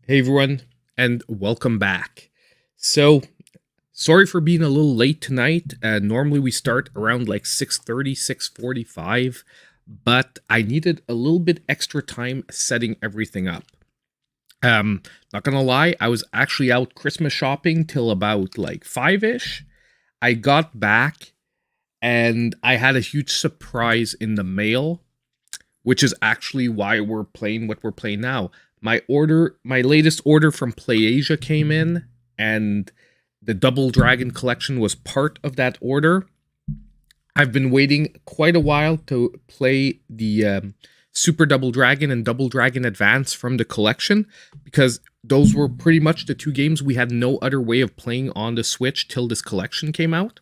Hey everyone, and welcome back. So, sorry for being a little late tonight. Normally we start around like 6:30, 6:45, but I needed a little bit extra time setting everything up. Not gonna lie, I was actually out Christmas shopping till about like 5-ish. I got back and I had a huge surprise in the mail, which is actually why we're playing what we're playing now. My latest order from PlayAsia came in, and the Double Dragon collection was part of that order. I've been waiting quite a while to play the Super Double Dragon and Double Dragon Advance from the collection, because those were pretty much the two games we had no other way of playing on the Switch till this collection came out.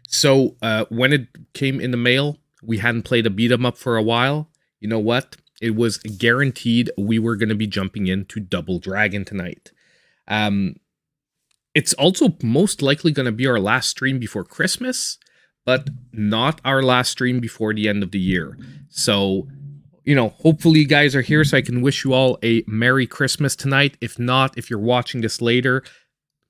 So when it came in the mail, we hadn't played a beat 'em up for a while. You know what? It was guaranteed we were going to be jumping into Double Dragon tonight. It's also most likely going to be our last stream before Christmas, but not our last stream before the end of the year. So, hopefully you guys are here so I can wish you all a Merry Christmas tonight. If not, if you're watching this later,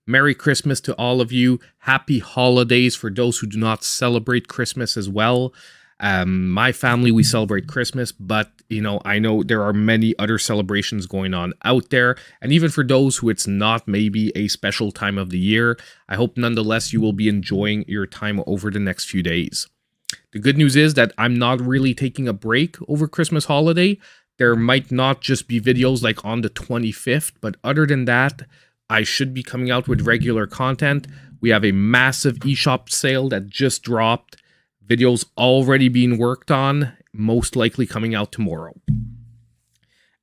Merry Christmas to all of you. Happy holidays for those who do not celebrate Christmas as well. My family, we celebrate Christmas, but I know there are many other celebrations going on out there, and even for those who it's not maybe a special time of the year, I hope nonetheless you will be enjoying your time over the next few days. The good news is that I'm not really taking a break over Christmas holiday. There might not just be videos like on the 25th, but other than that, I should be coming out with regular content. We have a massive eShop sale that just dropped. Videos already being worked on, most likely coming out tomorrow.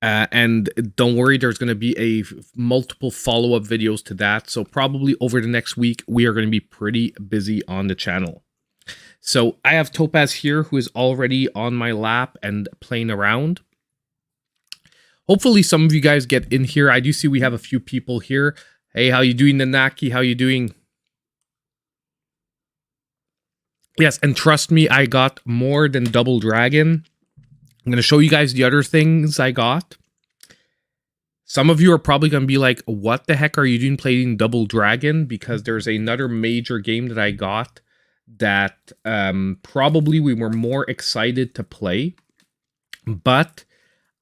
And don't worry, there's going to be multiple follow-up videos to that. So probably over the next week, we are going to be pretty busy on the channel. So I have Topaz here, who is already on my lap and playing around. Hopefully some of you guys get in here. I do see we have a few people here. Hey, how you doing, Nanaki? How you doing? Yes, and trust me, I got more than Double Dragon. I'm going to show you guys the other things I got. Some of you are probably going to be like, what the heck are you doing playing Double Dragon? Because there's another major game that I got that probably we were more excited to play. But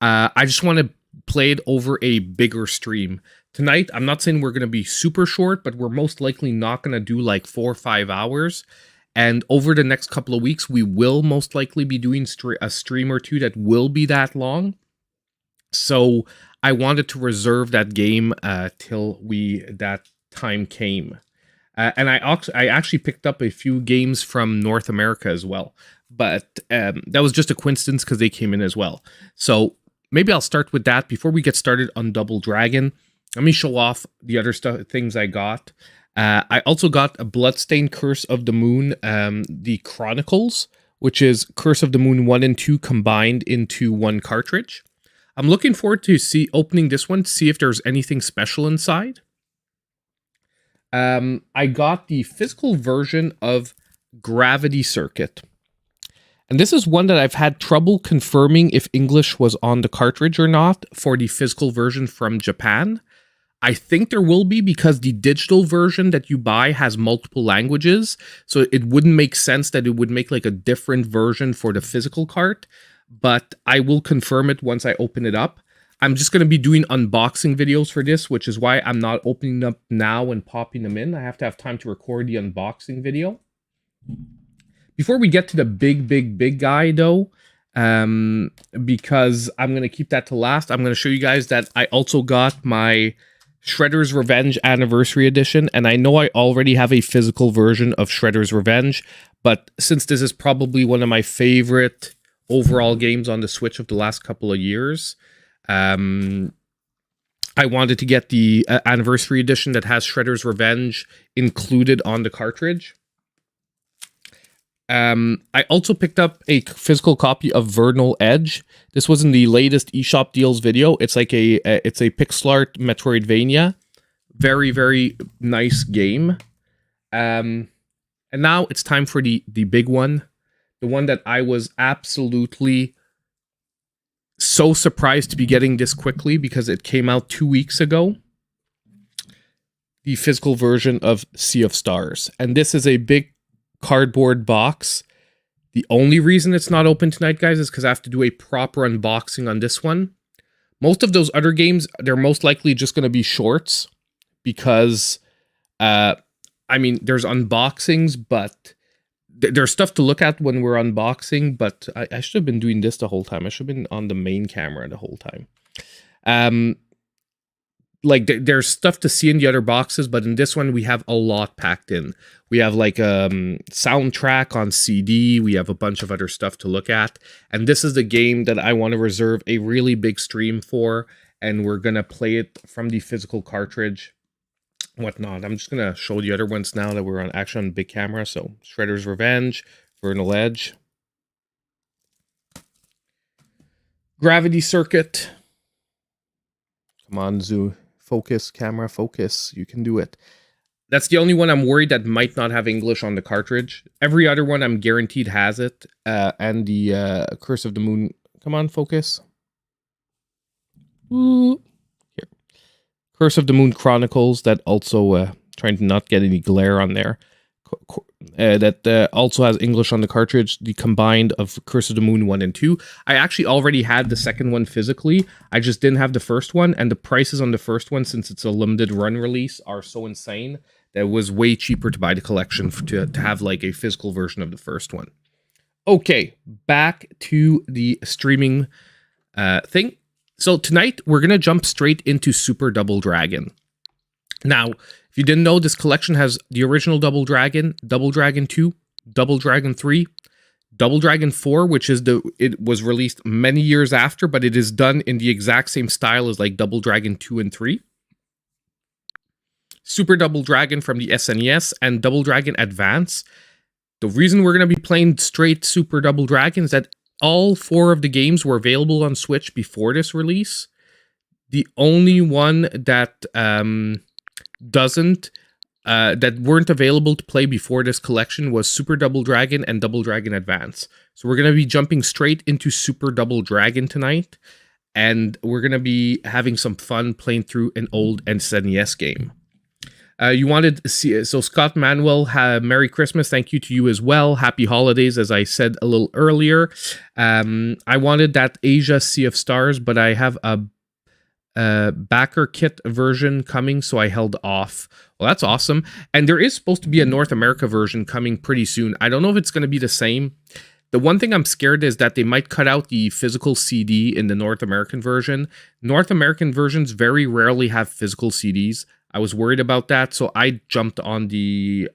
I just want to play it over a bigger stream. Tonight, I'm not saying we're going to be super short, but we're most likely not going to do like 4 or 5 hours. And over the next couple of weeks, we will most likely be doing a stream or two that will be that long. So I wanted to reserve that game till that time came. And I actually picked up a few games from North America as well. But that was just a coincidence because they came in as well. So maybe I'll start with that. Before we get started on Double Dragon, let me show off the other things I got. I also got a Bloodstained Curse of the Moon, the Chronicles, which is Curse of the Moon 1 and 2 combined into one cartridge. I'm looking forward to opening this one to see if there's anything special inside. I got the physical version of Gravity Circuit. And this is one that I've had trouble confirming if English was on the cartridge or not for the physical version from Japan. I think there will be, because the digital version that you buy has multiple languages, so it wouldn't make sense that it would make like a different version for the physical cart, but I will confirm it once I open it up. I'm just going to be doing unboxing videos for this, which is why I'm not opening up now and popping them in. I have to have time to record the unboxing video. Before we get to the big guy though, because I'm going to keep that to last, I'm going to show you guys that I also got my Shredder's Revenge Anniversary Edition, and I know I already have a physical version of Shredder's Revenge, but since this is probably one of my favorite overall games on the Switch of the last couple of years, I wanted to get the Anniversary Edition that has Shredder's Revenge included on the cartridge. I also picked up a physical copy of Vernal Edge. This was in the latest eShop deals video. It's like it's a pixel art Metroidvania. Very, very nice game. And now it's time for the big one. The one that I was absolutely so surprised to be getting this quickly because it came out 2 weeks ago. The physical version of Sea of Stars. And this is a big cardboard box. The only reason it's not open tonight, guys, is because I have to do a proper unboxing on this one. Most of those other games, they're most likely just going to be shorts because, I mean, there's unboxings, but there's stuff to look at when we're unboxing, but I should have been doing this the whole time. I should have been on the main camera the whole time. Like there's stuff to see in the other boxes, but in this one we have a lot packed in. We have like a soundtrack on CD. We have a bunch of other stuff to look at. And this is the game that I want to reserve a really big stream for. And we're going to play it from the physical cartridge, whatnot. I'm just going to show the other ones now that we're on actually on big camera. So Shredder's Revenge, Vernal Edge, Gravity Circuit. Come on, Zoo. Focus, camera, focus. You can do it. That's the only one I'm worried that might not have English on the cartridge. Every other one I'm guaranteed has it. And the Curse of the Moon. Come on, focus. Ooh. Here. Curse of the Moon Chronicles. That also trying to not get any glare on there. That also has English on the cartridge, the combined of Curse of the Moon 1 and 2. I actually already had the second one physically. I just didn't have the first one, and the prices on the first one, since it's a limited run release, are so insane that it was way cheaper to buy the collection to have like a physical version of the first one. Okay, back to the streaming thing. So tonight, we're going to jump straight into Super Double Dragon. Now, if you didn't know, this collection has the original Double Dragon 2, Double Dragon 3, Double Dragon 4, which is it was released many years after, but it is done in the exact same style as like Double Dragon 2 and 3. Super Double Dragon from the SNES and Double Dragon Advance. The reason we're going to be playing straight Super Double Dragon is that all 4 of the games were available on Switch before this release. The only one that that weren't available to play before this collection was Super Double Dragon and Double Dragon Advance. So we're going to be jumping straight into Super Double Dragon tonight, and we're going to be having some fun playing through an old SNES game. You wanted to see, so Scott Manuel, Merry Christmas. Thank you to you as well. Happy holidays, as I said a little earlier. I wanted that Asia Sea of Stars, but I have a backer kit version coming, so I held off. Well, that's awesome. And there is supposed to be a North America version coming pretty soon. I don't know if it's going to be the same. The one thing I'm scared is that they might cut out the physical CD in the North American version. North American versions very rarely have physical CDs. I was worried about that, so I jumped on the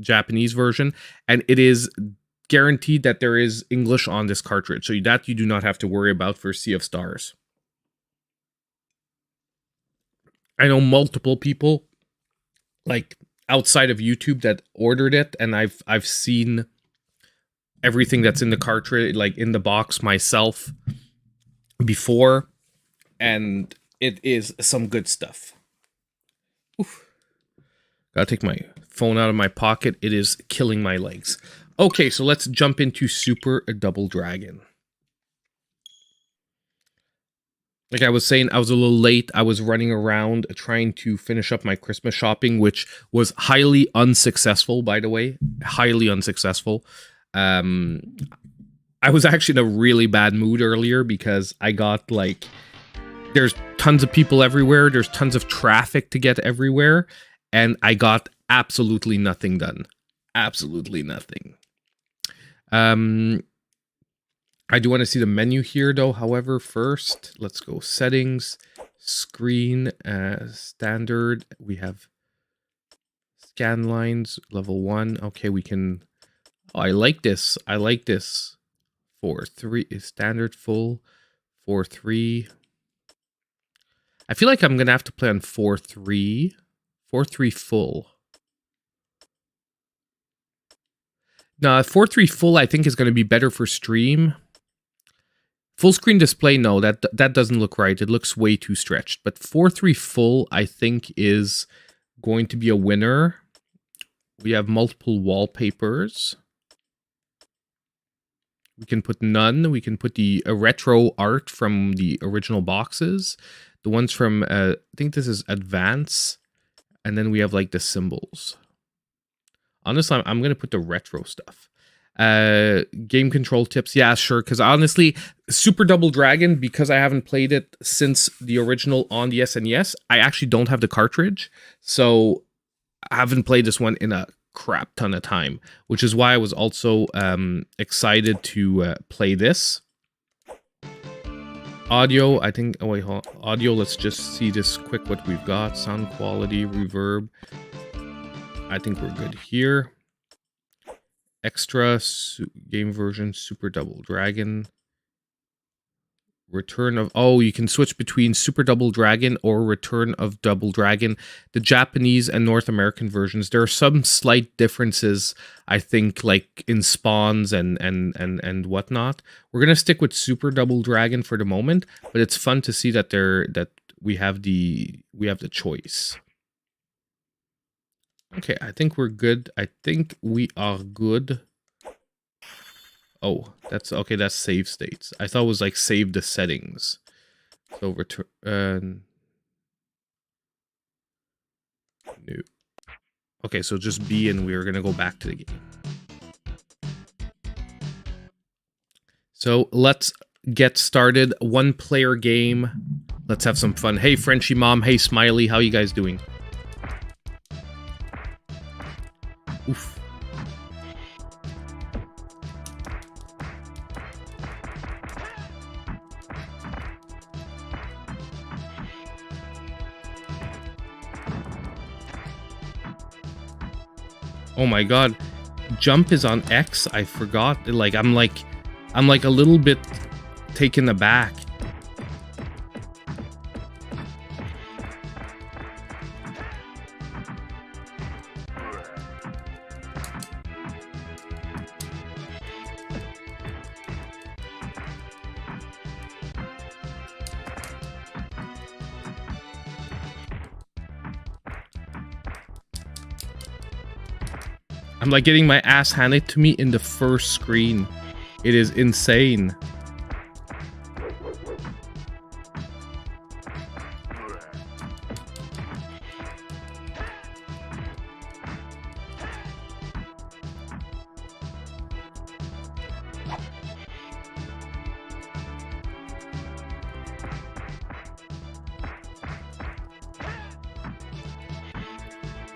Japanese version, and it is guaranteed that there is English on this cartridge, so that you do not have to worry about for Sea of Stars. I know multiple people, like outside of YouTube, that ordered it, and I've seen everything that's in the cartridge, like in the box myself before, and it is some good stuff. Oof. Gotta take my phone out of my pocket. It is killing my legs. Okay, so let's jump into Super Double Dragon. Like I was saying, I was a little late. I was running around trying to finish up my Christmas shopping, which was highly unsuccessful, by the way. Highly unsuccessful. I was actually in a really bad mood earlier because I got like... There's tons of people everywhere. There's tons of traffic to get everywhere. And I got absolutely nothing done. Absolutely nothing. I do want to see the menu here, though. However, first, let's go settings, screen, standard. We have scan lines, level 1. Okay, we can... Oh, I like this. I like this. 4:3 is standard, full. 4:3. I feel like I'm going to have to play on 4:3. 4:3 full. Now, 4:3 full, I think, is going to be better for stream. Full screen display, no, that doesn't look right. It looks way too stretched. But 4:3 full, I think, is going to be a winner. We have multiple wallpapers. We can put none. We can put the retro art from the original boxes. The ones from, I think this is Advance. And then we have like the symbols. Honestly, I'm going to put the retro stuff. Game control tips. Yeah, sure. Because honestly, Super Double Dragon, because I haven't played it since the original on the SNES, I actually don't have the cartridge. So I haven't played this one in a crap ton of time, which is why I was also excited to play this. Audio, I think, oh wait, hold on. Audio, let's just see this quick what we've got. Sound quality, reverb. I think we're good here. Extra, game version, Super Double Dragon. Return of, oh, you can switch between Super Double Dragon or Return of Double Dragon. The Japanese and North American versions, there are some slight differences, I think, like in spawns and whatnot. We're gonna stick with Super Double Dragon for the moment, but it's fun to see that we have the choice. Okay, I think we're good. I think we are good. Oh, that's okay. That's save states. I thought it was like save the settings. So return. No. Okay, so just B, and we're gonna go back to the game. So let's get started. 1-player game. Let's have some fun. Hey, Frenchie Mom. Hey, Smiley. How you guys doing? Oof. Oh my god, jump is on X. I forgot. Like I'm like a little bit taken aback. I'm like getting my ass handed to me in the first screen. It is insane.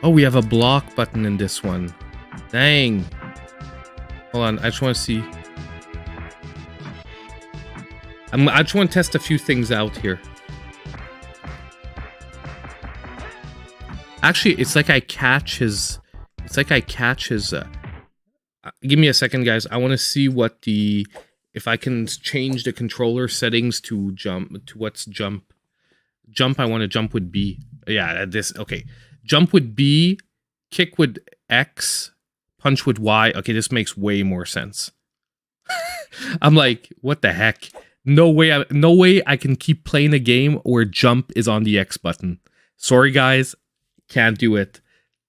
Oh, we have a block button in this one. Dang. Hold on, I just want to see. I just want to test a few things out here. Actually, it's like I catch his... It's like I catch his... give me a second, guys. I want to see what the... If I can change the controller settings to jump... To what's jump? Jump, I want to jump with B. Yeah, this... Okay. Jump with B. Kick with X. Punch with Y. Okay, this makes way more sense. I'm like, what the heck? No way I can keep playing a game where jump is on the X button. Sorry, guys. Can't do it.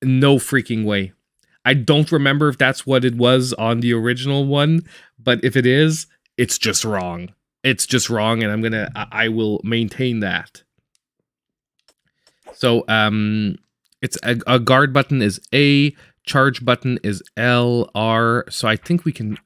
No freaking way. I don't remember if that's what it was on the original one, but if it is, it's just wrong. It's just wrong, and I will maintain that. So, it's a guard button is A, charge button is L, R. So I think we can...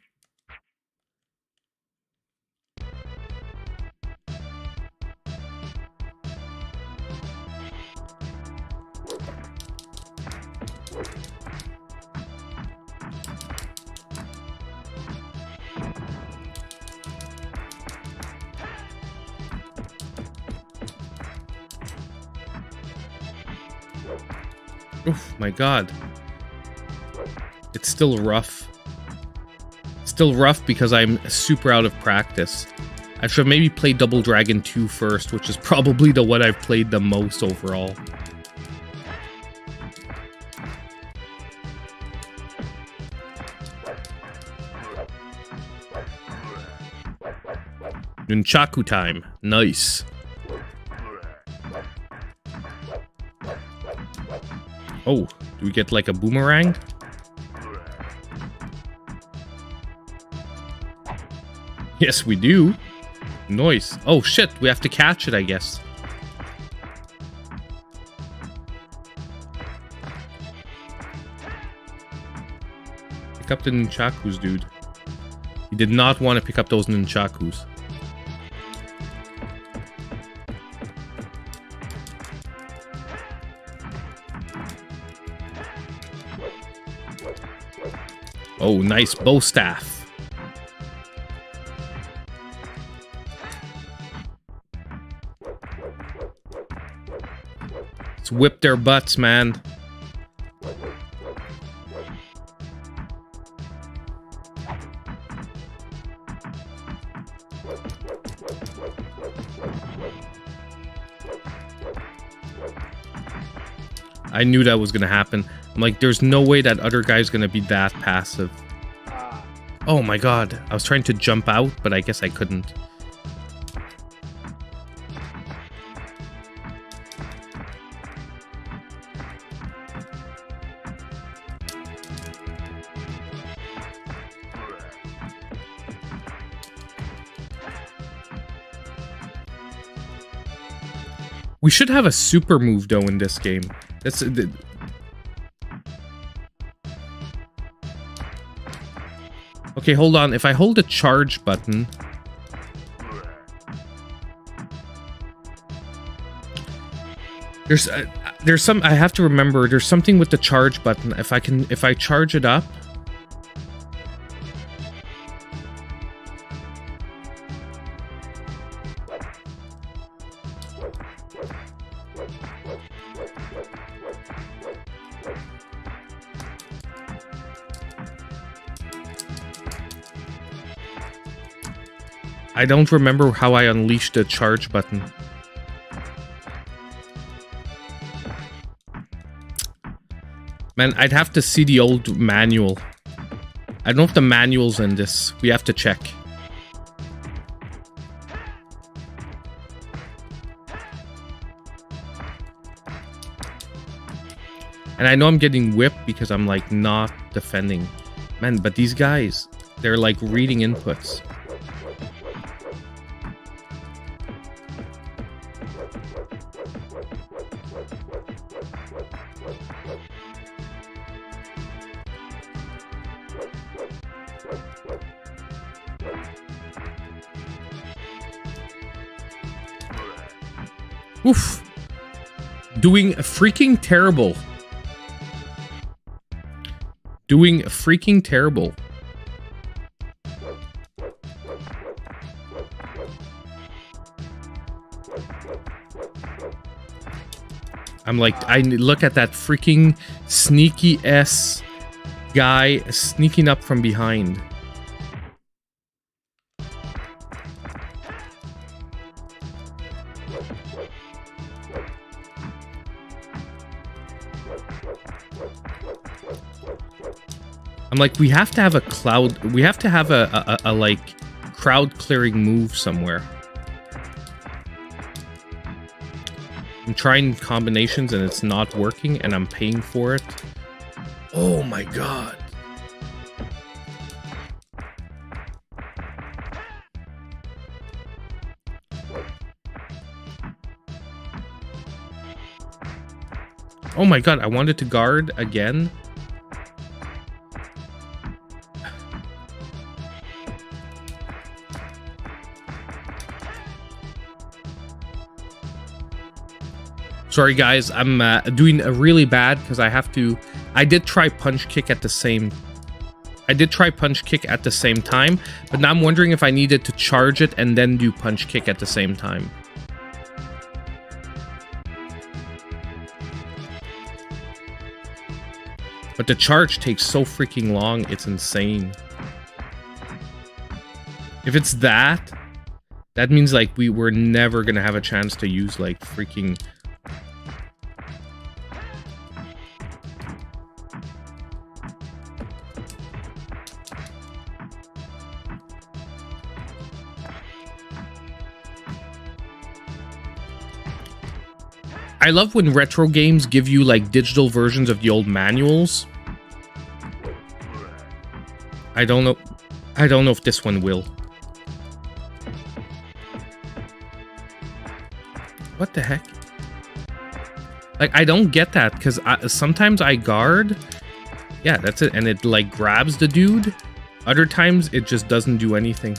Oof, my god. It's still rough. Still rough because I'm super out of practice. I should maybe play Double Dragon 2 first, which is probably the one I've played the most overall. Nunchaku time. Nice. Oh, do we get like a boomerang? Yes, we do. Nice. Oh, shit. We have to catch it, I guess. Pick up the nunchakus, dude. He did not want to pick up those nunchakus. Oh, nice bow staff. Let's whip their butts, man. I knew that was gonna happen. I'm like, there's no way that other guy's gonna be that passive. Oh my god. I was trying to jump out, but I guess I couldn't. We should have a super move though in this game. That's okay, hold on. If I hold the charge button, there's some I have to remember. There's something with the charge button. If I charge it up. I don't remember how I unleashed the charge button. Man, I'd have to see the old manual. I don't know if the manual's in this. We have to check. And I know I'm getting whipped because I'm like not defending. Man, but these guys, they're like reading inputs. Oof. Doing freaking terrible. Doing freaking terrible. I'm like, I look at that freaking sneaky S guy sneaking up from behind. I'm like, we have to have a cloud. We have to have a like crowd clearing move somewhere. I'm trying combinations and it's not working and I'm paying for it. Oh my god. Oh my god, I wanted to guard again. Sorry guys, I'm doing really bad because I have to. I did try punch kick at the same. I did try punch kick at the same time, but now I'm wondering if I needed to charge it and then do punch kick at the same time. But the charge takes so freaking long, it's insane. If it's that means like we were never gonna have a chance to use like freaking. I love when retro games give you like digital versions of the old manuals. I don't know if this one will. What the heck? Like, I don't get that, because sometimes I guard. Yeah, that's it. And it, like, grabs the dude. Other times, it just doesn't do anything.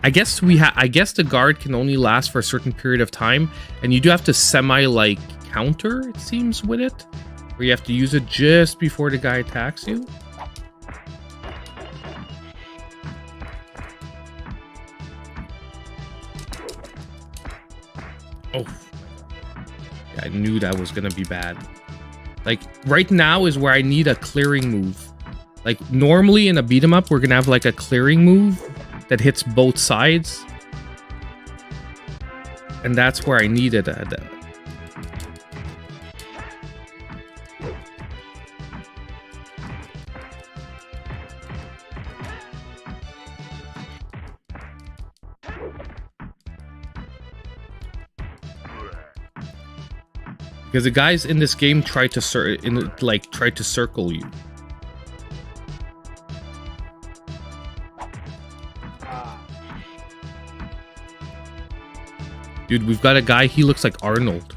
I guess the guard can only last for a certain period of time. And you do have to semi, counter, it seems, with it. Where you have to use it just before the guy attacks you. Oh. Yeah, I knew that was gonna be bad. Like, right now is where I need a clearing move. Like, normally in a beat 'em up, we're gonna have, like, a clearing move that hits both sides. And that's where I needed it. Because the guys in this game try to circle you. Dude, we've got a guy, he looks like Arnold.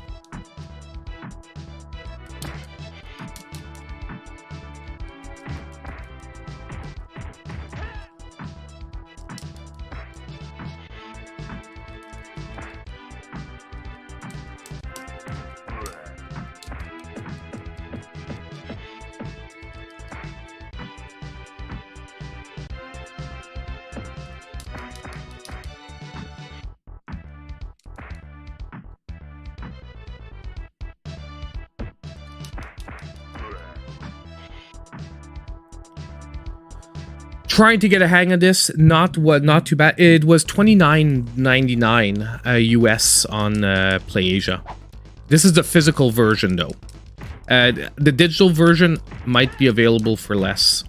Trying to get a hang of this, not too bad. It was $29.99 US on PlayAsia. This is the physical version though. The digital version might be available for less.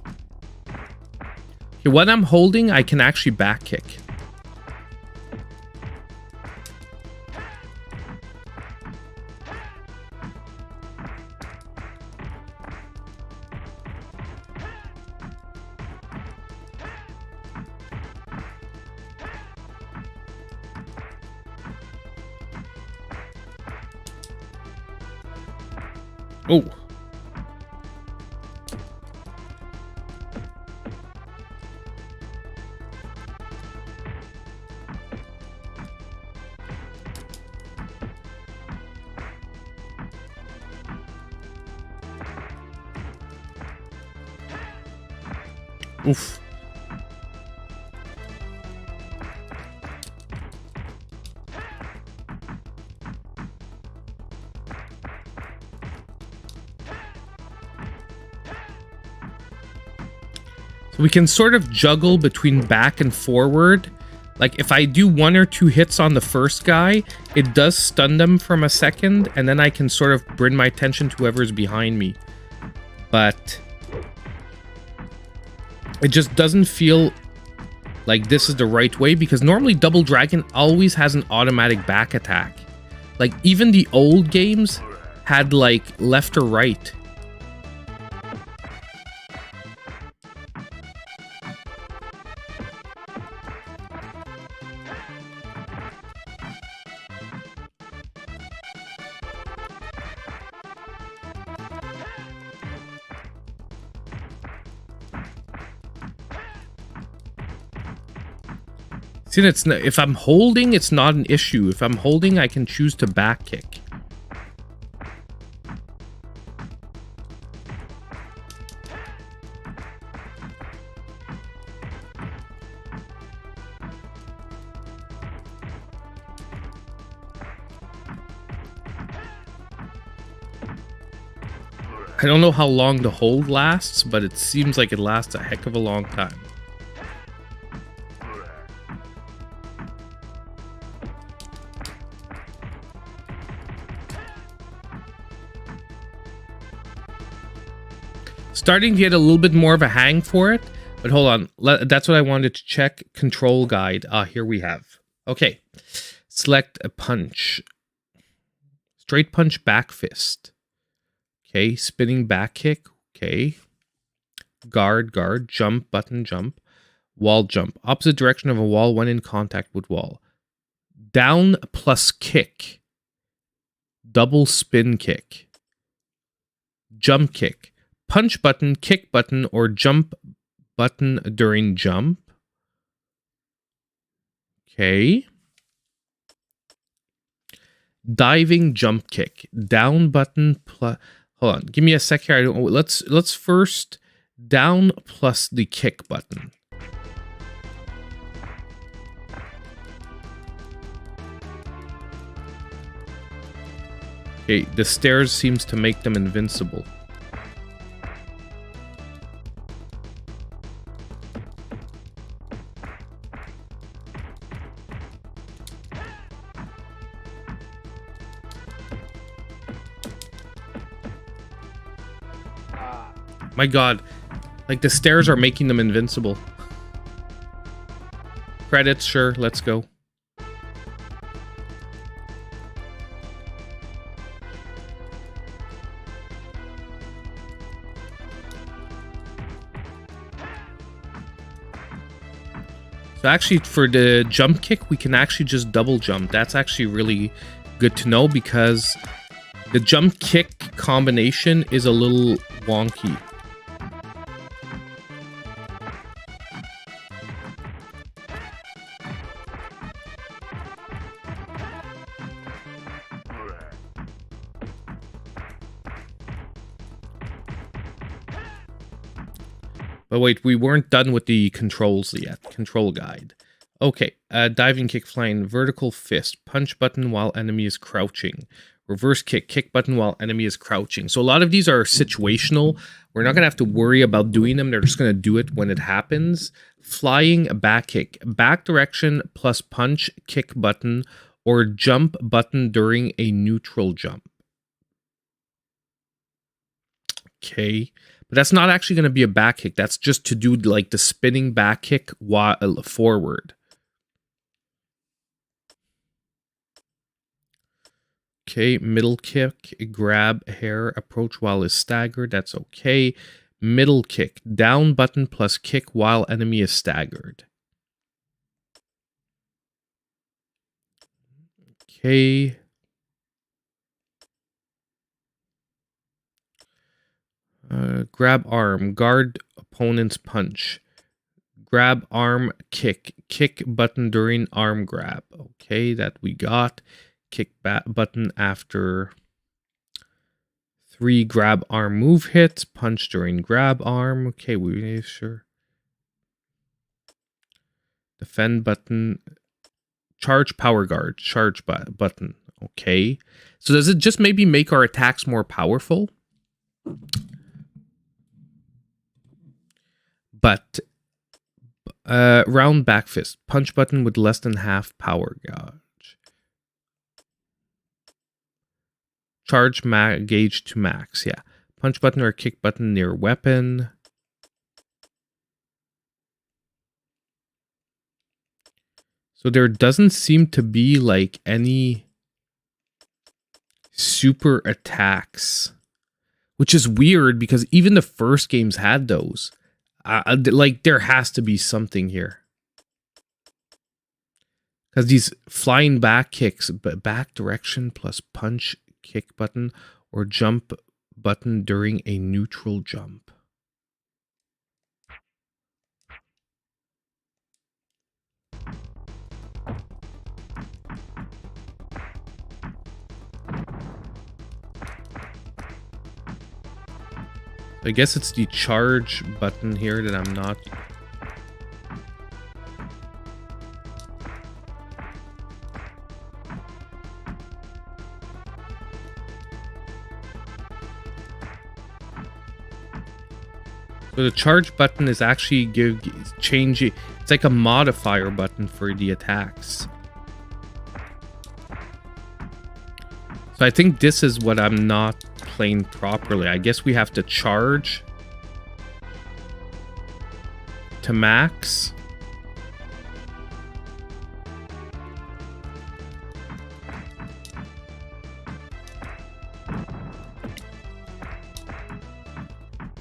Okay, when I'm holding, I can actually back kick. Oh. Oof. We can sort of juggle between back and forward. Like, if I do 1 or 2 hits on the first guy, it does stun them from a second, and then I can sort of bring my attention to whoever's behind me. But it just doesn't feel like this is the right way, because normally Double Dragon always has an automatic back attack. Like, even the old games had, like, left or right. See, it's not, if I'm holding, it's not an issue. If I'm holding, I can choose to back kick. I don't know how long the hold lasts, but it seems like it lasts a heck of a long time. Starting to get a little bit more of a hang for it, but hold on. That's what I wanted to check. Control guide. Here we have. Okay. Select a punch. Straight punch, back fist. Okay. Spinning back kick. Okay. Guard, jump, button, jump. Wall jump. Opposite direction of a wall when in contact with wall. Down plus kick. Double spin kick. Jump kick. Punch button, kick button, or jump button during jump. Okay. Diving jump kick. Down button plus... Hold on. Give me a sec here. I don't... Let's first down plus the kick button. Okay, the stairs seems to make them invincible. My god, like the stairs are making them invincible. Credits, sure, let's go. So actually for the jump kick, we can actually just double jump. That's actually really good to know because the jump kick combination is a little wonky. But wait, we weren't done with the controls yet. Control guide. Okay, diving kick, flying, vertical fist, punch button while enemy is crouching, reverse kick, kick button while enemy is crouching. So a lot of these are situational. We're not going to have to worry about doing them. They're just going to do it when it happens. Flying, back kick, back direction plus punch, kick button, or jump button during a neutral jump. Okay. But that's not actually going to be a back kick. That's just to do like the spinning back kick while forward. Okay, middle kick, grab hair, approach while is staggered. That's okay. Middle kick, down button plus kick while enemy is staggered. Okay. Grab arm, guard opponent's punch. Grab arm, kick. Kick button during arm grab. Okay, that we got. Kick button after 3 grab arm move hits. Punch during grab arm. Okay, we sure. Defend button. Charge power guard. Charge button. Okay. So does it just maybe make our attacks more powerful? But round back fist, punch button with less than half power gauge. Charge gauge to max, yeah. Punch button or kick button near weapon. So there doesn't seem to be like any super attacks, which is weird because even the first games had those. Like there has to be something here because these flying back kicks, but back direction plus punch, kick button, or jump button during a neutral jump. I guess it's the charge button here that I'm not... So the charge button is actually changing. It's like a modifier button for the attacks. So I think this is what I'm not playing properly. I guess we have to charge to max.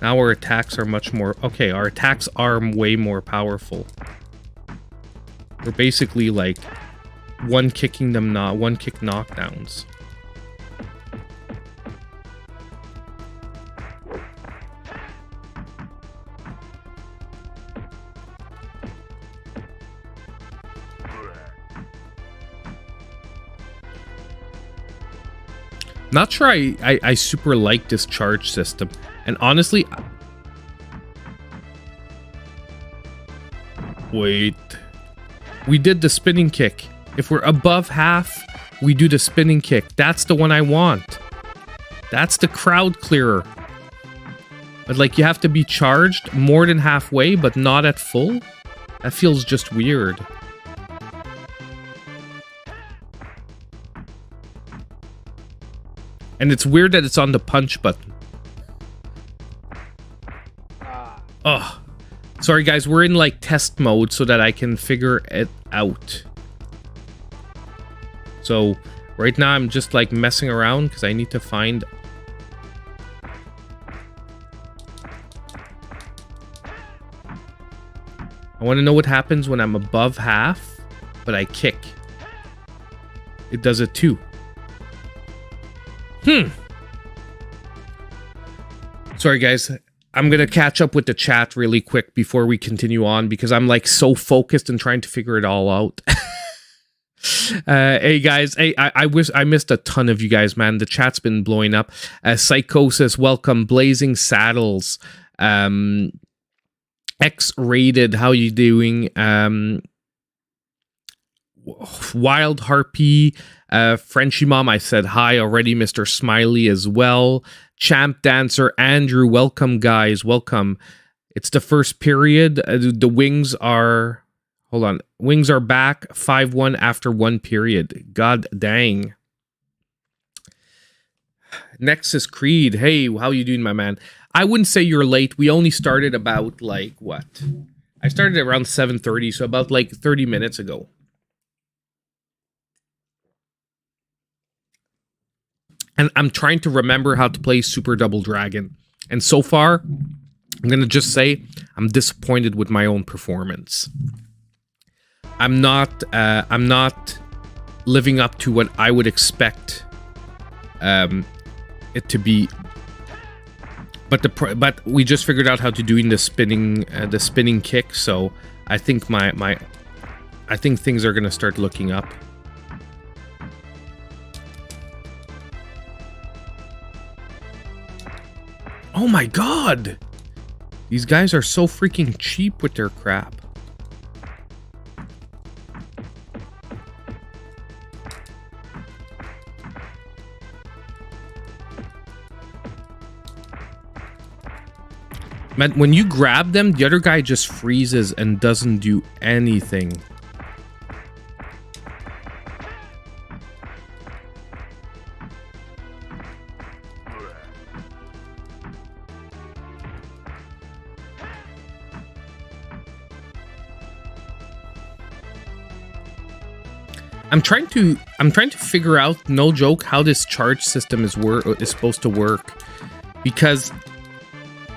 Now our attacks are much more... Okay, our attacks are way more powerful. We're basically like one kick knockdowns. Not sure I super like this charge system. And honestly... Wait. We did the spinning kick. If we're above half, we do the spinning kick. That's the one I want. That's the crowd clearer. But like, you have to be charged more than halfway, but not at full? That feels just weird. And it's weird that it's on the punch button. Oh, sorry guys, we're in like test mode so that I can figure it out. So right now I'm just like messing around because I need to find... I want to know what happens when I'm above half, but I kick. It does it too. Sorry guys, I'm gonna catch up with the chat really quick before we continue on because I'm like so focused and trying to figure it all out. Hey guys, hey, I wish I missed a ton of you guys, man. The chat's been blowing up. Psychosis, welcome. Blazing Saddles, X-Rated, how you doing? Wild Harpy, Frenchy Mom, I said hi already. Mr. Smiley as well. Champ Dancer, Andrew, welcome guys, welcome. It's the first period. The wings are... Hold on. Wings are back 5-1 after one period. God dang. Nexus Creed, hey, how you doing, my man? I wouldn't say you're late. We only started about, like, what? I started around 7:30, so about, like, 30 minutes ago. And I'm trying to remember how to play Super Double Dragon. And so far, I'm going to just say I'm disappointed with my own performance. I'm not living up to what I would expect it to be. But we just figured out how to doing the spinning kick, so I think I think things are going to start looking up. Oh my god! These guys are so freaking cheap with their crap. Man, when you grab them, the other guy just freezes and doesn't do anything. I'm trying to figure out, no joke, how this charge system is supposed to work, because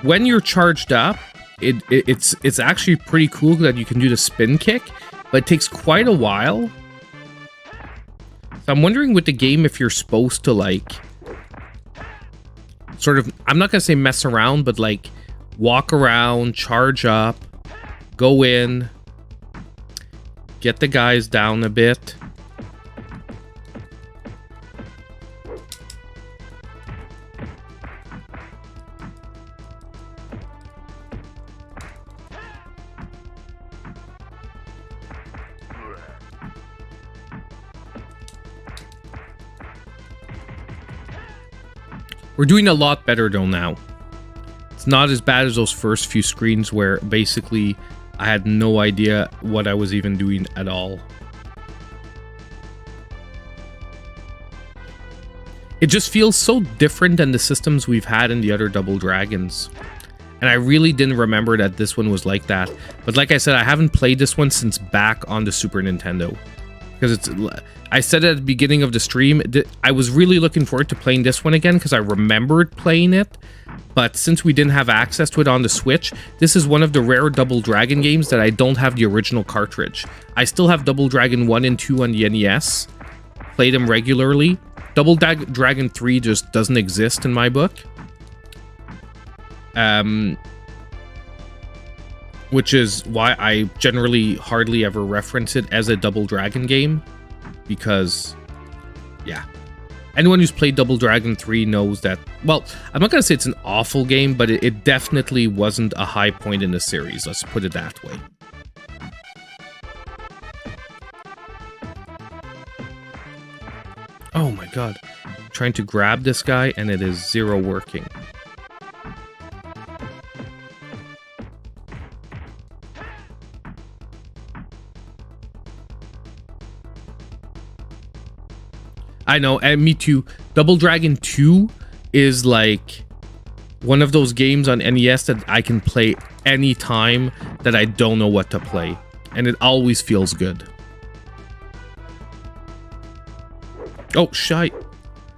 when you're charged up, it's actually pretty cool that you can do the spin kick, but it takes quite a while. So I'm wondering with the game if you're supposed to like sort of, I'm not gonna say mess around, but like walk around, charge up, go in, get the guys down a bit. We're doing a lot better though now. It's not as bad as those first few screens where basically I had no idea what I was even doing at all. It just feels so different than the systems we've had in the other Double Dragons. And I really didn't remember that this one was like that. But like I said, I haven't played this one since back on the Super Nintendo. Because it's... I said at the beginning of the stream, I was really looking forward to playing this one again because I remembered playing it. But since we didn't have access to it on the Switch, this is one of the rare Double Dragon games that I don't have the original cartridge. I still have Double Dragon 1 and 2 on the NES. Play them regularly. Double Dragon 3 just doesn't exist in my book. Which is why I generally hardly ever reference it as a Double Dragon game. Because, yeah. Anyone who's played Double Dragon 3 knows that, well, I'm not going to say it's an awful game, but it definitely wasn't a high point in the series. Let's put it that way. Oh my god. I'm trying to grab this guy and it is zero working. I know, and me too. Double Dragon 2 is like one of those games on NES that I can play anytime that I don't know what to play. And it always feels good. Oh, shite.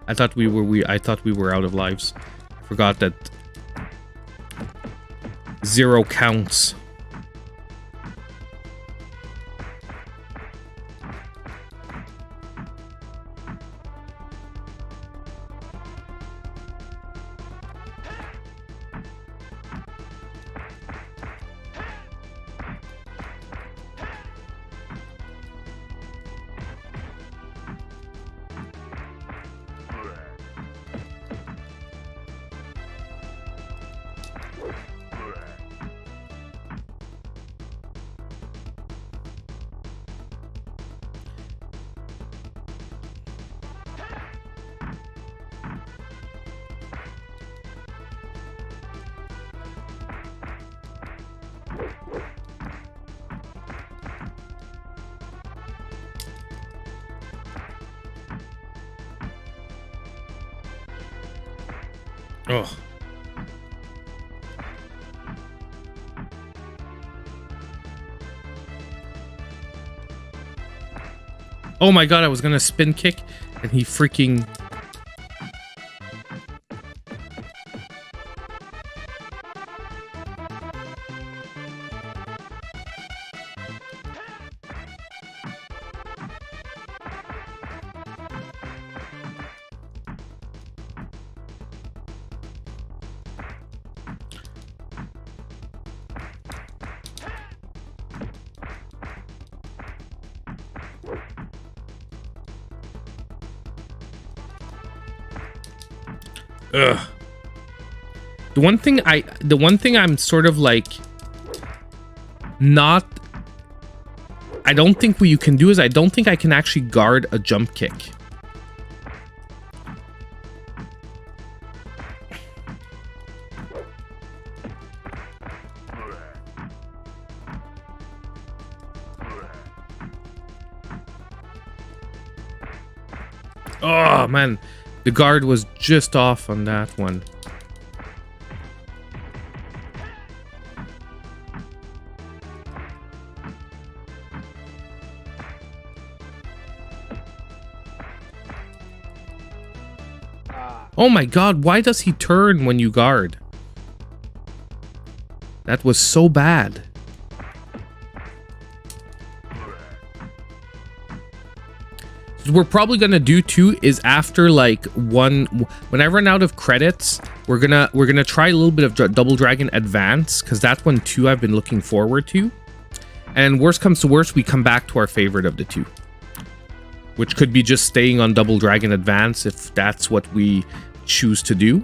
I thought we were out of lives. I forgot that 0 counts. Ugh. Oh my god, I was gonna spin kick and he freaking... Ugh. The one thing I'm sort of like not... I don't think what you can do is I don't think I can actually guard a jump kick. Oh man, the guard was just off on that one. Oh my god, why does he turn when you guard? That was so bad. What we're probably gonna do too is after like when I run out of credits, we're gonna try a little bit of Double Dragon Advance, because that one too I've been looking forward to. And worst comes to worst, we come back to our favorite of the two, which could be just staying on Double Dragon Advance if that's what we choose to do.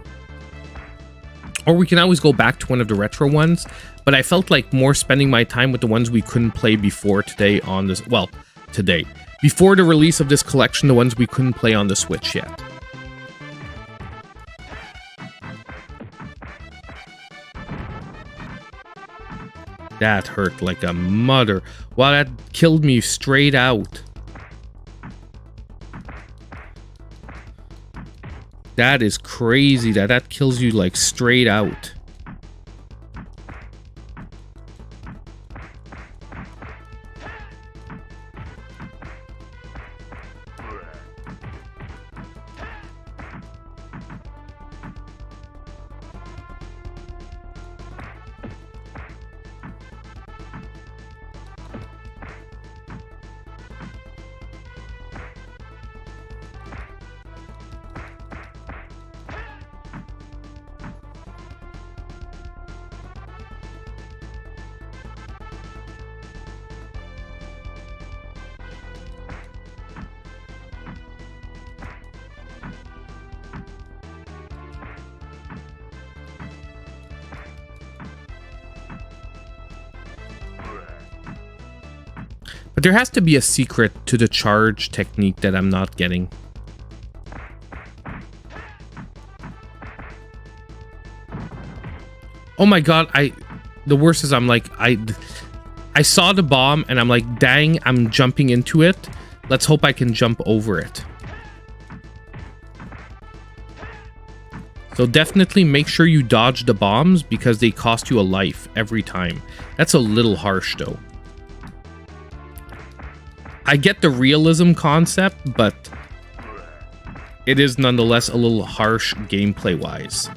Or we can always go back to one of the retro ones, but I felt like more spending my time with the ones we couldn't play before today on this, well, today. Before the release of this collection, the ones we couldn't play on the Switch yet. That hurt like a mother. Wow, that killed me straight out. That is crazy that kills you like straight out. But there has to be a secret to the charge technique that I'm not getting. Oh my god, the worst is I'm like, I saw the bomb and I'm like, dang, I'm jumping into it. Let's hope I can jump over it. So definitely make sure you dodge the bombs because they cost you a life every time. That's a little harsh though. I get the realism concept, but it is nonetheless a little harsh gameplay wise.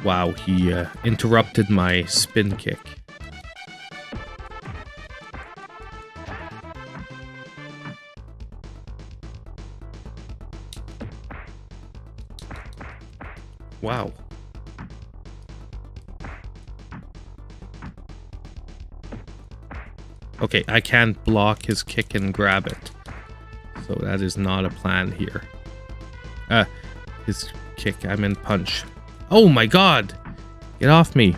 Wow, he interrupted my spin kick. Wow. Okay, I can't block his kick and grab it. So that is not a plan here. His kick, I meant punch. Oh my god! Get off me.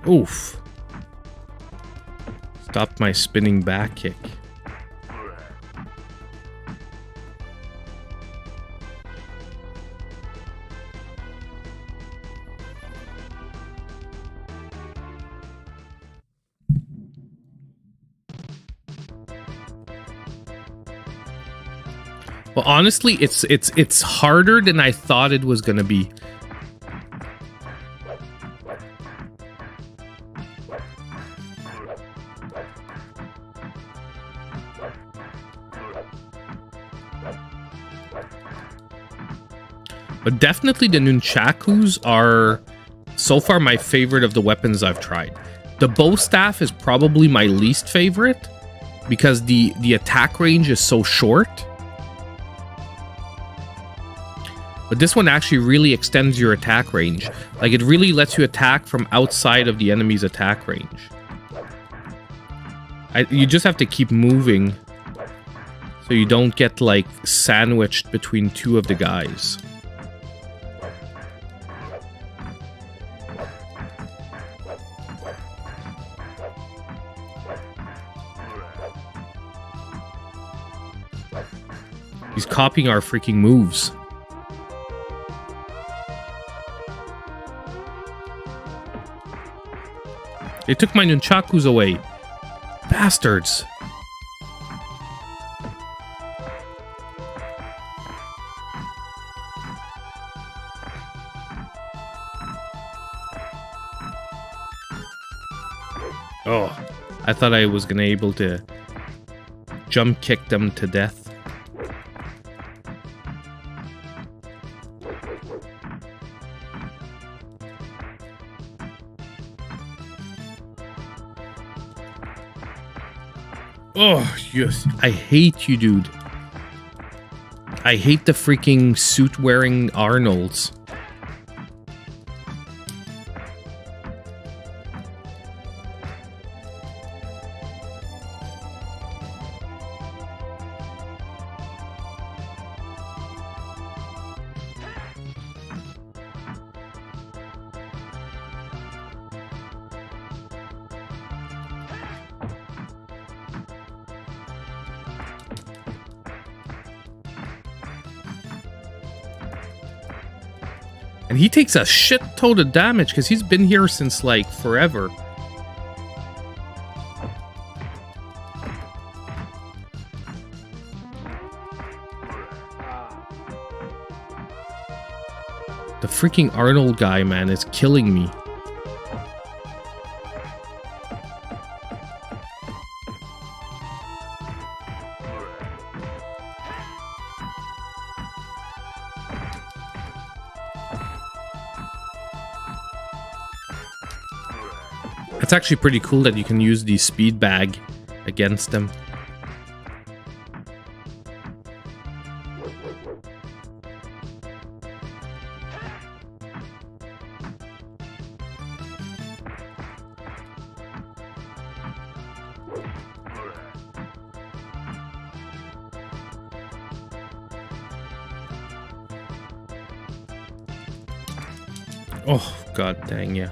Oof. Stop my spinning back kick. Well, honestly, it's harder than I thought it was gonna be. But definitely the nunchakus are so far my favorite of the weapons I've tried. The bow staff is probably my least favorite because the attack range is so short. But this one actually really extends your attack range. Like, it really lets you attack from outside of the enemy's attack range. You just have to keep moving so you don't get, like, sandwiched between two of the guys. He's copying our freaking moves. They took my nunchakus away. Bastards. Oh, I thought I was gonna able to jump kick them to death. Oh, yes. I hate you, dude. I hate the freaking suit-wearing Arnolds. And he takes a shit ton of damage because he's been here since, like, forever. The freaking Arnold guy, man, is killing me. It's actually pretty cool that you can use the speed bag against them. Oh, god dang, yeah.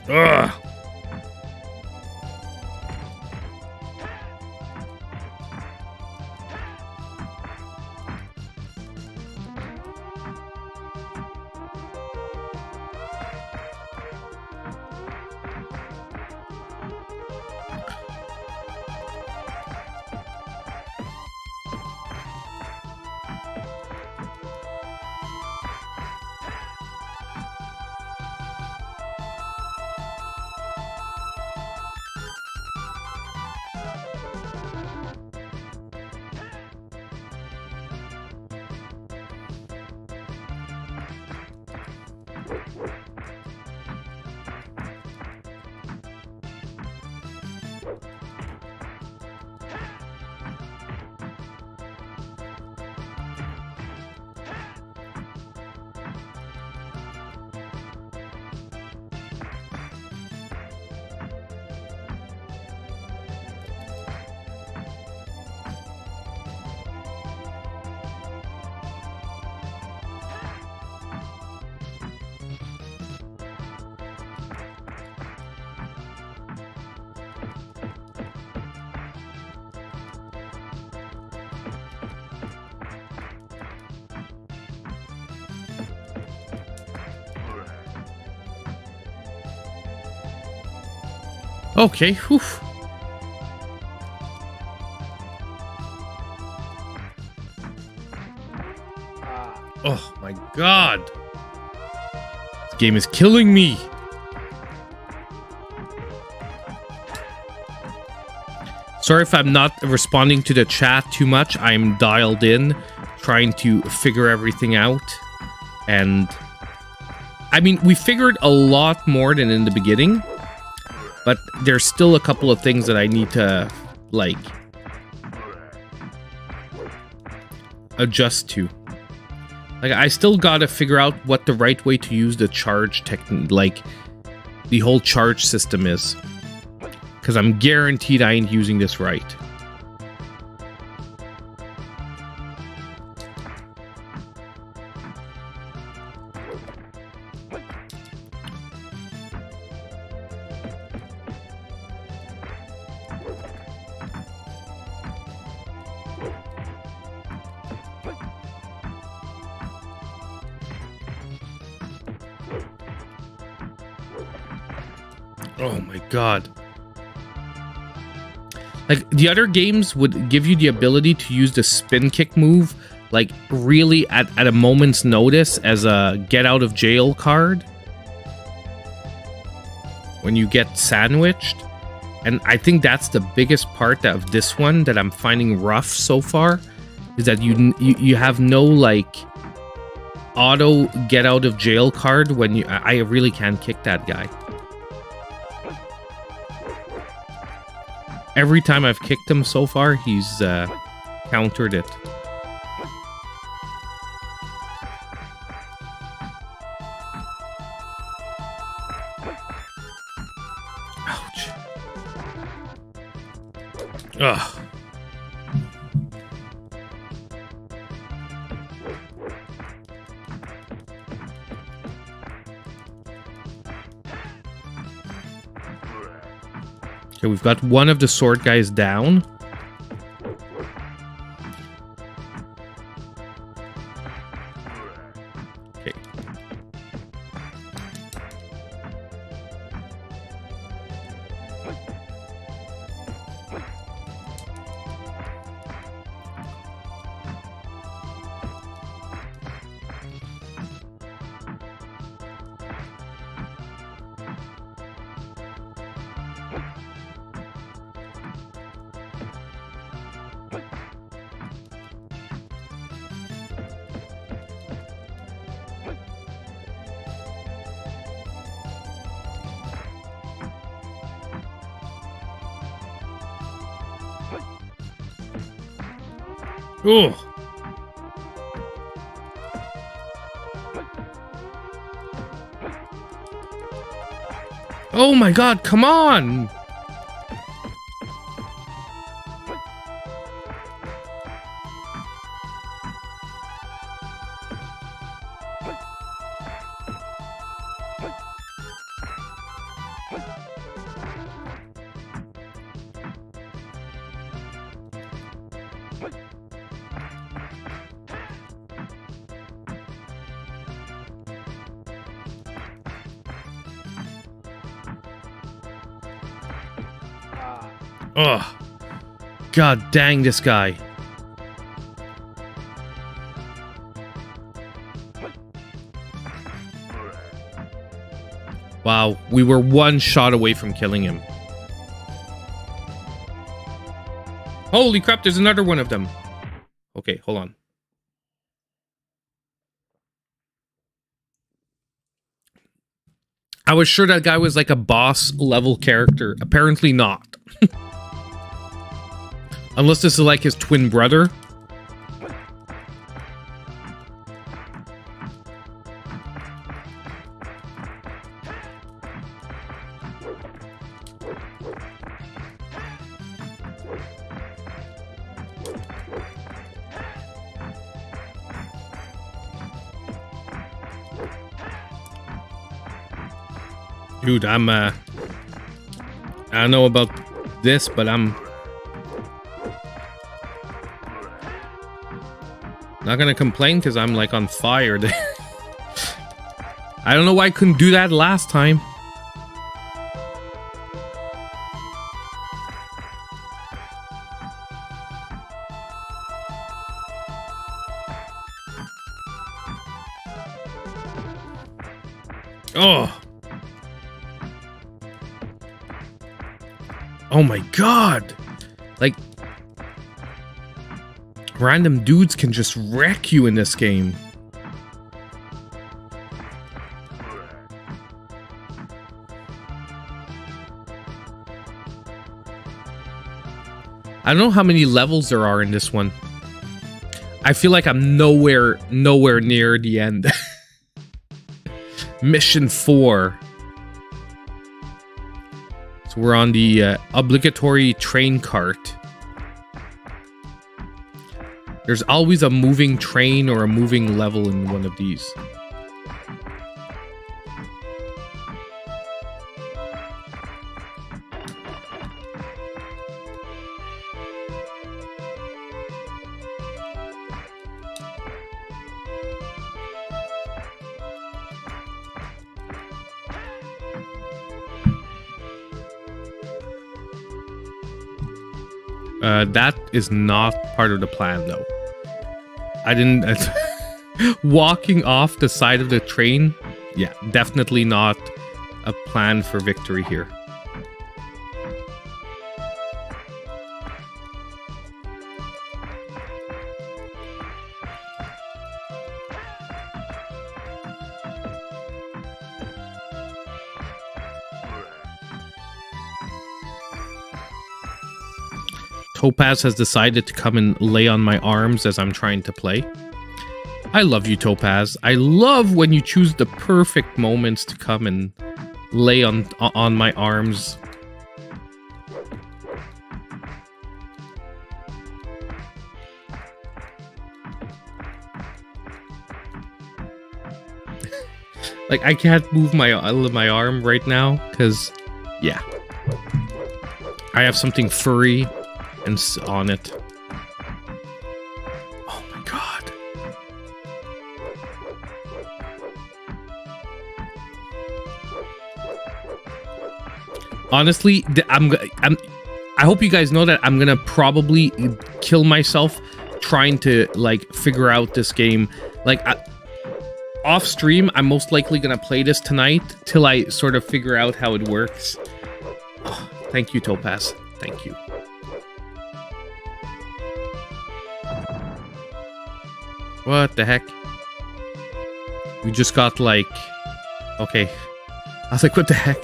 Ugh. Okay, whew. Oh my god. This game is killing me. Sorry if I'm not responding to the chat too much. I'm dialed in, trying to figure everything out. And I mean, we figured a lot more than in the beginning. But there's still a couple of things that I need to, like, adjust to. Like, I still gotta figure out what the right way to use the charge technique, like, the whole charge system is. Because I'm guaranteed I ain't using this right. Oh my god. Like, the other games would give you the ability to use the spin kick move, like, really at a moment's notice as a get out of jail card. When you get sandwiched. And I think that's the biggest part of this one that I'm finding rough so far. Is that you have no, like, auto get out of jail card when you... I really can't kick that guy. Every time I've kicked him so far, he's countered it. Ouch. Ugh. Okay, we've got one of the sword guys down. Okay. Ugh. Oh my god, come on! Ugh. God dang this guy. Wow, we were one shot away from killing him. Holy crap, there's another one of them. Okay, hold on. I was sure that guy was like a boss level character. Apparently not. Unless this is like his twin brother. Dude, I don't know about this, but I'm not gonna complain because I'm like on fire. I don't know why I couldn't do that last time. Oh. Oh my god. Like, random dudes can just wreck you in this game. I don't know how many levels there are in this one. I feel like I'm nowhere near the end. Mission 4. So we're on the obligatory train cart. There's always a moving train or a moving level in one of these. That is not part of the plan, though. I didn't... walking off the side of the train? Yeah, definitely not a plan for victory here. Topaz has decided to come and lay on my arms as I'm trying to play. I love you, Topaz. I love when you choose the perfect moments to come and lay on my arms. Like, I can't move my arm right now because, yeah, I have something furry and on it. Oh my god. Honestly, I hope you guys know that I'm gonna probably kill myself trying to like figure out this game. Like off stream, I'm most likely gonna play this tonight till I sort of figure out how it works. Oh, thank you, Topaz. Thank you. What the heck? We just got like... Okay. I was like, what the heck?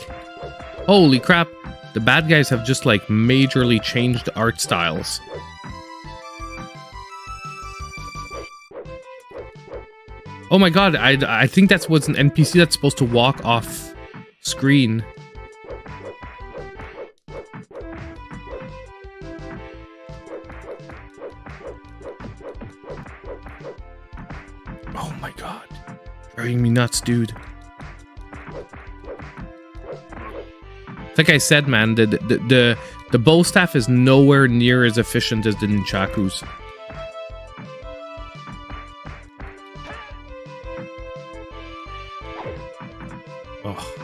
Holy crap. The bad guys have just like majorly changed art styles. Oh my god, I think that's what's an NPC that's supposed to walk off screen. Oh my god. Driving me nuts, dude. Like I said, man, the bow staff is nowhere near as efficient as the nunchakus. Oh.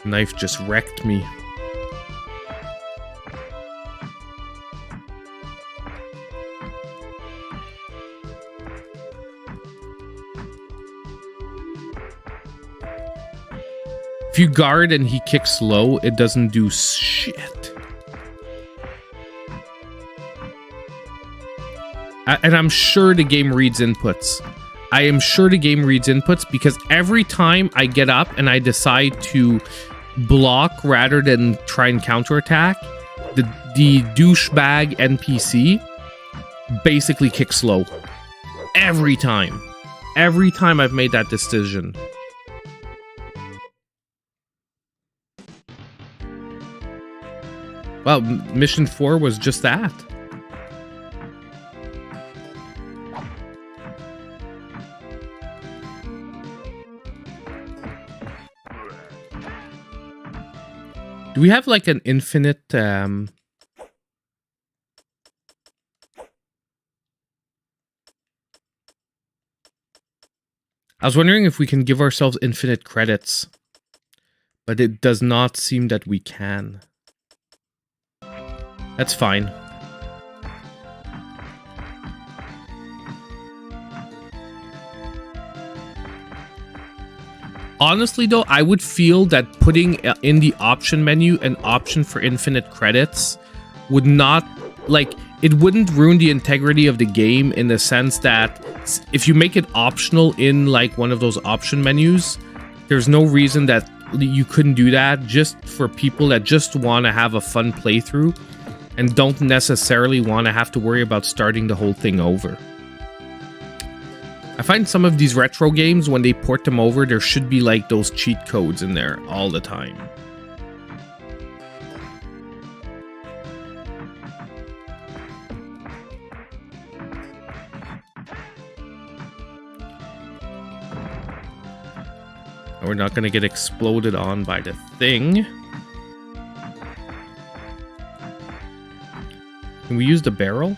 Knife just wrecked me. If you guard and he kicks low, it doesn't do shit. And I'm sure the game reads inputs. I am sure the game reads inputs because every time I get up and I decide to block rather than try and counterattack, the douchebag NPC basically kicks low. Every time. Every time I've made that decision. Well, mission 4 was just that. Do we have like an infinite I was wondering if we can give ourselves infinite credits, but it does not seem that we can. That's fine. Honestly, though, I would feel that putting in the option menu an option for infinite credits would not, like, it wouldn't ruin the integrity of the game in the sense that if you make it optional in, like, one of those option menus, there's no reason that you couldn't do that just for people that just want to have a fun playthrough and don't necessarily want to have to worry about starting the whole thing over. I find some of these retro games, when they port them over, there should be like those cheat codes in there all the time. We're not going to get exploded on by the thing. Can we use the barrel?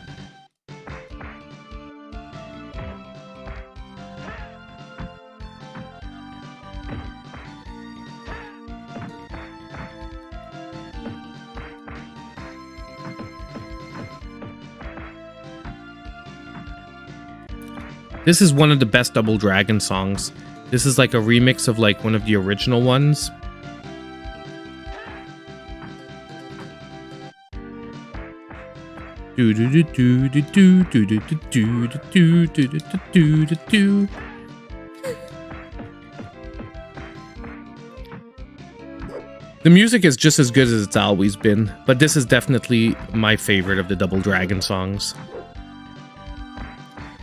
This is one of the best Double Dragon songs. This is like a remix of like one of the original ones. Do do do do do do do do do do do do do do. The music is just as good as it's always been, but this is definitely my favorite of the Double Dragon songs.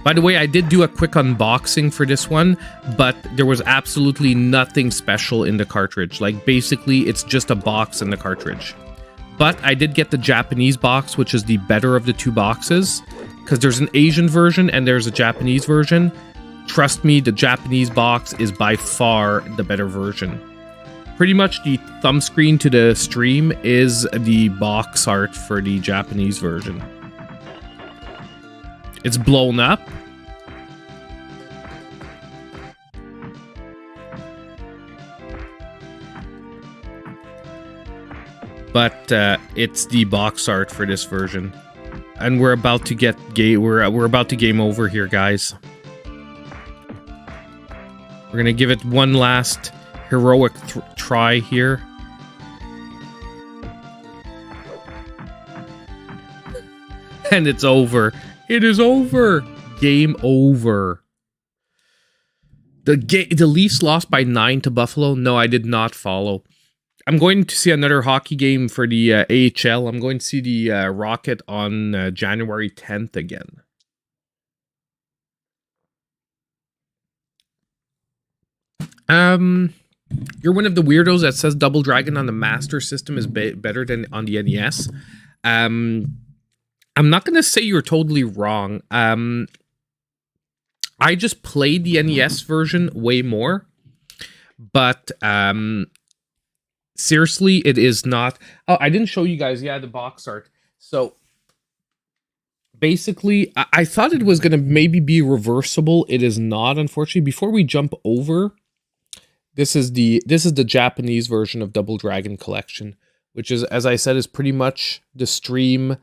By the way, I did do a quick unboxing for this one, but there was absolutely nothing special in the cartridge. Like, basically, it's just a box in the cartridge. But I did get the Japanese box, which is the better of the two boxes, because there's an Asian version and there's a Japanese version. Trust me, the Japanese box is by far the better version. Pretty much the thumb screen to the stream is the box art for the Japanese version. It's blown up. But it's the box art for this version. And we're about to get we're about to game over here, guys. We're going to give it one last heroic try here. And it's over. It is over. Game over. The Leafs lost by 9 to Buffalo. No, I did not follow. I'm going to see another hockey game for the AHL. I'm going to see the Rocket on January 10th again. Um, you're one of the weirdos that says Double Dragon on the Master System is better than on the NES. I'm not gonna say you're totally wrong. I just played the NES version way more, but seriously, it is not. Oh, I didn't show you guys. Yeah, the box art. So basically, I thought it was gonna maybe be reversible. It is not, unfortunately. Before we jump over, this is the Japanese version of Double Dragon Collection, which is, as I said, is pretty much the stream.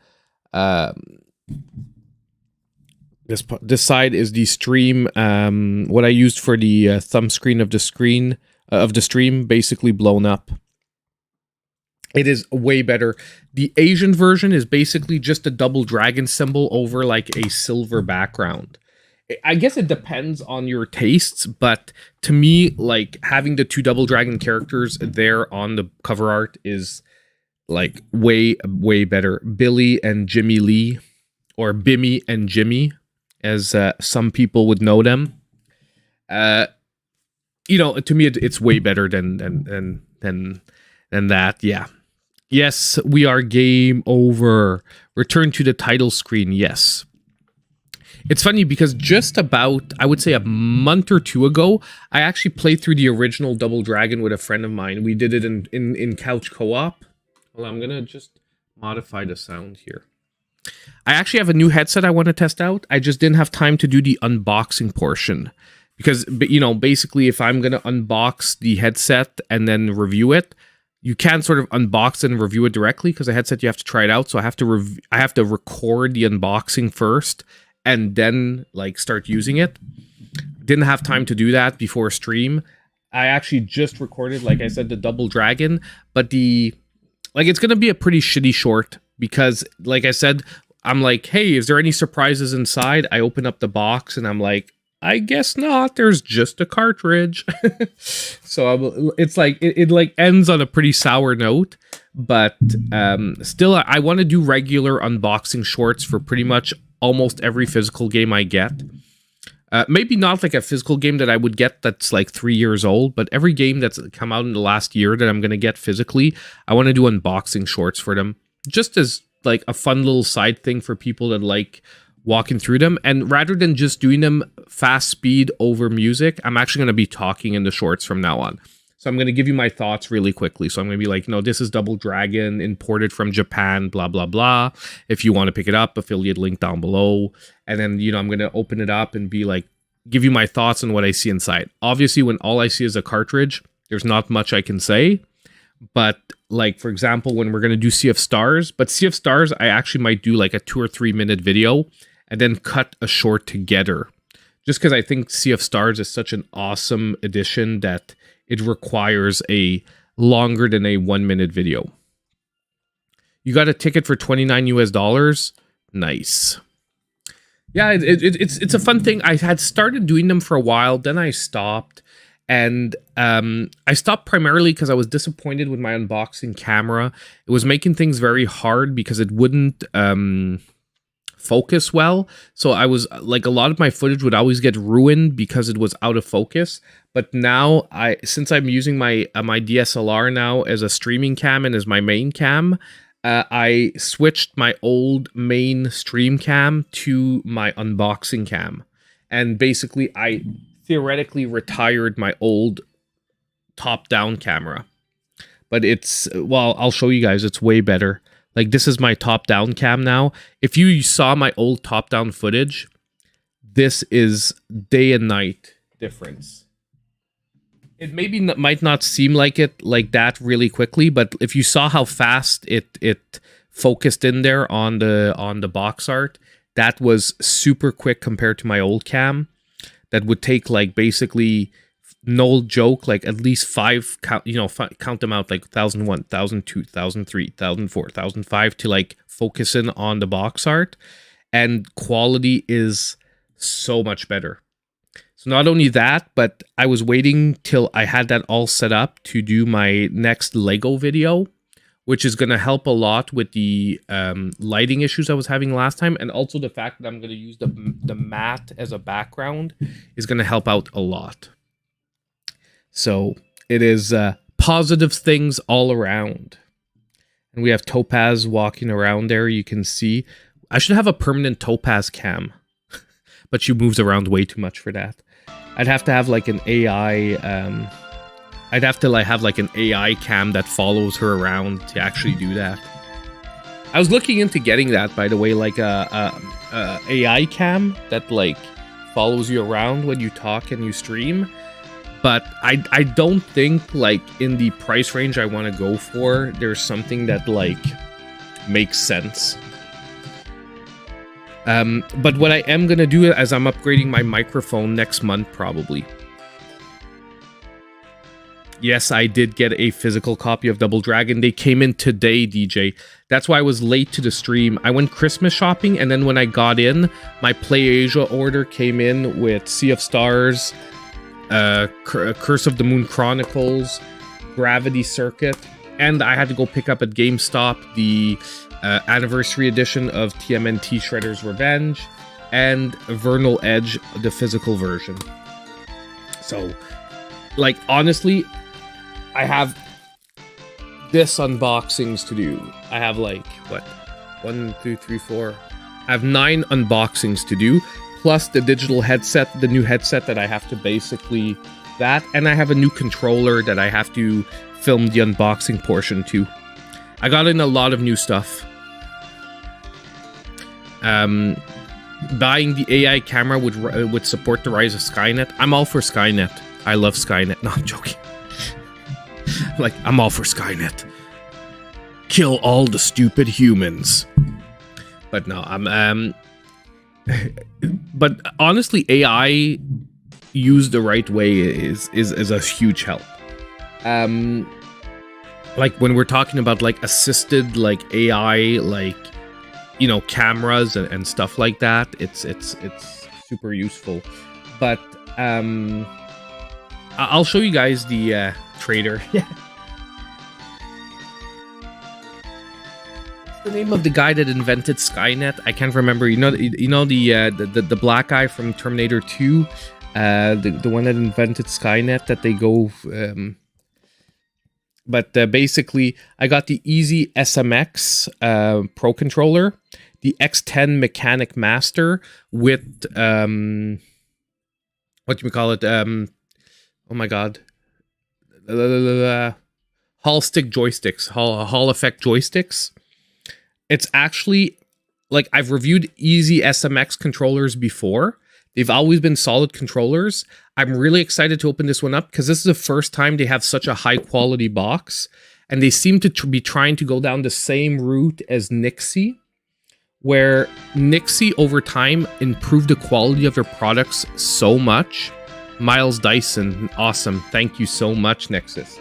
This side is the stream. What I used for the thumb screen of the stream, basically blown up. It is way better. The Asian version is basically just a Double Dragon symbol over like a silver background. I guess it depends on your tastes, but to me, like having the two Double Dragon characters there on the cover art is like way better. Billy and Jimmy Lee, or Bimmy and Jimmy, as some people would know them. You know, to me, it's way better than that. Yeah. Yes, we are game over. Return to the title screen. Yes. It's funny because just about, I would say a month or two ago, I actually played through the original Double Dragon with a friend of mine. We did it in couch co-op. Well, I'm going to just modify the sound here. I actually have a new headset I want to test out. I just didn't have time to do the unboxing portion. Because, you know, basically if I'm going to unbox the headset and then review it, you can't sort of unbox and review it directly because the headset, you have to try it out. So I have to record the unboxing first and then like start using it. Didn't have time to do that before stream. I actually just recorded, like I said, the Double Dragon, but it's going to be a pretty shitty short because, like I said, I'm like, hey, is there any surprises inside? I open up the box and I'm like, I guess not. There's just a cartridge. So it's like it like ends on a pretty sour note, but still, I want to do regular unboxing shorts for pretty much almost every physical game I get. Maybe not like a physical game that I would get that's like 3 years old, but every game that's come out in the last year that I'm going to get physically, I want to do unboxing shorts for them, just as like a fun little side thing for people that like walking through them. And rather than just doing them fast speed over music, I'm actually going to be talking in the shorts from now on. So I'm going to give you my thoughts really quickly. So I'm going to be like, no, this is Double Dragon imported from Japan, blah, blah, blah. If you want to pick it up, affiliate link down below. And then, you know, I'm going to open it up and be like, give you my thoughts on what I see inside. Obviously, when all I see is a cartridge, there's not much I can say. But like, for example, when we're going to do Sea of Stars, but Sea of Stars, I actually might do like a 2 or 3 minute video and then cut a short together. Just because I think Sea of Stars is such an awesome addition that it requires a longer than a 1 minute video. You got a ticket for $29 US. Nice. Yeah, it's a fun thing. I had started doing them for a while, then I stopped. And I stopped primarily because I was disappointed with my unboxing camera. It was making things very hard because it wouldn't focus well. So I was like, a lot of my footage would always get ruined because it was out of focus. But now, since I'm using my DSLR now as a streaming cam and as my main cam, I switched my old main stream cam to my unboxing cam. And basically, I theoretically retired my old top-down camera. But it's, well, I'll show you guys, it's way better. Like, this is my top-down cam now. If you saw my old top-down footage, this is day and night difference. It maybe might not seem like it like that really quickly, but if you saw how fast it focused in there on the box art, that was super quick compared to my old cam. That would take like basically, no joke, like at least count them out, like 1001, 1002, 1003, 1004, 1005 to like focus in on the box art, and quality is so much better. So not only that, but I was waiting till I had that all set up to do my next Lego video, which is going to help a lot with the lighting issues I was having last time. And also the fact that I'm going to use the mat as a background is going to help out a lot. So it is positive things all around. And we have Topaz walking around there. You can see. I should have a permanent Topaz cam. But she moves around way too much for that. I'd have to have like an AI... I'd have to like have like an AI cam that follows her around to actually do that. I was looking into getting that, by the way, like a AI cam that like follows you around when you talk and you stream. But I don't think like in the price range I want to go for, there's something that like makes sense. But what I am gonna do is I'm upgrading my microphone next month probably. Yes, I did get a physical copy of Double Dragon. They came in today, DJ. That's why I was late to the stream. I went Christmas shopping, and then when I got in, my Play Asia order came in with Sea of Stars, Curse of the Moon Chronicles, Gravity Circuit, and I had to go pick up at GameStop the anniversary edition of TMNT Shredder's Revenge and Vernal Edge, the physical version. So, like, honestly, I have this unboxings to do. I have like, what? 1, 2, 3, 4. I have 9 unboxings to do, plus the digital headset, the new headset that I have to basically that, and I have a new controller that I have to film the unboxing portion too. I got in a lot of new stuff. Buying the AI camera would support the rise of Skynet. I'm all for Skynet. I love Skynet. No, I'm joking. Like, I'm all for Skynet. Kill all the stupid humans. But no, I'm but honestly, AI used the right way is a huge help. Like when we're talking about like assisted like AI, like, you know, cameras and stuff like that, it's super useful. But I'll show you guys the trader. Yeah. What's the name of the guy that invented Skynet? I can't remember. You know the black guy from Terminator 2, the one that invented Skynet. That they go. But basically, I got the Easy SMX Pro controller, the X10 Mechanic Master with what do we call it? Oh my god, Hall stick joysticks, Hall effect joysticks. It's actually like I've reviewed Easy SMX controllers before. They've always been solid controllers. I'm really excited to open this one up because this is the first time they have such a high quality box, and they seem to be trying to go down the same route as Nixie, where Nixie over time improved the quality of their products so much. Miles Dyson, awesome. Thank you so much, Nexus.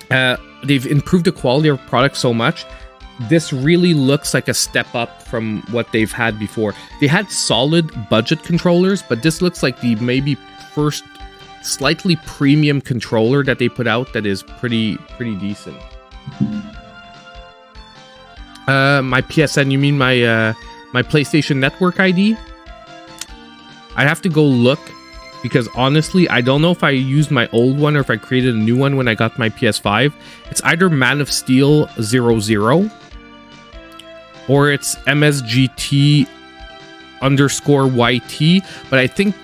They've improved the quality of products so much. This really looks like a step up from what they've had before. They had solid budget controllers, but this looks like the maybe first slightly premium controller that they put out that is pretty decent. My PSN, you mean my PlayStation Network ID? I have to go look, because honestly, I don't know if I used my old one or if I created a new one when I got my PS5. It's either Man of Steel 00 or it's MSGT_YT, but I think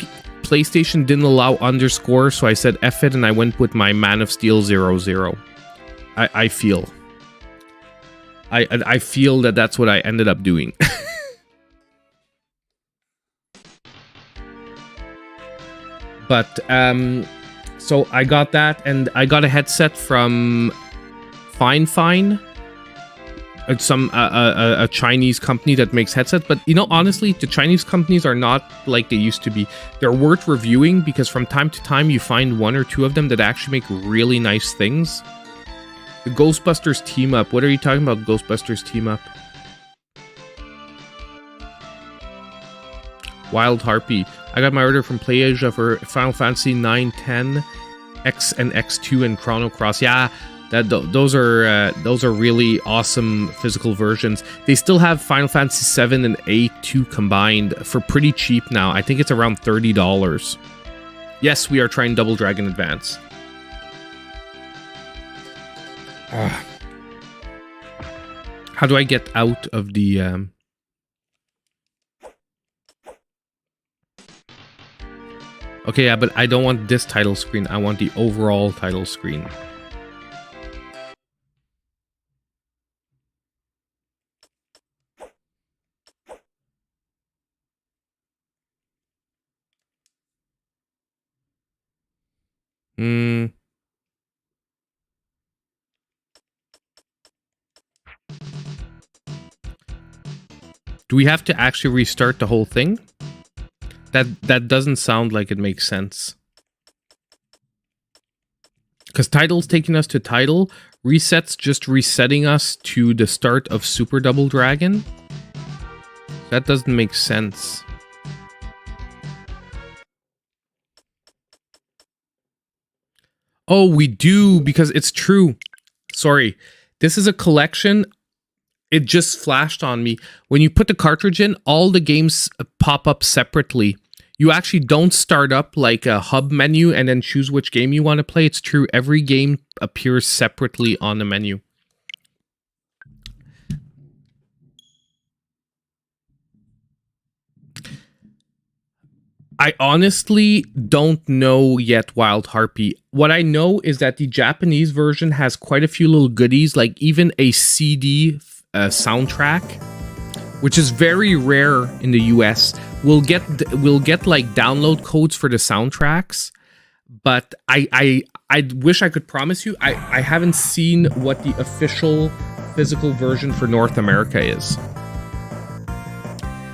PlayStation didn't allow underscore, so I said F it and I went with my Man of Steel 00. I feel that that's what I ended up doing. But so I got that, and I got a headset from Fine. It's some a Chinese company that makes headsets. But you know, honestly, the Chinese companies are not like they used to be. They're worth reviewing because from time to time you find one or two of them that actually make really nice things. The Ghostbusters team up. What are you talking about, Ghostbusters team up? Wild Harpy. I got my order from PlayAsia for Final Fantasy 9, 10, X and X2 and Chrono Cross. Yeah, those are really awesome physical versions. They still have Final Fantasy 7 and 8 2 combined for pretty cheap now. I think it's around $30. Yes, we are trying Double Dragon Advance. How do I get out of the... Okay, yeah, but I don't want this title screen. I want the overall title screen. Do we have to actually restart the whole thing? That doesn't sound like it makes sense. Because title's taking us to title, reset's just resetting us to the start of Super Double Dragon. That doesn't make sense. Oh, we do, because it's true. Sorry. This is a collection. It just flashed on me. When you put the cartridge in, all the games pop up separately. You actually don't start up like a hub menu and then choose which game you want to play. It's true. Every game appears separately on the menu. I honestly don't know yet, Wild Harpy. What I know is that the Japanese version has quite a few little goodies, like even a CD soundtrack, which is very rare in the US. We'll get like download codes for the soundtracks, but I wish I could promise you I haven't seen what the official physical version for North America is.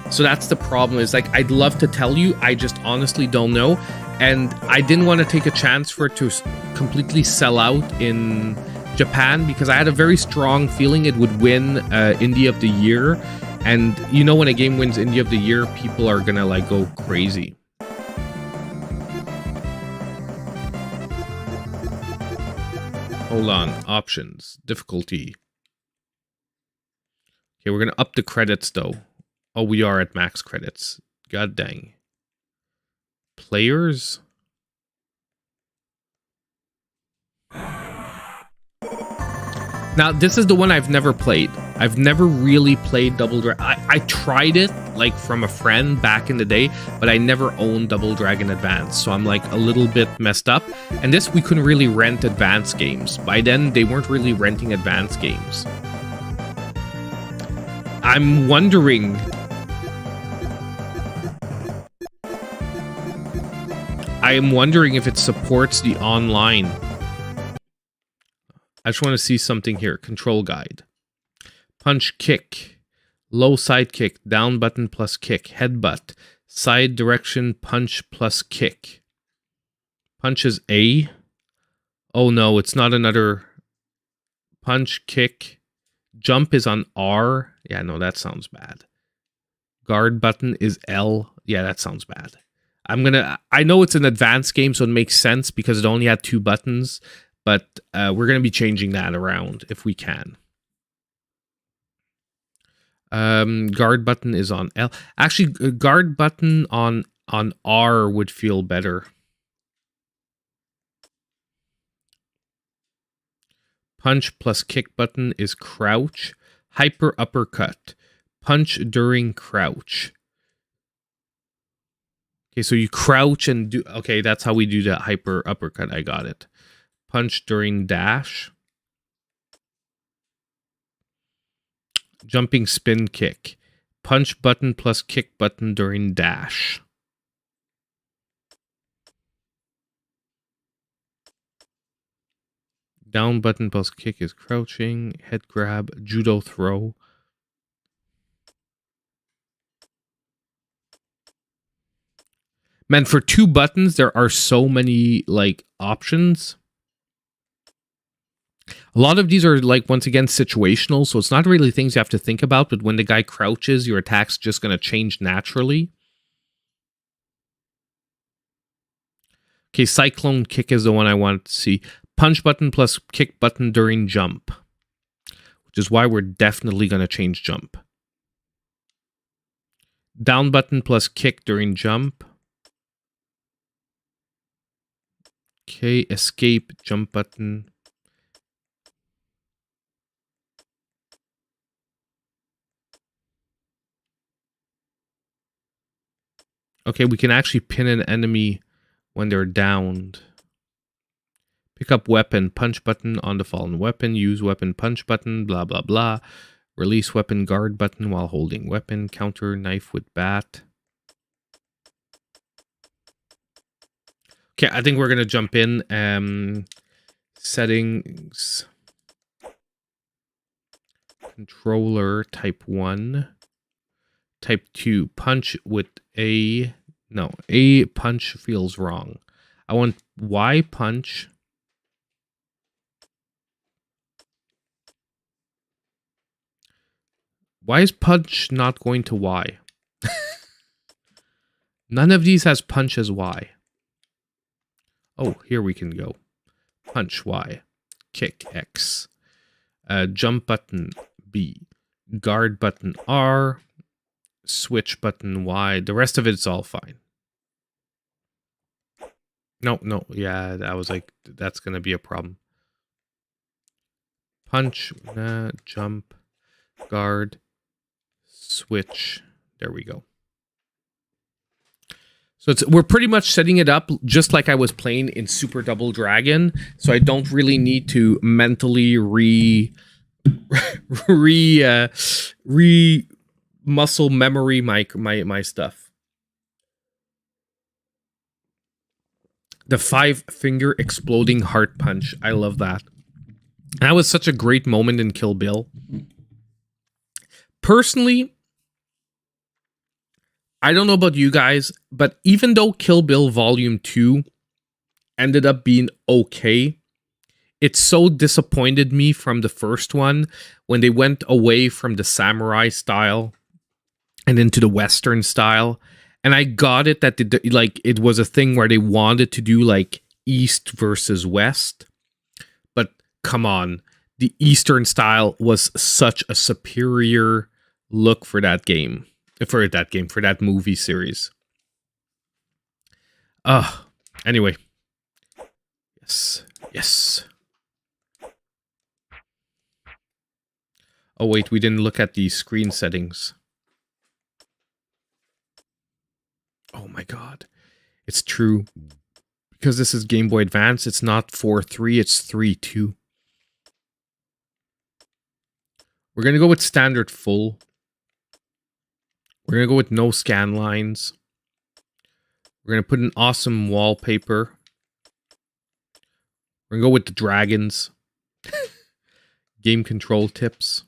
So that's the problem, is like, I'd love to tell you, I just honestly don't know. And I didn't want to take a chance for it to completely sell out in Japan, because I had a very strong feeling it would win Indie of the Year. And you know, when a game wins Indie of the Year, people are gonna like go crazy. Hold on, options, difficulty. Okay, we're gonna up the credits though. Oh, we are at max credits. God dang. Players? Now, this is the one I've never played. I've never really played Double Dragon. I tried it, like, from a friend back in the day, but I never owned Double Dragon Advance, so I'm, like, a little bit messed up. And this, we couldn't really rent advance games. By then, they weren't really renting advance games. I'm wondering... I am wondering if it supports the online. I just want to see something here. Control guide. Punch, kick. Low side kick. Down button plus kick. Headbutt. Side direction punch plus kick. Punch is A. Oh no, it's not another. Punch, kick. Jump is on R. Yeah, no, that sounds bad. Guard button is L. Yeah, that sounds bad. I know it's an advanced game, so it makes sense because it only had 2 buttons, but we're going to be changing that around if we can. Guard button is on L. Actually, guard button on R would feel better. Punch plus kick button is crouch. Hyper uppercut. Punch during crouch. Okay, so you crouch and do... Okay, that's how we do that hyper uppercut. I got it. Punch during dash. Jumping spin kick. Punch button plus kick button during dash. Down button plus kick is crouching. Head grab. Judo throw. Man, for 2 buttons, there are so many, like, options. A lot of these are, like, once again, situational, so it's not really things you have to think about, but when the guy crouches, your attack's just going to change naturally. Okay, cyclone kick is the one I want to see. Punch button plus kick button during jump, which is why we're definitely going to change jump. Down button plus kick during jump. Okay, escape, jump button. Okay, we can actually pin an enemy when they're downed. Pick up weapon, punch button on the fallen weapon, use weapon, punch button, blah, blah, blah. Release weapon, guard button while holding weapon, counter knife with bat. Okay, I think we're going to jump in. Settings. Controller, type 1. Type 2, punch with A. No, A punch feels wrong. I want Y punch. Why is punch not going to Y? None of these has punch as Y. Oh, here we can go. Punch Y. Kick X. Jump button B. Guard button R. Switch button Y. The rest of it's all fine. No. Yeah, I was like, that's going to be a problem. Punch, jump, guard, switch. There we go. So we're pretty much setting it up just like I was playing in Super Double Dragon. So I don't really need to mentally muscle memory my stuff. The 5-finger exploding heart punch. I love that. That was such a great moment in Kill Bill. Personally, I don't know about you guys, but even though Kill Bill Volume 2 ended up being okay, it so disappointed me from the first one when they went away from the samurai style and into the Western style. And I got it that it was a thing where they wanted to do like East versus West. But come on, the Eastern style was such a superior look for that game. For that movie series. Anyway. Yes. Oh wait, we didn't look at the screen settings. Oh my god. It's true. Because this is Game Boy Advance, it's not 4.3, it's 3.2. We're going to go with standard full. We're going to go with no scan lines. We're going to put an awesome wallpaper. We're going to go with the dragons. Game control tips.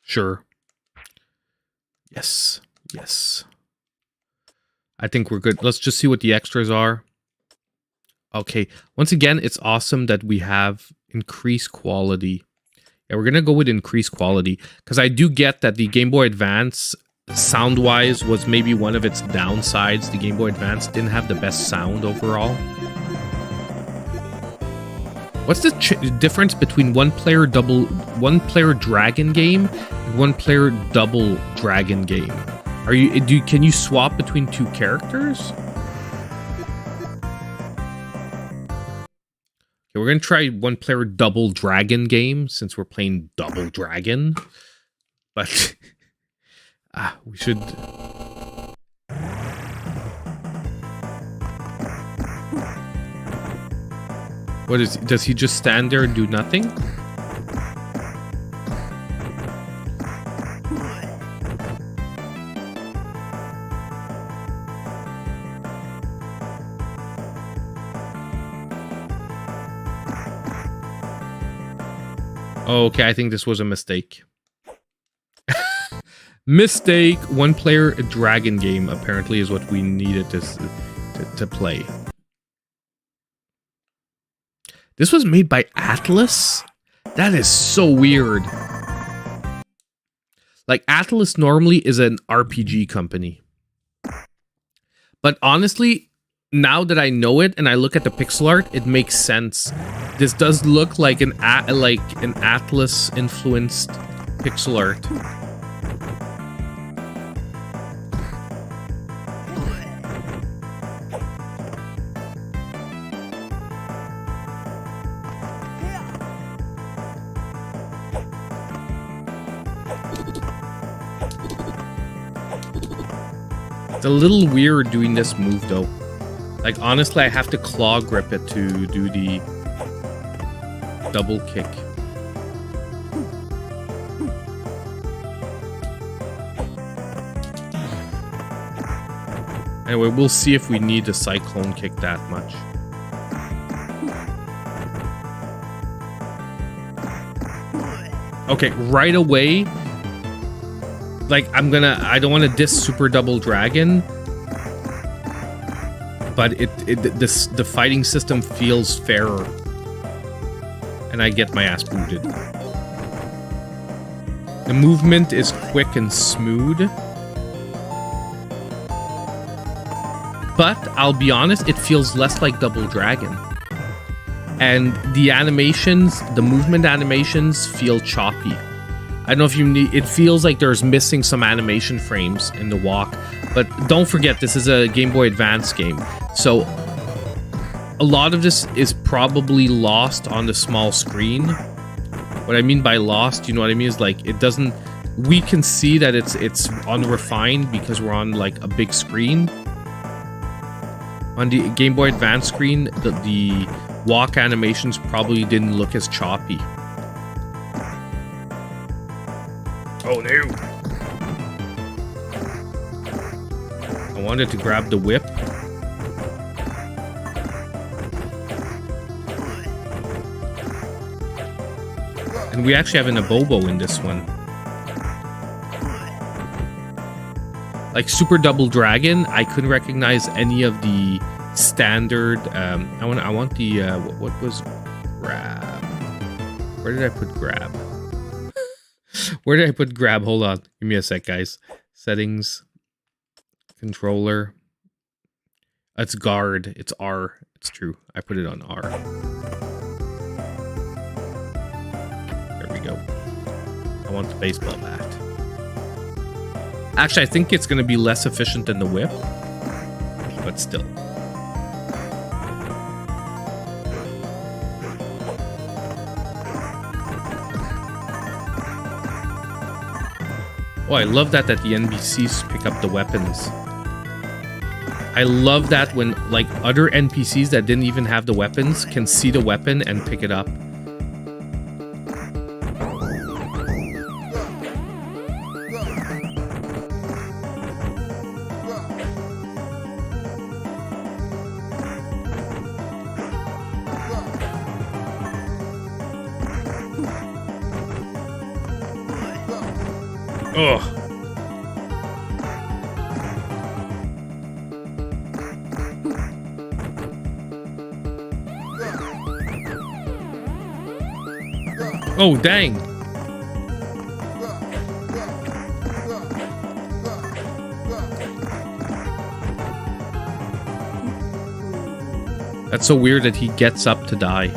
Sure. Yes. I think we're good. Let's just see what the extras are. Okay. Once again, it's awesome that we have increased quality. Yeah, we're going to go with increased quality. Because I do get that the Game Boy Advance, sound-wise, was maybe one of its downsides. The Game Boy Advance didn't have the best sound overall. What's the difference between one-player dragon game and one-player double dragon game? Can you swap between two characters? Okay, we're gonna try one-player double dragon game since we're playing Double Dragon, but we should. What is? Does he just stand there and do nothing? Oh, okay, I think this was a mistake. Mistake. One-player dragon game apparently is what we needed to play. This was made by Atlas? That is so weird. Like, Atlas normally is an RPG company. But honestly, now that I know it and I look at the pixel art, it makes sense. This does look like an Atlas-influenced pixel art. It's a little weird doing this move though. Like honestly, I have to claw grip it to do the double kick. Anyway, we'll see if we need a cyclone kick that much. Okay, right away, like I don't want to diss Super Double Dragon, but the fighting system feels fairer, and I get my ass booted. The movement is quick and smooth, but I'll be honest, it feels less like Double Dragon. And the animations, the movement animations feel choppy. I don't know if you need, it feels like there's missing some animation frames in the walk. But don't forget, this is a Game Boy Advance game. So a lot of this is probably lost on the small screen. What I mean by lost, you know what I mean, is like it doesn't, we can see that it's unrefined because we're on like a big screen. On the Game Boy Advance screen, the walk animations probably didn't look as choppy. Oh no! I wanted to grab the whip. And we actually have an Abobo in this one. Like Super Double Dragon, I couldn't recognize any of the standard. I want the what was grab? Where did I put grab? Where did I put grab? Hold on, give me a sec, guys. Settings, controller. It's guard. It's R. It's true. I put it on R. There we go. I want the baseball bat. Actually, I think it's going to be less efficient than the whip, but still. Oh, I love that the NPCs pick up the weapons. I love that when like other NPCs that didn't even have the weapons can see the weapon and pick it up. Ugh. Oh, dang. That's so weird that he gets up to die.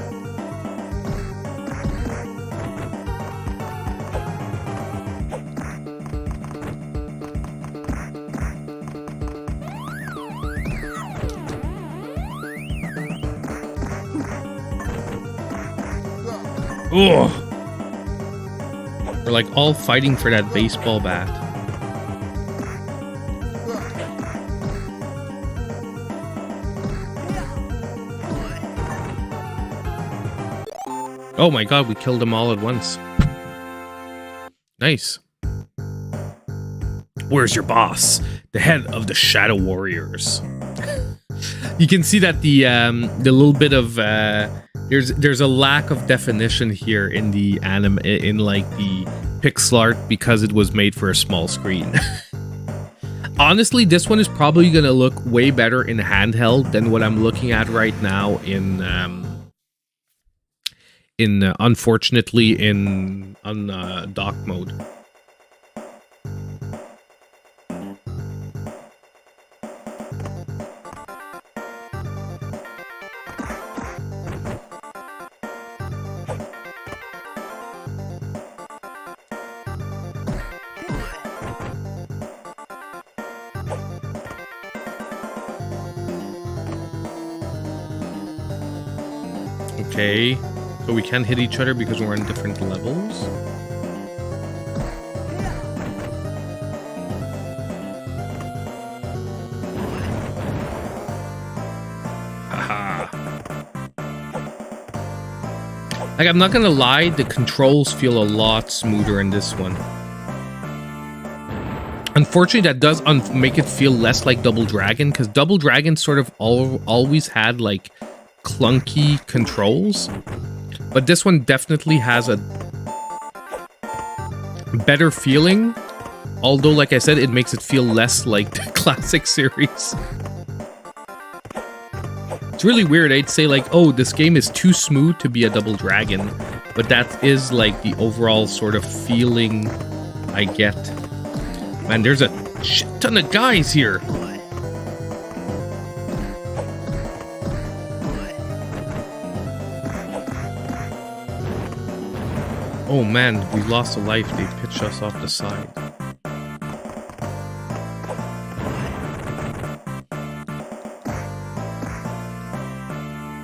Ugh. We're like all fighting for that baseball bat. Oh my god, we killed them all at once. Nice. Where's your boss? The head of the Shadow Warriors. You can see that the little bit of there's a lack of definition here in the anime, in like the pixel art, because it was made for a small screen. Honestly, this one is probably gonna look way better in handheld than what I'm looking at right now unfortunately on dock mode. Okay, so we can hit each other because we're on different levels. Like, I'm not gonna lie, the controls feel a lot smoother in this one. Unfortunately, that does make it feel less like Double Dragon, because Double Dragon sort of always had, like, clunky controls. But this one definitely has a better feeling. Although, like I said, it makes it feel less like the classic series. It's really weird. I'd say, like, oh, this game is too smooth to be a Double Dragon. But that is, like, the overall sort of feeling I get. Man, there's a shit ton of guys here. Oh man, we lost a life. They pitched us off the side.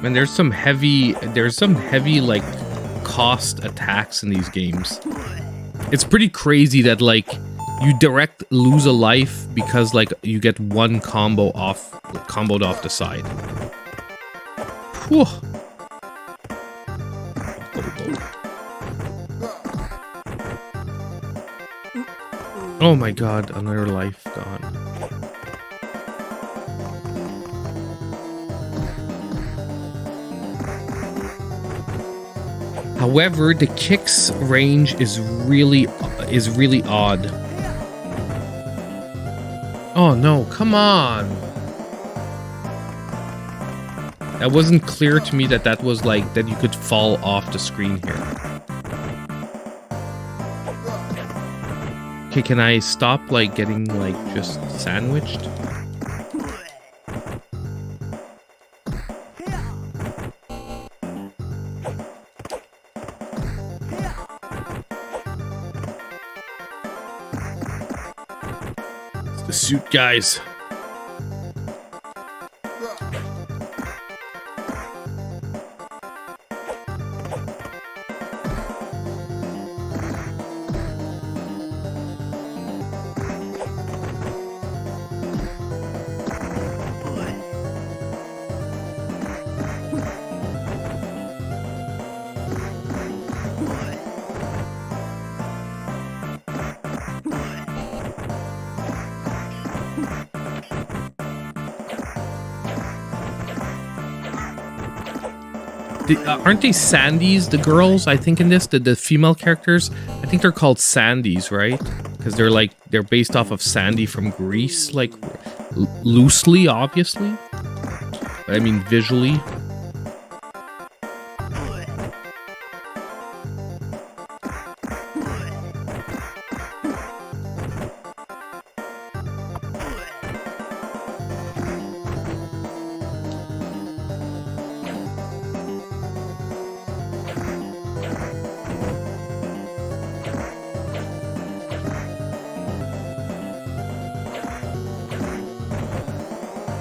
Man, there's some heavy like cost attacks in these games. It's pretty crazy that, like, you direct lose a life because, like, you get one comboed off the side. Whew. Oh my god, another life gone. However, the kicks range is really odd. Oh no, come on. That wasn't clear to me that was like, that you could fall off the screen here. Okay, can I stop, like, getting, like, just sandwiched? It's the suit guys. Aren't they Sandys, the girls? I think in this, the female characters, I think they're called Sandys, right? Because they're based off of Sandy from Greece, like, loosely, obviously. But I mean visually.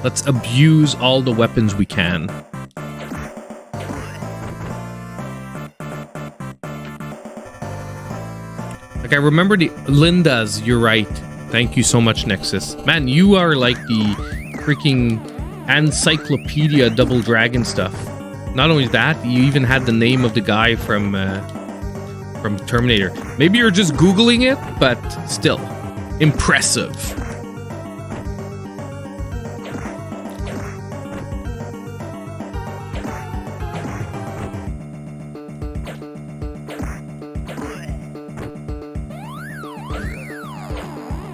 Let's abuse all the weapons we can. Like, I remember the Linda's, you're right. Thank you so much, Nexus. Man, you are like the freaking encyclopedia Double Dragon stuff. Not only that, you even had the name of the guy from Terminator. Maybe you're just Googling it, but still, impressive.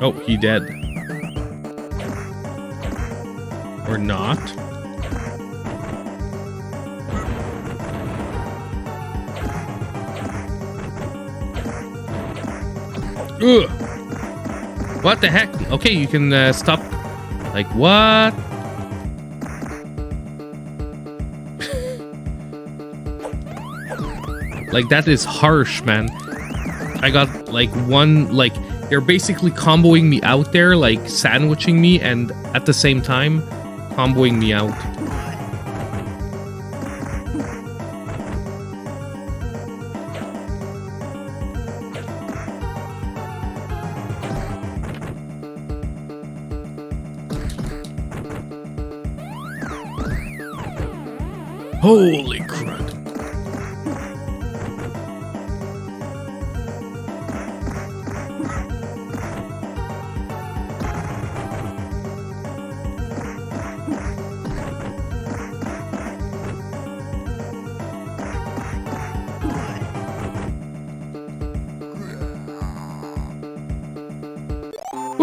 Oh, he dead. Or not. Ugh. What the heck? Okay, you can stop. Like, what? Like, that is harsh, man. I got, like, one, like... They're basically comboing me out there, like sandwiching me, and at the same time, comboing me out. Holy crap.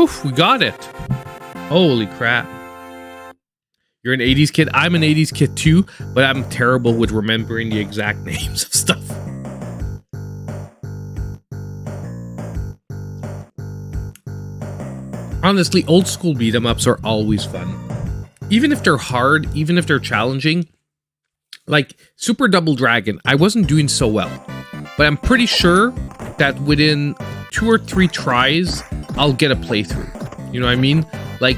Oof, we got it. Holy crap. You're an 80s kid. I'm an 80s kid too, but I'm terrible with remembering the exact names of stuff. Honestly, old school beat 'em ups are always fun. Even if they're hard, even if they're challenging. Like Super Double Dragon, I wasn't doing so well, but I'm pretty sure that within 2 or 3 tries, I'll get a playthrough. You know what I mean? Like,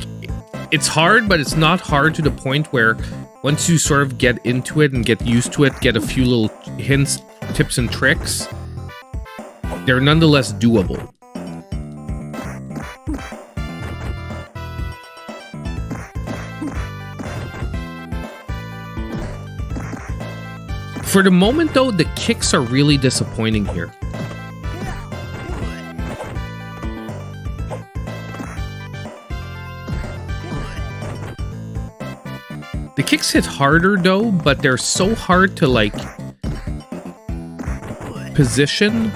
it's hard, but it's not hard to the point where once you sort of get into it and get used to it, get a few little hints, tips, and tricks, they're nonetheless doable. For the moment, though, the kicks are really disappointing here. The kicks hit harder, though, but they're so hard to, like, position.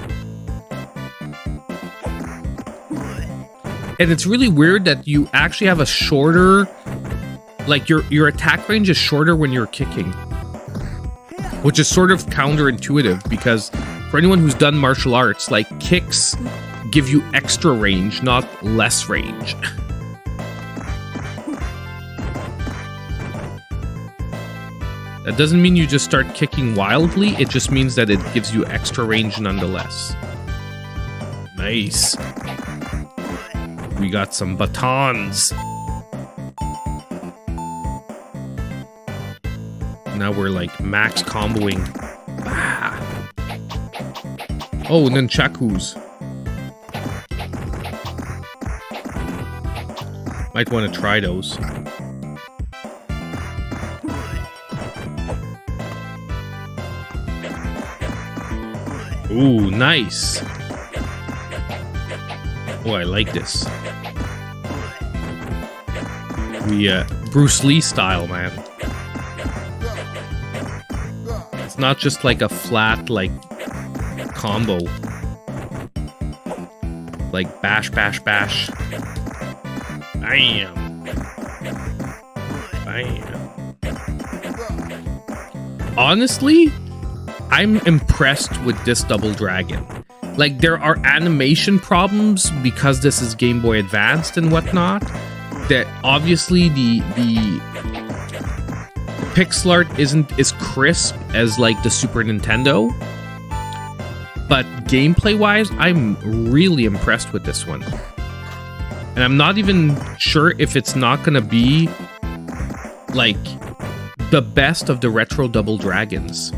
And it's really weird that you actually have a shorter... Like, your attack range is shorter when you're kicking. Which is sort of counterintuitive, because for anyone who's done martial arts, like, kicks give you extra range, not less range. That doesn't mean you just start kicking wildly, it just means that it gives you extra range nonetheless. Nice. We got some batons. Now we're like max comboing. Ah. Oh, and then Chakus. Might want to try those. Ooh, nice. Oh, I like this. We, Bruce Lee style, man. It's not just like a flat, like, combo. Like, bash, bash, bash. Bam. Bam. Honestly, I'm impressed with this Double Dragon. Like, there are animation problems because this is Game Boy Advanced and whatnot. That obviously the pixel art isn't as crisp as like the Super Nintendo. But gameplay-wise, I'm really impressed with this one. And I'm not even sure if it's not gonna be like the best of the retro Double Dragons.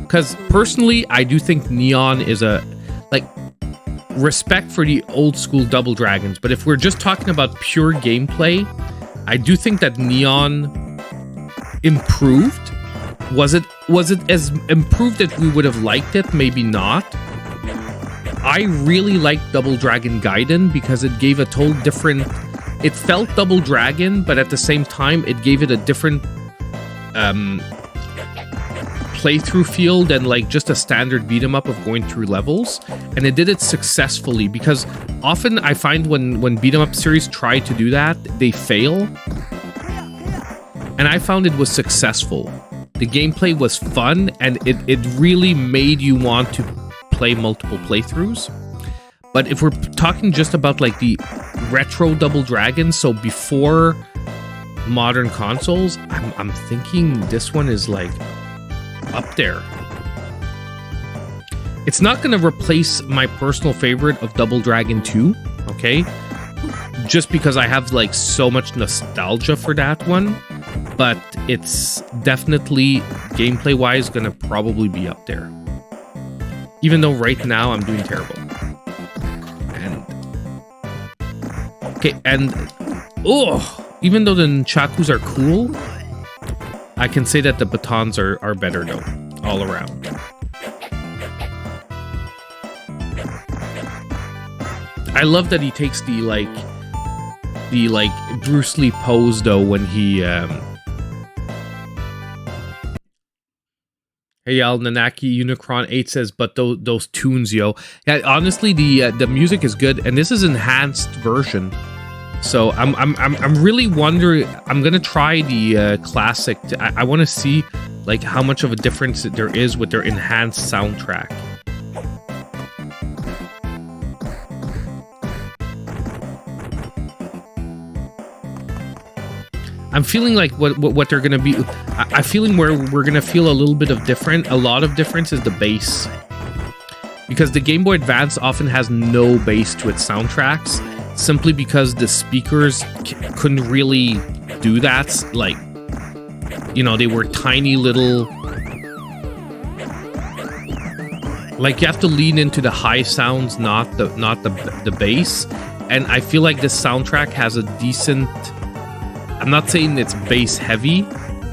Because personally, I do think Neon is a, like, respect for the old school Double Dragons. But if we're just talking about pure gameplay, I do think that Neon improved. Was it as improved that we would have liked it? Maybe not. I really liked Double Dragon Gaiden because it gave a total different... It felt Double Dragon, but at the same time, it gave it a different... playthrough feel than like just a standard beat 'em up of going through levels, and it did it successfully, because often I find when beat 'em up series try to do that, they fail, and I found it was successful. The gameplay was fun, and it really made you want to play multiple playthroughs. But if we're talking just about like the retro Double Dragon, so before modern consoles, I'm thinking this one is like up there. It's not going to replace my personal favorite of Double Dragon 2, okay? Just because I have like so much nostalgia for that one, but it's definitely gameplay wise going to probably be up there. Even though right now I'm doing terrible. And okay, and even though the Nunchakus are cool, I can say that the batons are better though, all around. I love that he takes the Bruce Lee pose though when he Hey, y'all, Nanaki Unicron 8 says, but those tunes, yo. Yeah, honestly, the music is good, and this is enhanced version. So I'm really wondering. I'm gonna try the classic. I want to see like how much of a difference there is with their enhanced soundtrack. I'm feeling like what they're gonna be. I'm feeling where we're gonna feel a little bit of a lot of difference is the bass, because the Game Boy Advance often has no bass to its soundtracks, simply because the speakers couldn't really do that. Like, you know, they were tiny little. Like, you have to lean into the high sounds, not the bass. And I feel like this soundtrack has a decent. I'm not saying it's bass heavy,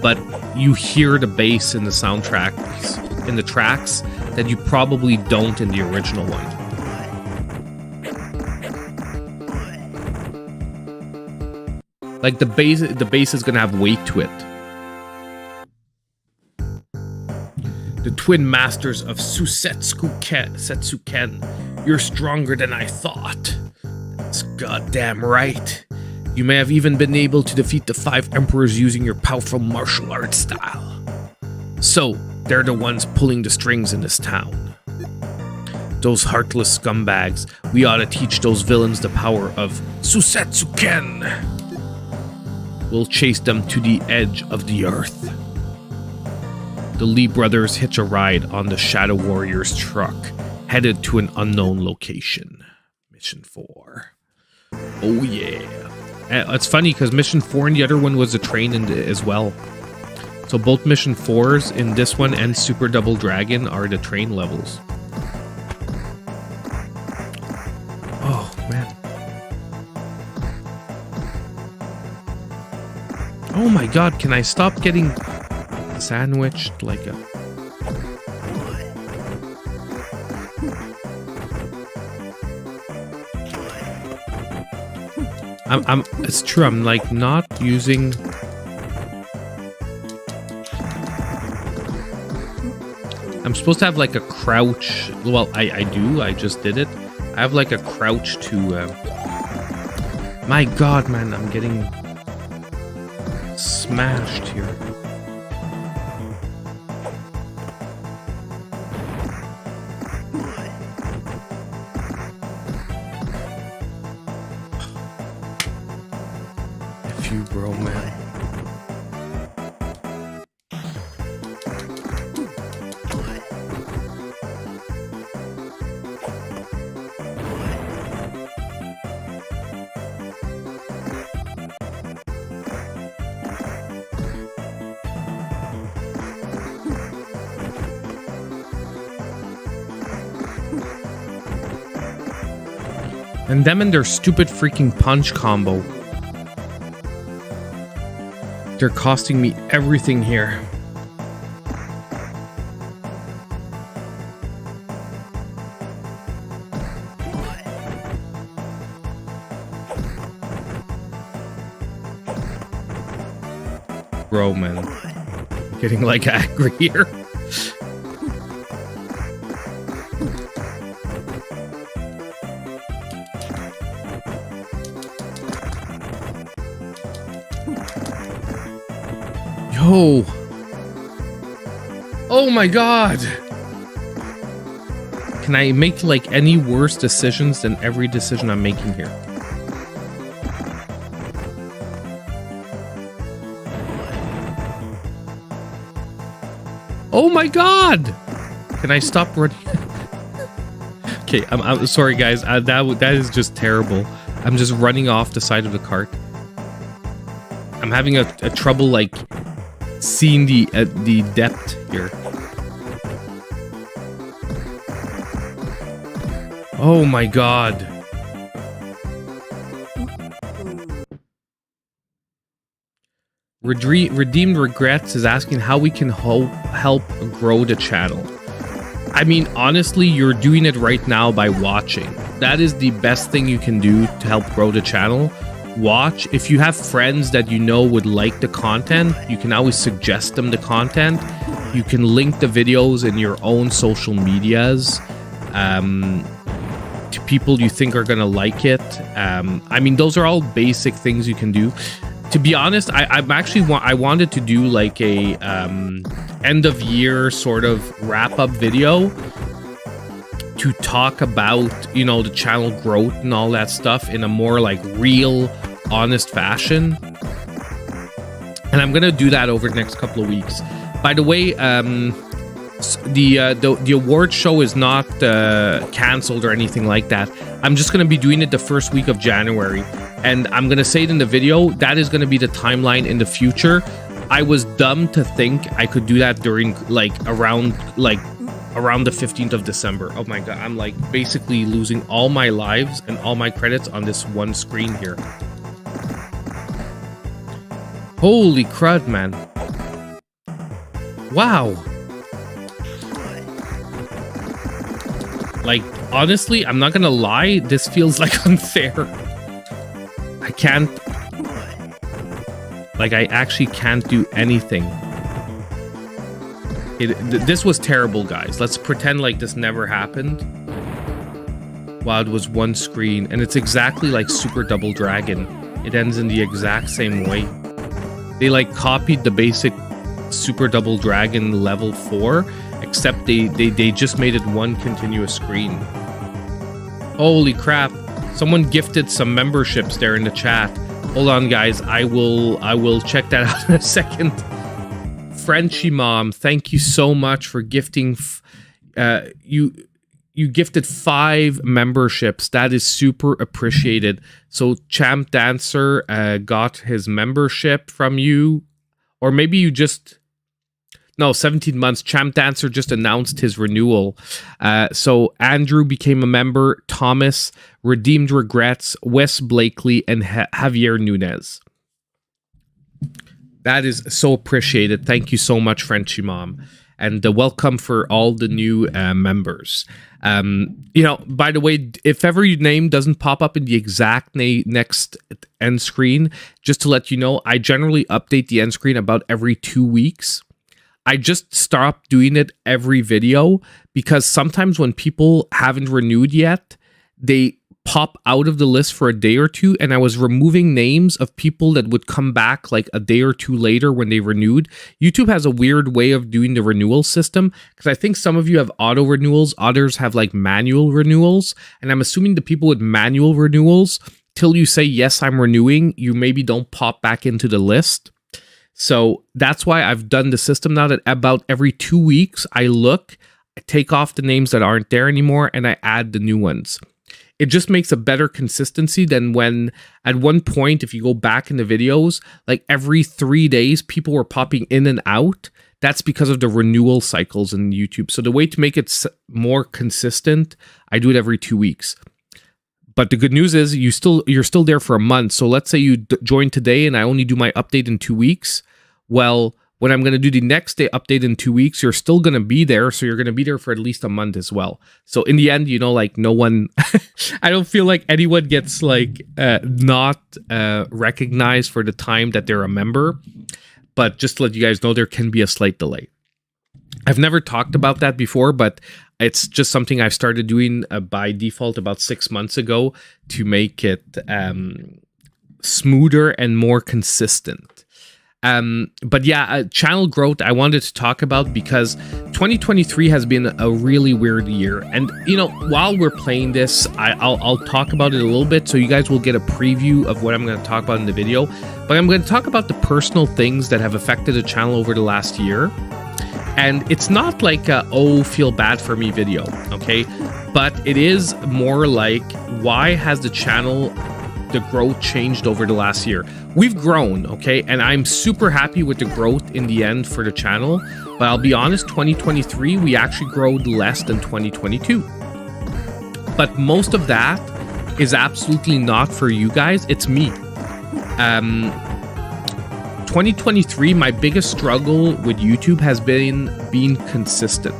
but you hear the bass in the soundtracks, in the tracks, that you probably don't in the original one. Like the bass is gonna have weight to it. The twin masters of Setsuken, you're stronger than I thought. That's goddamn right. You may have even been able to defeat the 5 emperors using your powerful martial arts style. So, they're the ones pulling the strings in this town. Those heartless scumbags. We ought to teach those villains the power of Susetsuken. We'll chase them to the edge of the earth. The Lee brothers hitch a ride on the Shadow Warrior's truck, headed to an unknown location. Mission 4. Oh yeah. It's funny because Mission 4 and the other one was a train as well. So both Mission 4s in this one and Super Double Dragon are the train levels. Oh, man. Oh my god, can I stop getting sandwiched like a... it's true, I'm like not using... I'm supposed to have like a crouch. Well, I do, I just did it. I have like a crouch to... My god, man, I'm getting smashed here. You, bro, man. And them and their stupid freaking punch combo. They're costing me everything here. Bro, man. I'm getting like angry here. Yo. Oh my god. Can I make like any worse decisions than every decision I'm making here? Oh my god. Can I stop running? Okay, I'm sorry guys. That is just terrible. I'm just running off the side of the cart. I'm having a trouble like seeing the depth here. Oh my god. Redeemed Regrets is asking how we can help grow the channel. I mean, honestly, you're doing it right now by watching. That is the best thing you can do to help grow the channel. Watch. If you have friends that you know would like the content, you can always suggest them the content. You can link the videos in your own social medias to people you think are gonna like it. I mean, those are all basic things you can do. To be honest, I wanted to do like a end of year sort of wrap up video to talk about, you know, the channel growth and all that stuff in a more like real, honest fashion. And I'm gonna do that over the next couple of weeks. By the way, the award show is not canceled or anything like that. I'm just gonna be doing it the first week of January, and I'm gonna say it in the video. That is gonna be the timeline in the future. I was dumb to think I could do that during around the 15th of December. Oh my god, I'm like basically losing all my lives and all my credits on this one screen here. Holy crud, man. Wow. Like, honestly, I'm not gonna lie, this feels like unfair. I can't... Like, I actually can't do anything. This was terrible, guys. Let's pretend like this never happened. Wow, it was one screen. And it's exactly like Super Double Dragon. It ends in the exact same way. They, like, copied the basic Super Double Dragon level 4, except they just made it one continuous screen. Holy crap. Someone gifted some memberships there in the chat. Hold on, guys. I will check that out in a second. Frenchie Mom, thank you so much for gifting. You gifted 5 memberships. That is super appreciated. So Champ Dancer got his membership from you, or maybe you just... No, 17 months. Champ Dancer just announced his renewal. So Andrew became a member, Thomas, Redeemed Regrets, Wes Blakely, and Javier Nunez. That is so appreciated. Thank you so much, Frenchie Mom. And welcome for all the new members. You know, by the way, if ever your name doesn't pop up in the exact next end screen, just to let you know, I generally update the end screen about every 2 weeks. I just stopped doing it every video because sometimes when people haven't renewed yet, they pop out of the list for a day or two, and I was removing names of people that would come back like a day or two later when they renewed. YouTube has a weird way of doing the renewal system because I think some of you have auto renewals, others have like manual renewals, and I'm assuming the people with manual renewals, till you say, yes, I'm renewing, you maybe don't pop back into the list. So that's why I've done the system now that about every 2 weeks, I look, I take off the names that aren't there anymore, and I add the new ones. It just makes a better consistency than when, at one point, if you go back in the videos, like every 3 days, people were popping in and out. That's because of the renewal cycles in YouTube. So the way to make it more consistent, I do it every 2 weeks. But the good news is you're still there for a month. So let's say you join today and I only do my update in 2 weeks. Well, when I'm going to do the next day update in 2 weeks, you're still going to be there. So you're going to be there for at least a month as well. So in the end, you know, like no one, I don't feel like anyone gets like not recognized for the time that they're a member. But just to let you guys know, there can be a slight delay. I've never talked about that before, but it's just something I've started doing by default about 6 months ago to make it smoother and more consistent. But yeah, channel growth I wanted to talk about because 2023 has been a really weird year. And, you know, while we're playing this, I'll talk about it a little bit so you guys will get a preview of what I'm going to talk about in the video. But I'm going to talk about the personal things that have affected the channel over the last year. And it's not like a, oh, feel bad for me video, okay? But it is more like, why has the channel, the growth changed over the last year? We've grown, okay? And I'm super happy with the growth in the end for the channel. But I'll be honest, 2023, we actually growed less than 2022. But most of that is absolutely not for you guys. It's me. 2023, my biggest struggle with YouTube has been being consistent.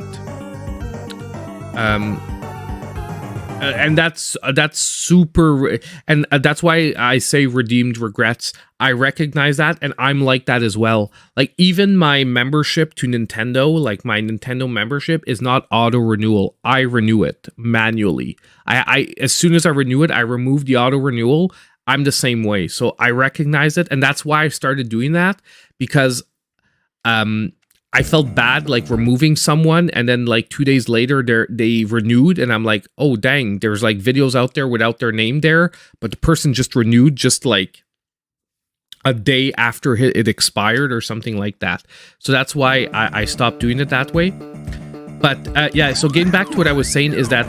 And that's super, and that's why I say redeemed regrets. I recognize that, and I'm like that as well. Like, even my membership to Nintendo, like my Nintendo membership, is not auto renewal. I renew it manually. I as soon as I renew it, I remove the auto renewal. I'm the same way, so I recognize it, and that's why I started doing that, because I felt bad like removing someone, and then like 2 days later they renewed, and I'm like, oh dang, there's like videos out there without their name there, but the person just renewed just like a day after it expired or something like that. So that's why I stopped doing it that way. But yeah, so getting back to what I was saying is that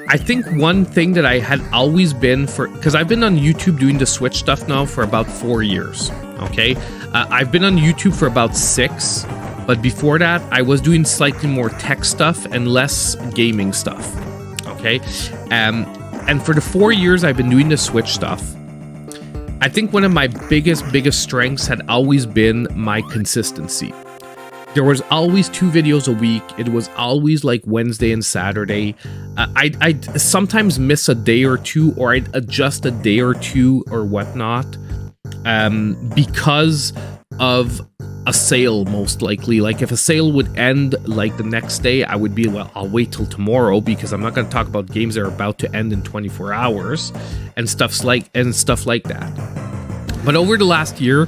I think one thing that I had always been because I've been on YouTube doing the Switch stuff now for about 4 years. Okay, I've been on YouTube for about 6, but before that, I was doing slightly more tech stuff and less gaming stuff. Okay, and for the 4 years I've been doing the Switch stuff, I think one of my biggest strengths had always been my consistency. There was always 2 videos a week. It was always like Wednesday and Saturday. I'd sometimes miss a day or two, or I'd adjust a day or two or whatnot, because of a sale, most likely. Like, if a sale would end like the next day, I would be, well, I'll wait till tomorrow, because I'm not going to talk about games that are about to end in 24 hours and stuff like that. But over the last year,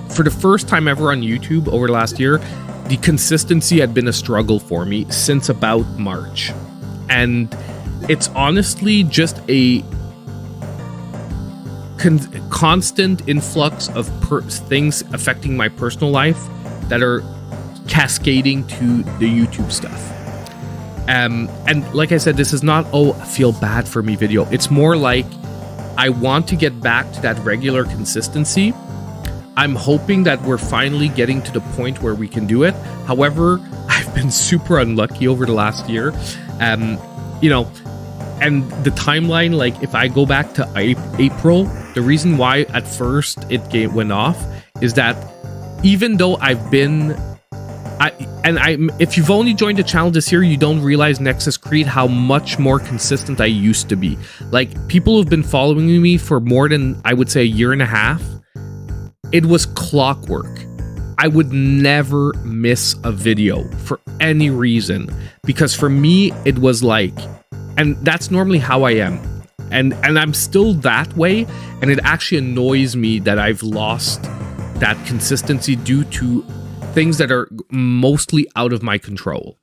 for the first time ever on YouTube over the last year, the consistency had been a struggle for me since about March. And it's honestly just a constant influx of things affecting my personal life that are cascading to the YouTube stuff. And like I said, this is not, oh, feel bad for me video. It's more like I want to get back to that regular consistency. I'm hoping that we're finally getting to the point where we can do it. However, I've been super unlucky over the last year. You know, and the timeline, like if I go back to April, the reason why at first it went off is that even though I've been, if you've only joined the channel this year, you don't realize Nexus Creed how much more consistent I used to be. Like, people who've been following me for more than, I would say, a year and a half, it was clockwork. I would never miss a video for any reason, because for me it was like, and that's normally how I am, and I'm still that way, and it actually annoys me that I've lost that consistency due to things that are mostly out of my control.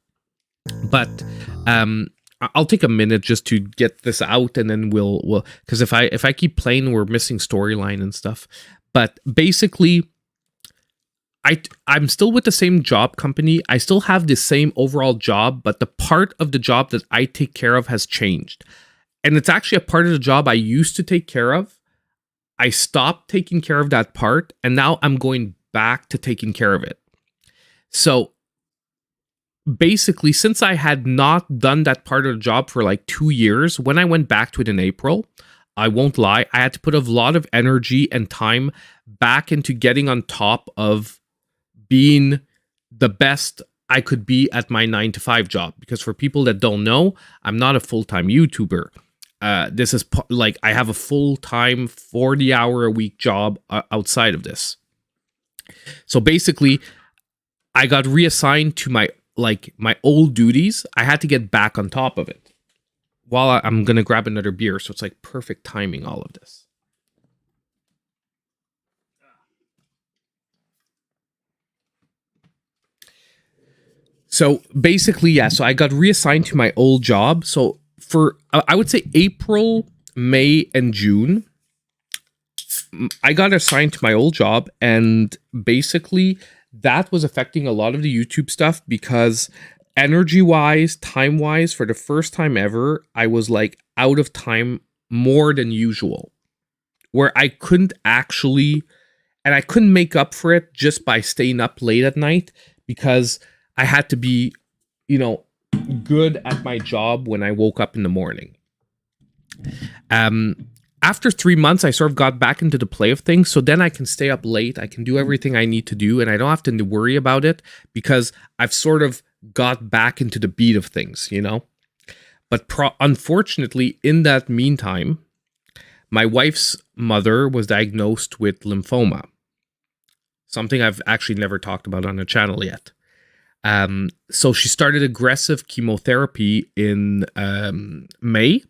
But I'll take a minute just to get this out, and then we'll because if I keep playing, we're missing storyline and stuff. But basically, I'm still with the same job company. I still have the same overall job, but the part of the job that I take care of has changed. And it's actually a part of the job I used to take care of. I stopped taking care of that part, and now I'm going back to taking care of it. So basically, since I had not done that part of the job for like 2 years, when I went back to it in April, I won't lie, I had to put a lot of energy and time back into getting on top of being the best I could be at my 9-to-5 job. Because for people that don't know, I'm not a full-time YouTuber. This is like, I have a full-time 40-hour-a-week job outside of this. So basically, I got reassigned to my old duties. I had to get back on top of it. While I'm going to grab another beer, so it's like perfect timing, all of this. So basically, yeah, so I got reassigned to my old job. So for, I would say April, May, and June, I got assigned to my old job, and basically that was affecting a lot of the YouTube stuff because energy-wise, time-wise, for the first time ever, I was like out of time more than usual, where I couldn't actually, and I couldn't make up for it just by staying up late at night, because I had to be, you know, good at my job when I woke up in the morning. After 3 months, I sort of got back into the play of things. So then I can stay up late. I can do everything I need to do, and I don't have to worry about it because I've sort of got back into the beat of things, you know? But unfortunately, in that meantime, my wife's mother was diagnosed with lymphoma, something I've actually never talked about on the channel yet. So she started aggressive chemotherapy in May.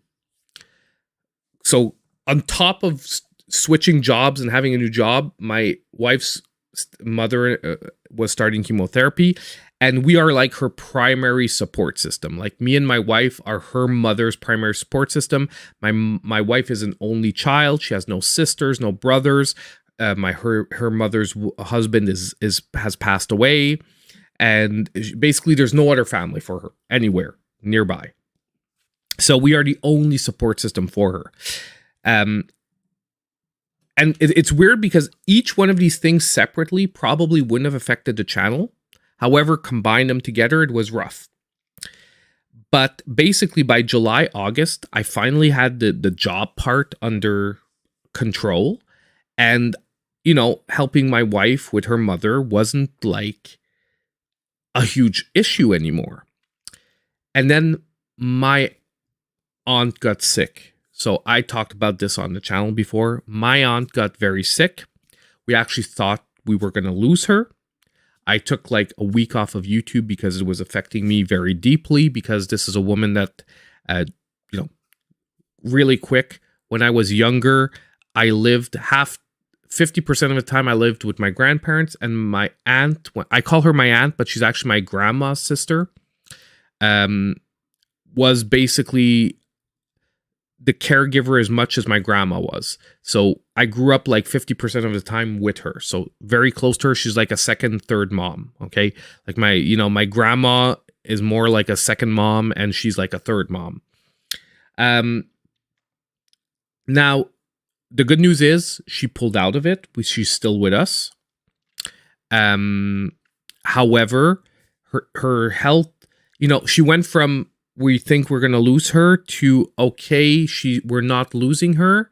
So on top of switching jobs and having a new job, my wife's mother was starting chemotherapy, and we are like her primary support system. Like, me and my wife are her mother's primary support system. My wife is an only child. She has no sisters, no brothers. Her mother's husband has passed away, and basically there's no other family for her anywhere nearby. So we are the only support system for her. And it's weird because each one of these things separately probably wouldn't have affected the channel. However, combine them together, it was rough. But basically by July, August, I finally had the job part under control. And, helping my wife with her mother wasn't like a huge issue anymore. And then my aunt got sick. So I talked about this on the channel before. My aunt got very sick. We actually thought we were going to lose her. I took like a week off of YouTube because it was affecting me very deeply, because this is a woman that, really quick. When I was younger, I lived 50% of the time I lived with my grandparents, and my aunt, I call her my aunt, but she's actually my grandma's sister, was basically the caregiver as much as my grandma was. So I grew up like 50% of the time with her. So very close to her. She's like a second, third mom. Okay. Like my grandma is more like a second mom, and she's like a third mom. Now the good news is she pulled out of it. She's still with us. However, her health, she went from, we think we're going to lose her, to, okay, we're not losing her,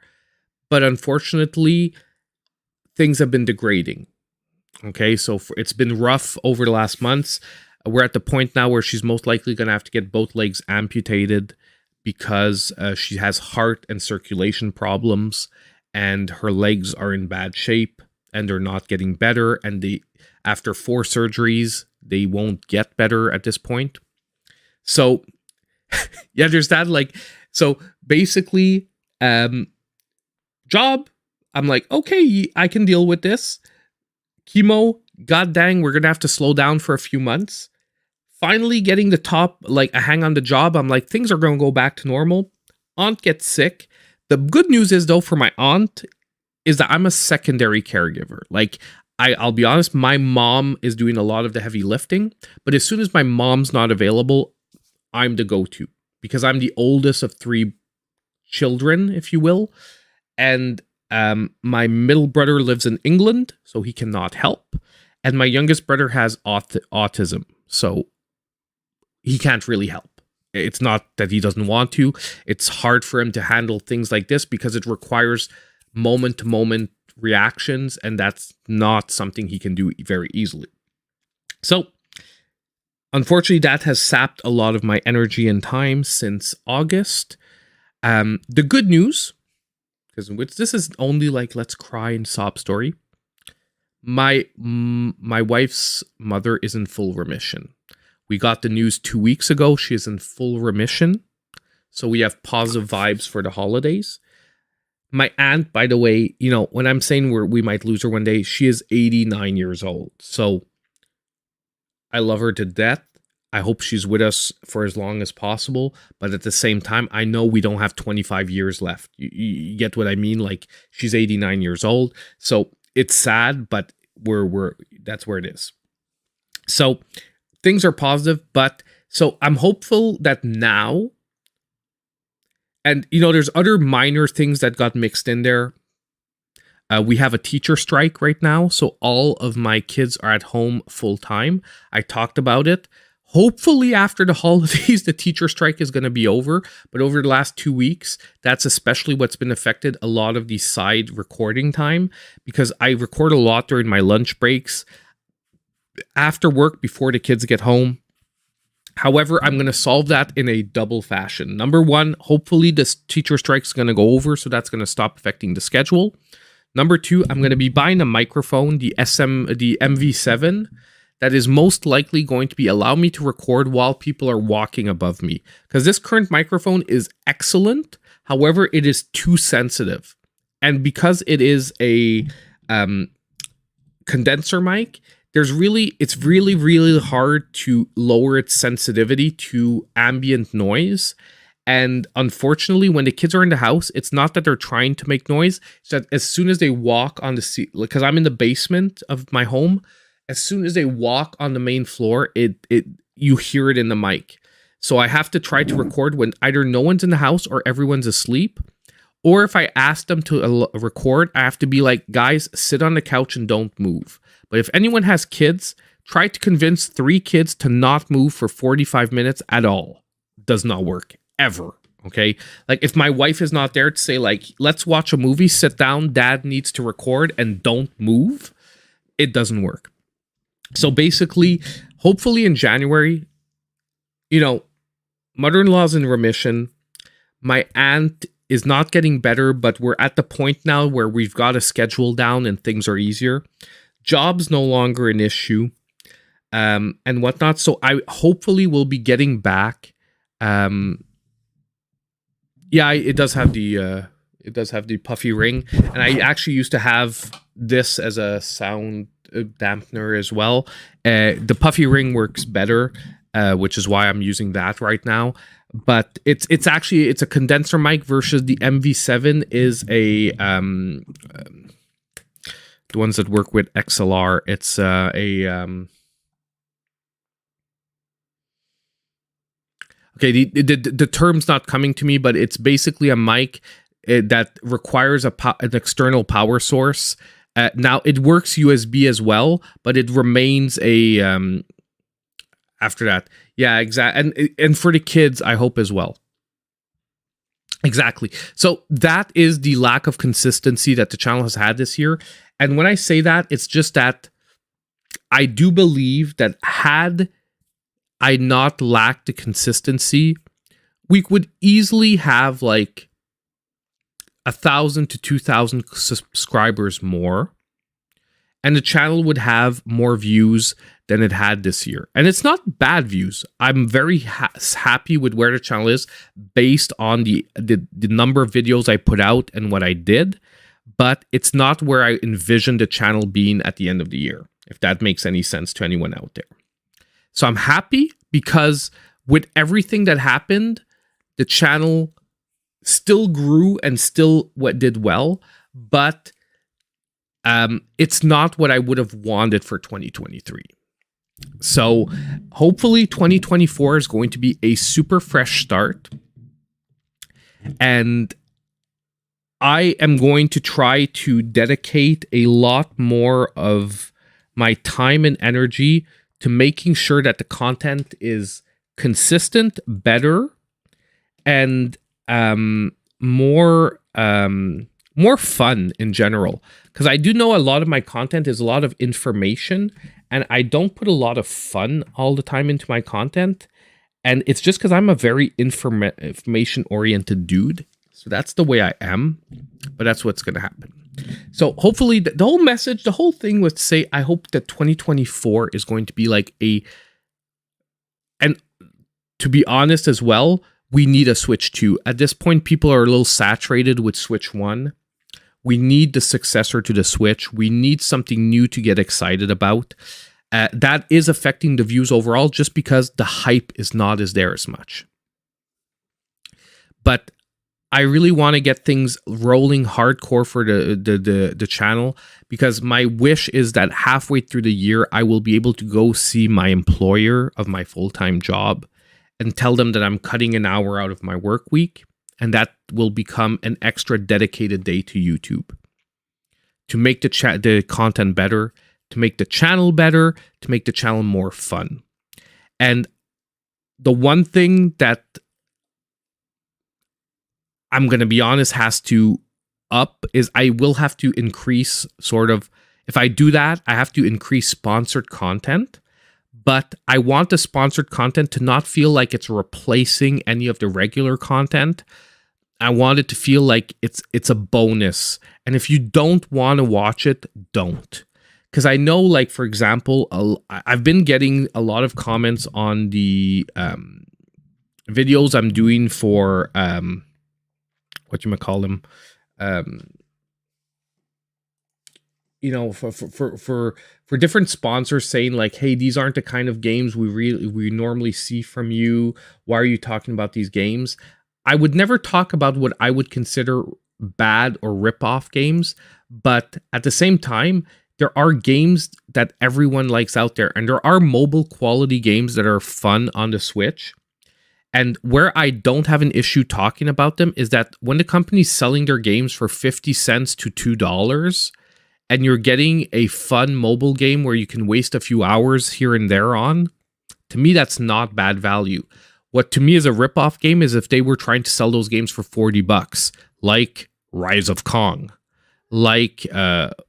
but unfortunately things have been degrading. Okay. So it's been rough over the last months. We're at the point now where she's most likely going to have to get both legs amputated, because she has heart and circulation problems, and her legs are in bad shape, and they're not getting better. And after 4 surgeries, they won't get better at this point. So yeah, there's that. Like, so basically, job, I'm like, okay, I can deal with this. Chemo, god dang, we're gonna have to slow down for a few months. Finally getting the top, like a hang on the job, I'm like, things are gonna go back to normal. Aunt gets sick. The good news is, though, for my aunt, is that I'm a secondary caregiver. Like, I'll be honest, my mom is doing a lot of the heavy lifting, but as soon as my mom's not available, I'm the go-to, because I'm the oldest of 3 children, if you will. And my middle brother lives in England, so he cannot help. And my youngest brother has autism, so he can't really help. It's not that he doesn't want to. It's hard for him to handle things like this because it requires moment-to-moment reactions, and that's not something he can do very easily. So unfortunately, that has sapped a lot of my energy and time since August. The good news, because this is only like let's cry and sob story, my wife's mother is in full remission. We got the news 2 weeks ago. She is in full remission. So we have positive vibes for the holidays. My aunt, by the way, when I'm saying we might lose her one day, she is 89 years old. So I love her to death. I hope she's with us for as long as possible. But at the same time, I know we don't have 25 years left. You get what I mean? Like, she's 89 years old. So it's sad, but that's where it is. So things are positive, but so I'm hopeful that now, and there's other minor things that got mixed in there. We have a teacher strike right now, so all of my kids are at home full time. I talked about it. Hopefully after the holidays, the teacher strike is going to be over. But over the last 2 weeks, that's especially what's been affected a lot of the side recording time, because I record a lot during my lunch breaks, after work, before the kids get home. However, I'm going to solve that in a double fashion. Number one, hopefully this teacher strike is going to go over, so that's going to stop affecting the schedule. Number two, I'm going to be buying a microphone, the MV7, that is most likely going to be allow me to record while people are walking above me. Because this current microphone is excellent, however, it is too sensitive. And because it is a condenser mic, it's really hard to lower its sensitivity to ambient noise. And unfortunately, when the kids are in the house, it's not that they're trying to make noise. It's that as soon as they walk on the seat, because I'm in the basement of my home, as soon as they walk on the main floor, you hear it in the mic. So I have to try to record when either no one's in the house or everyone's asleep. Or if I ask them to record, I have to be like, guys, sit on the couch and don't move. But if anyone has kids, try to convince 3 kids to not move for 45 minutes at all. Does not work, ever, okay? Like, if my wife is not there to say, like, let's watch a movie, sit down, dad needs to record, and don't move, it doesn't work. So basically, hopefully in January, mother-in-law's in remission. My aunt is not getting better, but we're at the point now where we've got a schedule down and things are easier. Job's no longer an issue, and whatnot. So I hopefully will be getting back. Yeah, it does have the puffy ring, and I actually used to have this as a sound dampener as well. The puffy ring works better, which is why I'm using that right now. But it's a condenser mic versus the MV7 is a the ones that work with XLR. It's okay, the term's not coming to me, but it's basically a mic that requires an external power source. Now it works USB as well, but it remains a after that. Yeah, exactly. And for the kids, I hope as well. Exactly. So that is the lack of consistency that the channel has had this year. And when I say that, it's just that I do believe that had I not lacked the consistency, we would easily have like 1,000 to 2,000 subscribers more, and the channel would have more views than it had this year. And it's not bad views. I'm very happy with where the channel is based on the number of videos I put out and what I did, but it's not where I envisioned the channel being at the end of the year, if that makes any sense to anyone out there. So I'm happy because with everything that happened, the channel still grew and still did well, but it's not what I would have wanted for 2023. So hopefully 2024 is going to be a super fresh start. And I am going to try to dedicate a lot more of my time and energy to making sure that the content is consistent, better, and more fun in general. Because I do know a lot of my content is a lot of information, and I don't put a lot of fun all the time into my content. And it's just because I'm a very information-oriented dude. So that's the way I am. But that's what's going to happen. So hopefully the whole message, the whole thing was to say, I hope that 2024 is going to be like and to be honest as well, we need a Switch 2. At this point, people are a little saturated with Switch 1. We need the successor to the Switch. We need something new to get excited about. That is affecting the views overall just because the hype is not there as much. But I really want to get things rolling hardcore for the channel, because my wish is that halfway through the year, I will be able to go see my employer of my full-time job and tell them that I'm cutting an hour out of my work week, and that will become an extra dedicated day to YouTube to make the content better, to make the channel better, to make the channel more fun. And the one thing that I'm going to be honest has to up is I will have to increase if I do that, I have to increase sponsored content. but I want the sponsored content to not feel like it's replacing any of the regular content. I want it to feel like it's a bonus. And if you don't want to watch it, don't. Because I know, like, for example, I've been getting a lot of comments on the videos I'm doing for, whatchamacallem, you know, for different sponsors saying like, hey, these aren't the kind of games we normally see from you. Why are you talking about these games? I would never talk about what I would consider bad or rip-off games, but at the same time, there are games that everyone likes out there, and there are mobile quality games that are fun on the Switch. And where I don't have an issue talking about them is that when the company's selling their games for 50 cents to $2, and you're getting a fun mobile game where you can waste a few hours here and there on, to me, that's not bad value. What to me is a rip-off game is if they were trying to sell those games for $40, like Rise of Kong, like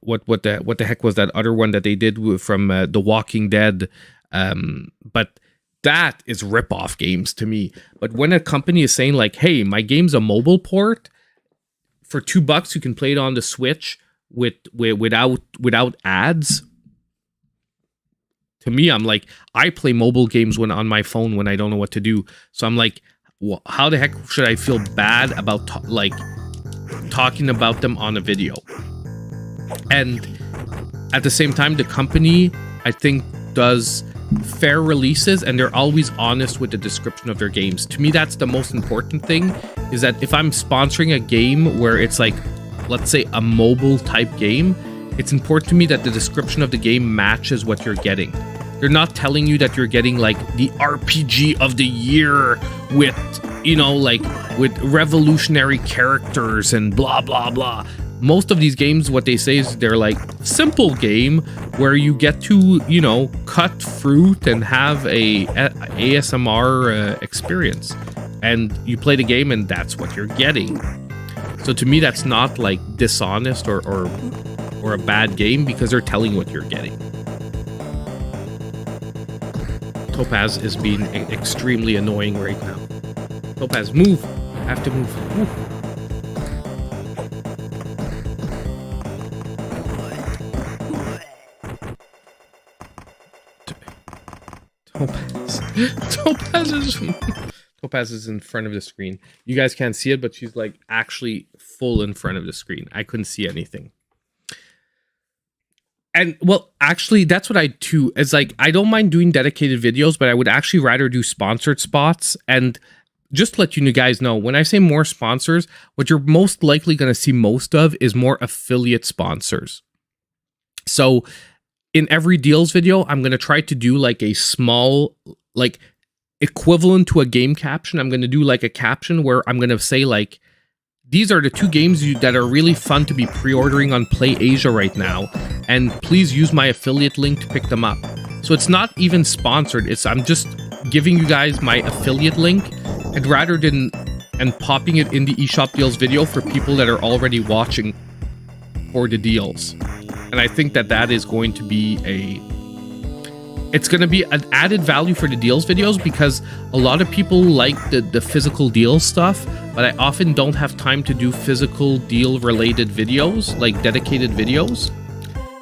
what the heck was that other one that they did from The Walking Dead? But that is rip-off games to me. But when a company is saying like, hey, my game's a mobile port, for $2 you can play it on the Switch without ads. To me, I'm like, I play mobile games when on my phone when I don't know what to do. So I'm like, well, how the heck should I feel bad about talking about them on a video? And at the same time, the company, I think, does fair releases, and they're always honest with the description of their games. To me, that's the most important thing, is that if I'm sponsoring a game where it's like, let's say a mobile type game, it's important to me that the description of the game matches what you're getting. They're not telling you that you're getting like the RPG of the year with, you know, like with revolutionary characters and blah, blah, blah. Most of these games, what they say is they're like simple game where you get to, you know, cut fruit and have a ASMR experience. And you play the game and that's what you're getting. So to me, that's not like dishonest or a bad game because they're telling you what you're getting. Topaz is being extremely annoying right now. Topaz, move. I have to move. Move. Topaz is in front of the screen. You guys can't see it, but she's like actually full in front of the screen. I couldn't see anything. And well, actually, that's what I do. It's like, I don't mind doing dedicated videos, but I would actually rather do sponsored spots. And just to let you guys know, when I say more sponsors, what you're most likely going to see most of is more affiliate sponsors. So in every deals video, I'm going to try to do like a small, like equivalent to a game caption. I'm going to do like a caption where I'm going to say like, these are the two games that are really fun to be pre-ordering on Play Asia right now, and please use my affiliate link to pick them up. So it's not even sponsored. I'm just giving you guys my affiliate link, and rather than popping it in the eShop deals video for people that are already watching for the deals. And I think that is going to be it's going to be an added value for the deals videos, because a lot of people like the physical deal stuff, but I often don't have time to do physical deal related videos, like dedicated videos.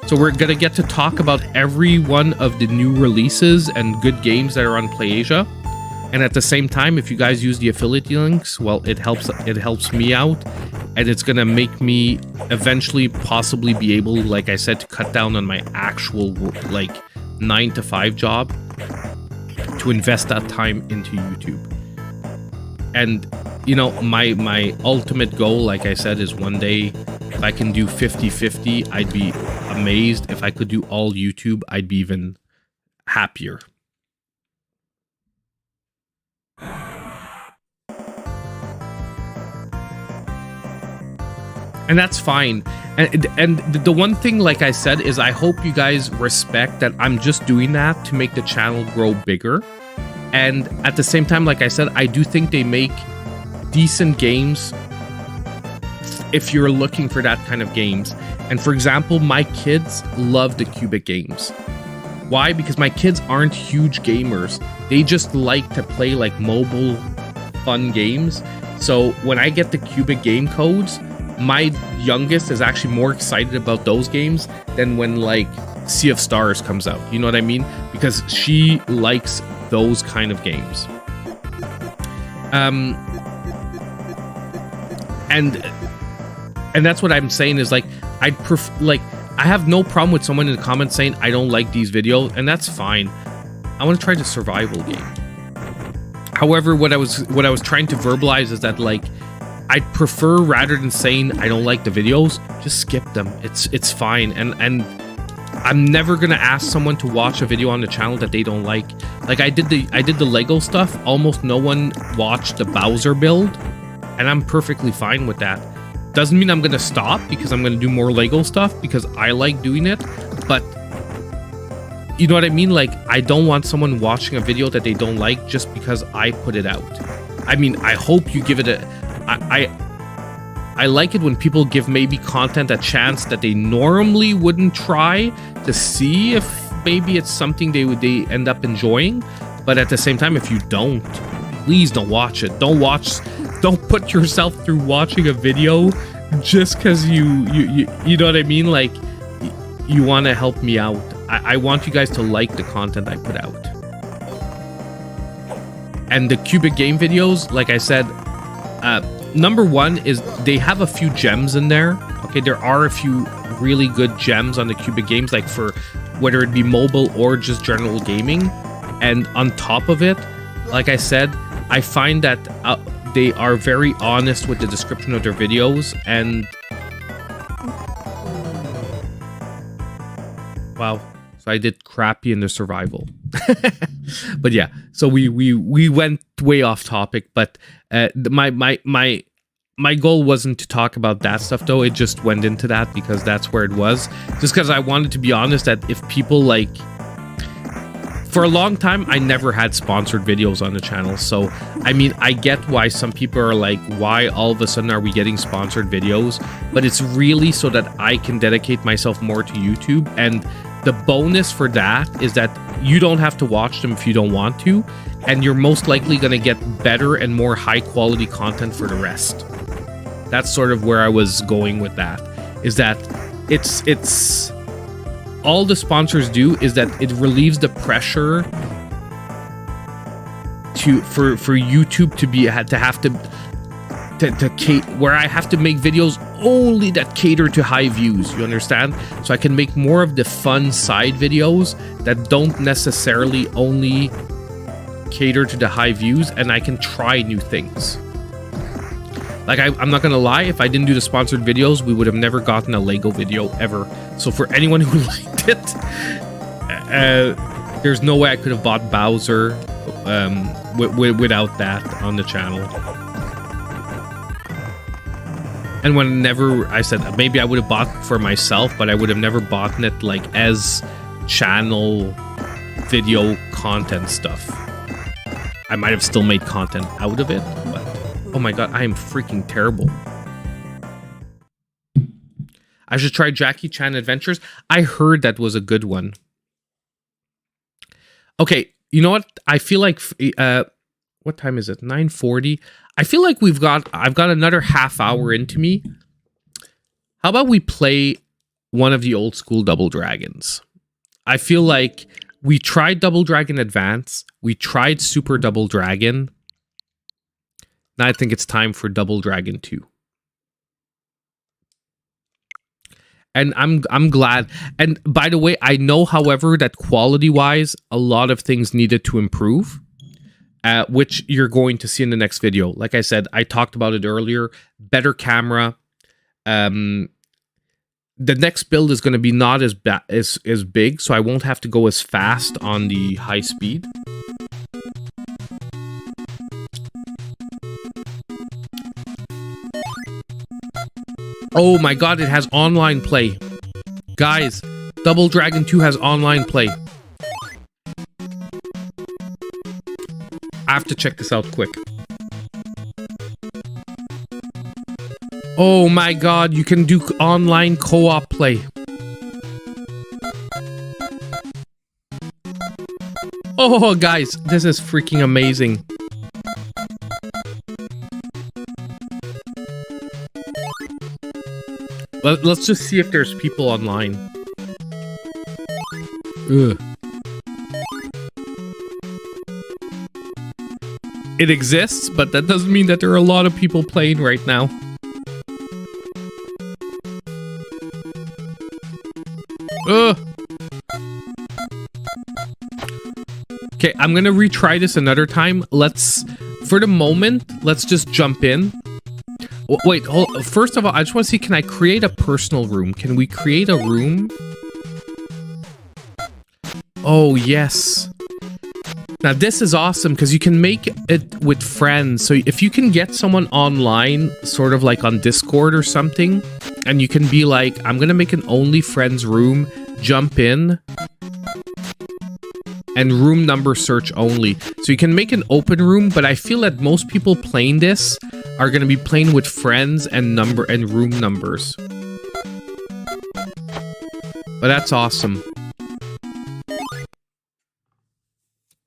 So we're going to get to talk about every one of the new releases and good games that are on PlayAsia. And at the same time, if you guys use the affiliate links, well, it helps me out, and it's going to make me eventually possibly be able, like I said, to cut down on my actual like 9-to-5 job to invest that time into YouTube. And you know, my ultimate goal, like I said, is one day if I can do 50-50, I'd be amazed. If I could do all YouTube, I'd be even happier. And that's fine. And the one thing, like I said, is I hope you guys respect that I'm just doing that to make the channel grow bigger. And at the same time, like I said, I do think they make decent games if you're looking for that kind of games. And for example, my kids love the Cubic games. Why? Because my kids aren't huge gamers. They just like to play like mobile fun games. So when I get the cubic game codes, my youngest is actually more excited about those games than when like Sea of Stars comes out. You know what I mean? Because she likes those kind of games. And that's what I'm saying is like I'd prefer, I have no problem with someone in the comments saying I don't like these videos, and that's fine. I want to try the survival game. However, what I was trying to verbalize is that like I'd prefer, rather than saying I don't like the videos, just skip them. It's fine. And I'm never gonna ask someone to watch a video on the channel that they don't like. Like I did the Lego stuff. Almost no one watched the Bowser build, and I'm perfectly fine with that. Doesn't mean I'm gonna stop because I'm gonna do more Lego stuff because I like doing it, but you know what I mean? Like I don't want someone watching a video that they don't like just because I put it out. I mean, I hope you give it a... I like it when people give maybe content a chance that they normally wouldn't try to see if maybe it's something they end up enjoying. But at the same time, if you don't, please don't watch it. Don't put yourself through watching a video just because you know what I mean? Like you want to help me out. I want you guys to like the content I put out. And the cubic game videos, like I said, number one is they have a few gems in there. Okay, there are a few really good gems on the cubic games, like for whether it be mobile or just general gaming. And on top of it, like I said, I find that they are very honest with the description of their videos. And wow, so I did crappy in the survival. But yeah, so we went way off topic, but my goal wasn't to talk about that stuff though. It just went into that because that's where it was. Just because I wanted to be honest that if people like... For a long time, I never had sponsored videos on the channel. So, I mean, I get why some people are like, why all of a sudden are we getting sponsored videos? But it's really so that I can dedicate myself more to YouTube. And the bonus for that is that you don't have to watch them if you don't want to. And you're most likely going to get better and more high quality content for the rest. That's sort of where I was going with that. Is that it's all the sponsors do is that it relieves the pressure for YouTube where I have to make videos only that cater to high views. You understand? So I can make more of the fun side videos that don't necessarily only cater to the high views, and I can try new things. Like, I'm not gonna lie, if I didn't do the sponsored videos, we would have never gotten a Lego video ever. So for anyone who liked it, there's no way I could have bought Bowser without that on the channel. And whenever I said maybe I would have bought for myself, but I would have never bought it like as channel video content stuff. I might have still made content out of it, but oh my god, I am freaking terrible. I should try Jackie Chan Adventures. I heard that was a good one. Okay, you know what? I feel like what time is it? 9:40. I feel like I've got another half hour into me. How about we play one of the old school Double Dragons? I feel like we tried Double Dragon Advance. We tried Super Double Dragon. Now I think it's time for Double Dragon 2. And I'm glad. And by the way, I know, however, that quality-wise, a lot of things needed to improve, which you're going to see in the next video. Like I said, I talked about it earlier. Better camera. The next build is going to be not as big, so I won't have to go as fast on the high speed. Oh my god, it has online play. Guys, Double Dragon 2 has online play. I have to check this out quick. Oh my god, you can do online co-op play. Oh, guys, this is freaking amazing. Let's just see if there's people online. Ugh. It exists, but that doesn't mean that there are a lot of people playing right now. Ugh. Okay, I'm gonna retry this another time. For the moment, let's just jump in. Wait, first of all, I just want to see, can I create a personal room? Can we create a room? Oh, yes. Now, this is awesome because you can make it with friends. So if you can get someone online, sort of like on Discord or something, and you can be like, I'm going to make an only friends room, jump in, and room number search only. So you can make an open room, but I feel that most people playing this are going to be playing with friends and room numbers. But that's awesome.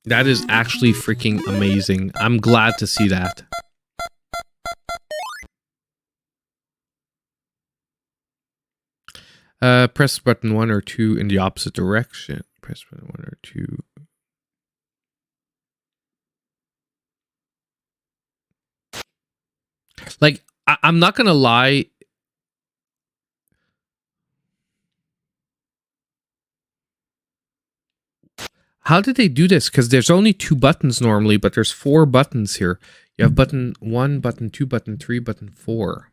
That is actually freaking amazing. I'm glad to see that. Press button 1 or 2 in the opposite direction. Press button 1 or 2. Like, I'm not gonna lie. How did they do this? Because there's only 2 buttons normally, but there's 4 buttons here. You have button 1, button 2, button 3, button 4.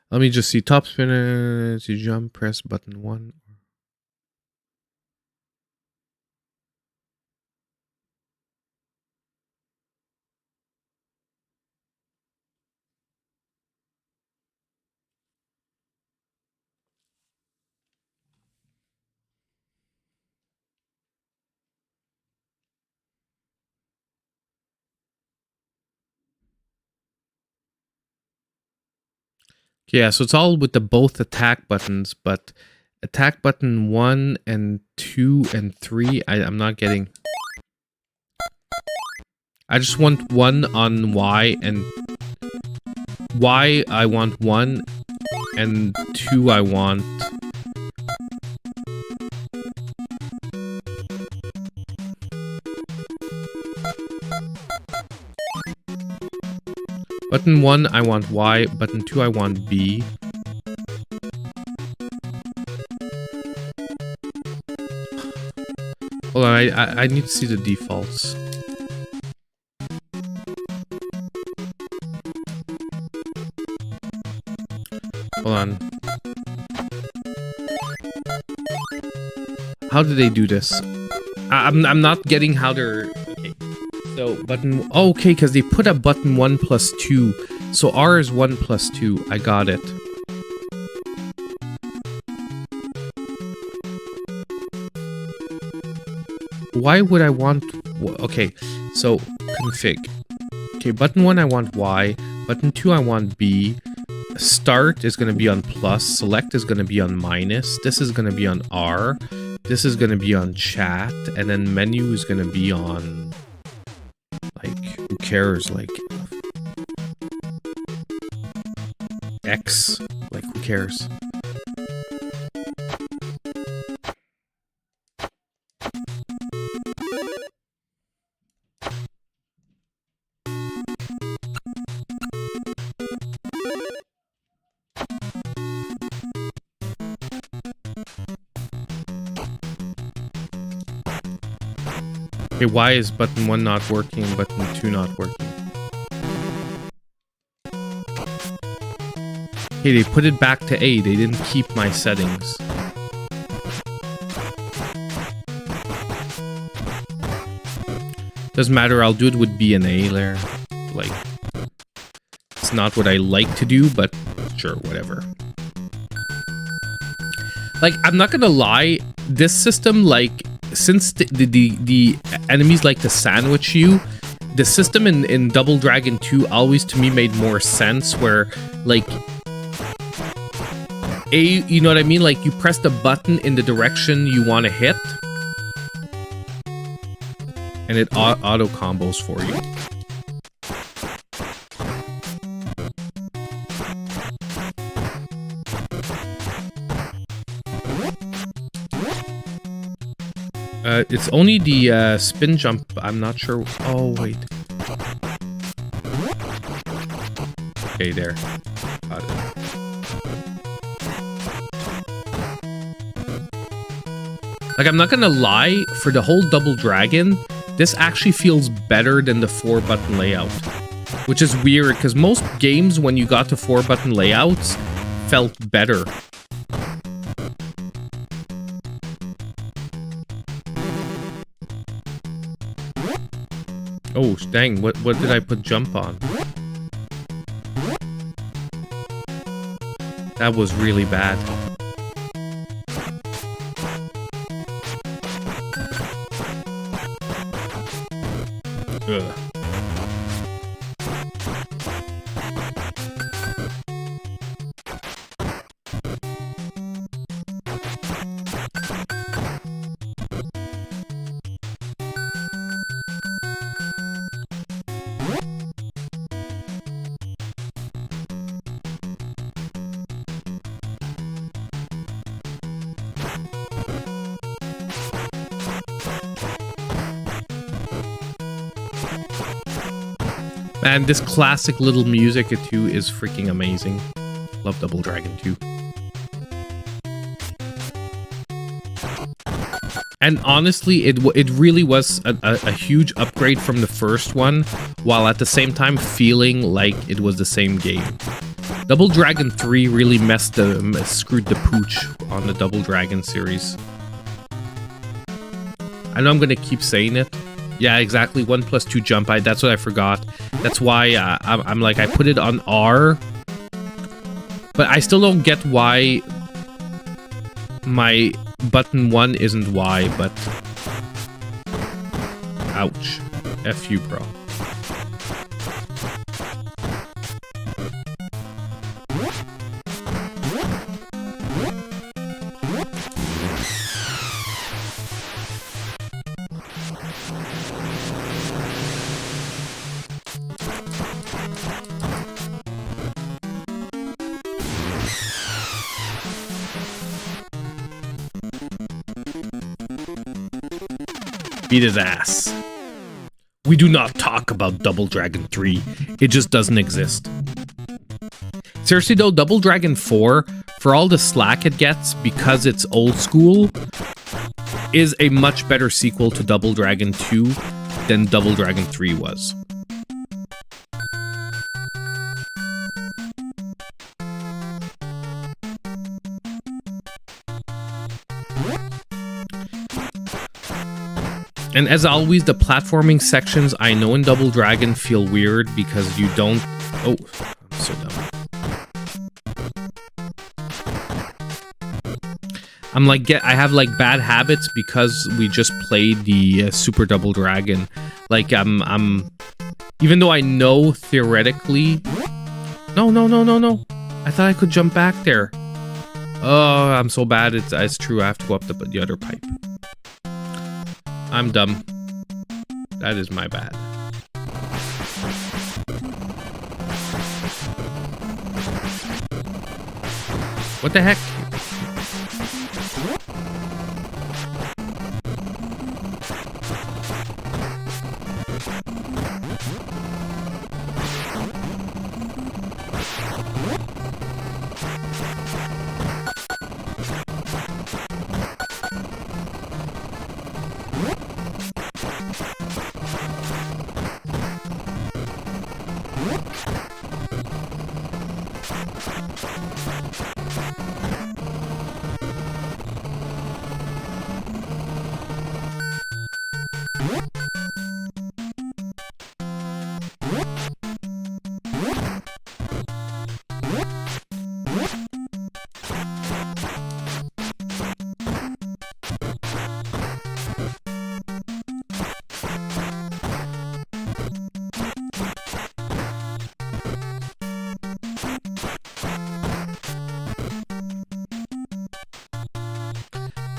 Let me just see. Top spinner, to jump, press button 1. Yeah, so it's all with the both attack buttons, but attack button 1 and 2 and 3, I'm not getting. I just want 1 on Y, and Y I want 1, and 2 I want. Button 1, I want Y. Button 2, I want B. Hold on, I need to see the defaults. Hold on. How do they do this? I'm not getting how they're... Okay. So, button... Oh, okay, because they put a button 1 plus 2. So R is 1 plus 2. I got it. Why would I want... Okay, so config. Okay, button 1 I want Y. Button 2 I want B. Start is going to be on plus. Select is going to be on minus. This is going to be on R. This is going to be on chat. And then menu is going to be on... Like, who cares? Like... X. Like, who cares? Okay, why is button 1 not working and button 2 not working? Hey, they put it back to A. They didn't keep my settings. Doesn't matter, I'll do it with B and A there. Like, it's not what I like to do, but sure, whatever. Like, I'm not gonna lie, this system, like, since the enemies like to sandwich you, the system in Double Dragon 2 always to me made more sense, where like you know what I mean? Like you press the button in the direction you want to hit, and it auto combos for you. It's only the spin jump. I'm not sure. Oh, wait. Okay, there. Got it. Like, I'm not gonna lie, for the whole Double Dragon, this actually feels better than the 4-button layout. Which is weird, because most games, when you got to 4-button layouts, felt better. Oh, dang, what did I put jump on? That was really bad. Ugh. Man, this classic little music too is freaking amazing. Love Double Dragon 2. And honestly, it really was a huge upgrade from the first one, while at the same time feeling like it was the same game. Double Dragon 3 really screwed the pooch on the Double Dragon series. I know I'm gonna keep saying it. Yeah, exactly. 1+2 jump. That's what I forgot. That's why I'm like, I put it on R. But I still don't get why my button 1 isn't Y, but... Ouch. F you, bro. Beat his ass. We do not talk about Double Dragon 3. It just doesn't exist. Seriously though, Double Dragon 4, for all the slack it gets because it's old school, is a much better sequel to Double Dragon 2 than Double Dragon 3 was. And as always, the platforming sections I know in Double Dragon feel weird because you don't... Oh, I'm so dumb. I'm like, I have like bad habits because we just played the Super Double Dragon. Like, even though I know theoretically... No. I thought I could jump back there. Oh, I'm so bad. It's true. I have to go up the other pipe. I'm dumb. That is my bad. What the heck?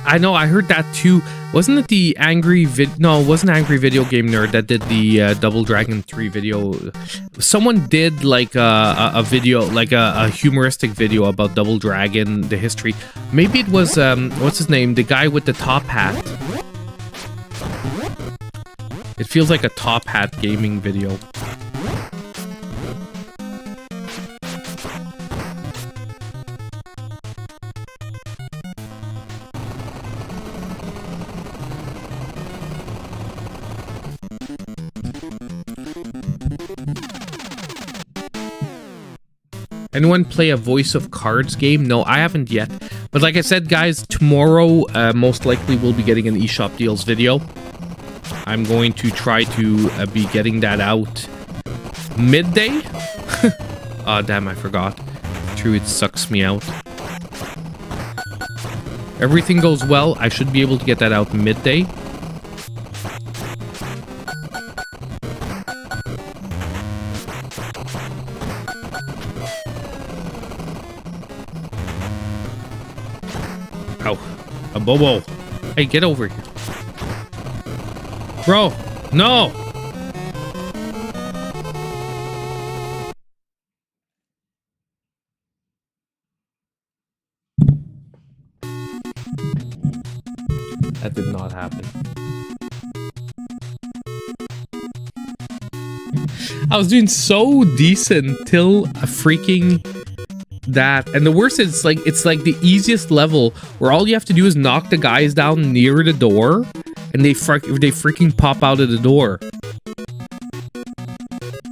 I know, I heard that too. Wasn't it the No, it wasn't Angry Video Game Nerd that did the Double Dragon 3 video. Someone did like a video, like a humoristic video about Double Dragon, the history. Maybe it was, what's his name? The guy with the top hat. It feels like a top hat gaming video. Anyone play a Voice of Cards game? No, I haven't yet. But like I said, guys, tomorrow, most likely we'll be getting an eShop Deals video. I'm going to try to be getting that out midday. Oh, damn, I forgot. True, it sucks me out. Everything goes well, I should be able to get that out midday. Ow. A Bobo. Hey, get over here. Bro, no! That did not happen. I was doing so decent till a freaking... that. And the worst is it's like the easiest level where all you have to do is knock the guys down near the door and they freaking pop out of the door.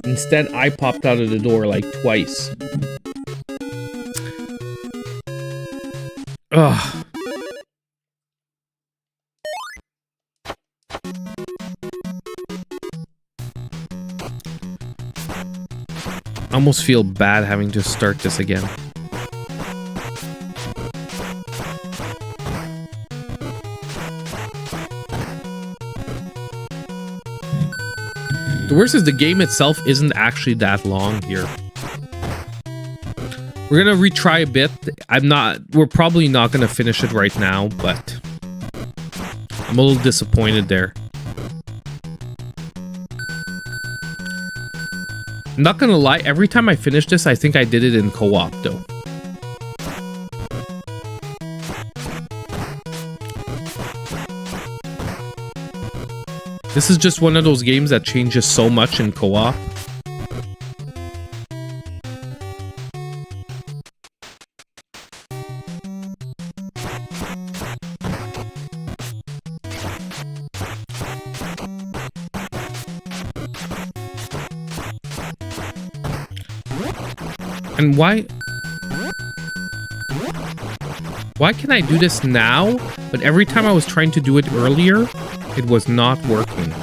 Instead, I popped out of the door like twice. Ugh. I almost feel bad having to start this again. The worst is the game itself isn't actually that long here. We're gonna retry a bit. We're probably not gonna finish it right now, but I'm a little disappointed there. I'm not gonna lie, every time I finish this, I think I did it in co-op though. This is just one of those games that changes so much in co-op. And why can I do this now, but every time I was trying to do it earlier, it was not working.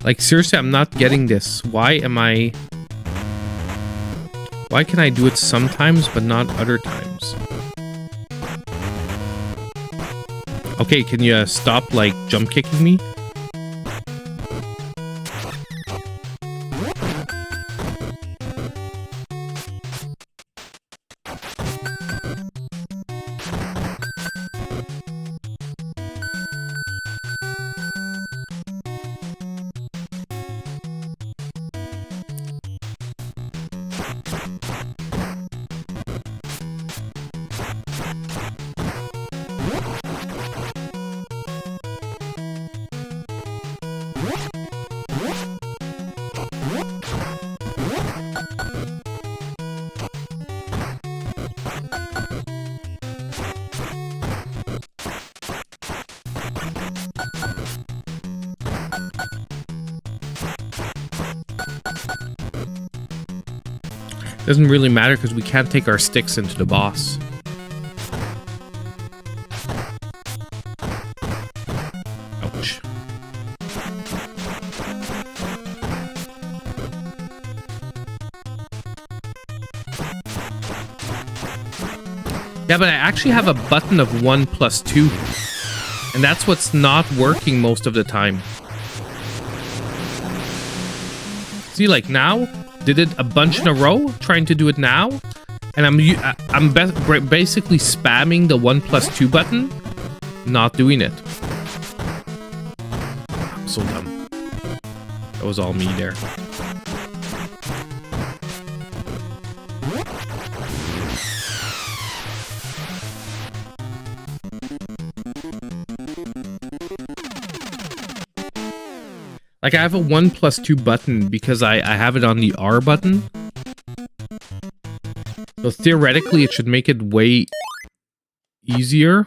Like, seriously, I'm not getting this. Why can I do it sometimes, but not other times? Okay, can you stop, like, jump kicking me? Doesn't really matter because we can't take our sticks into the boss. Ouch. Yeah, but I actually have a button of 1 plus 2. And that's what's not working most of the time. See, like now, did it a bunch in a row, trying to do it now. And I'm basically spamming the 1 plus 2 button, not doing it. I'm so dumb. That was all me there. Like, I have a 1 plus 2 button because I have it on the R button. So theoretically, it should make it way easier.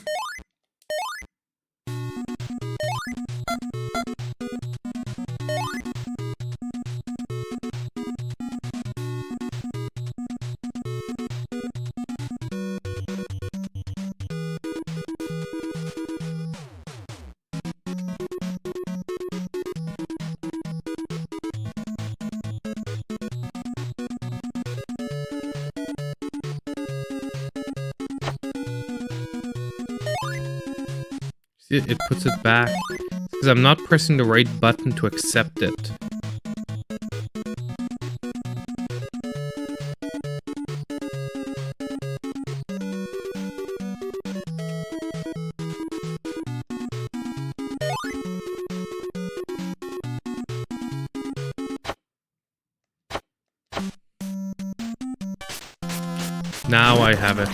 It puts it back because I'm not pressing the right button to accept it. Now I have it.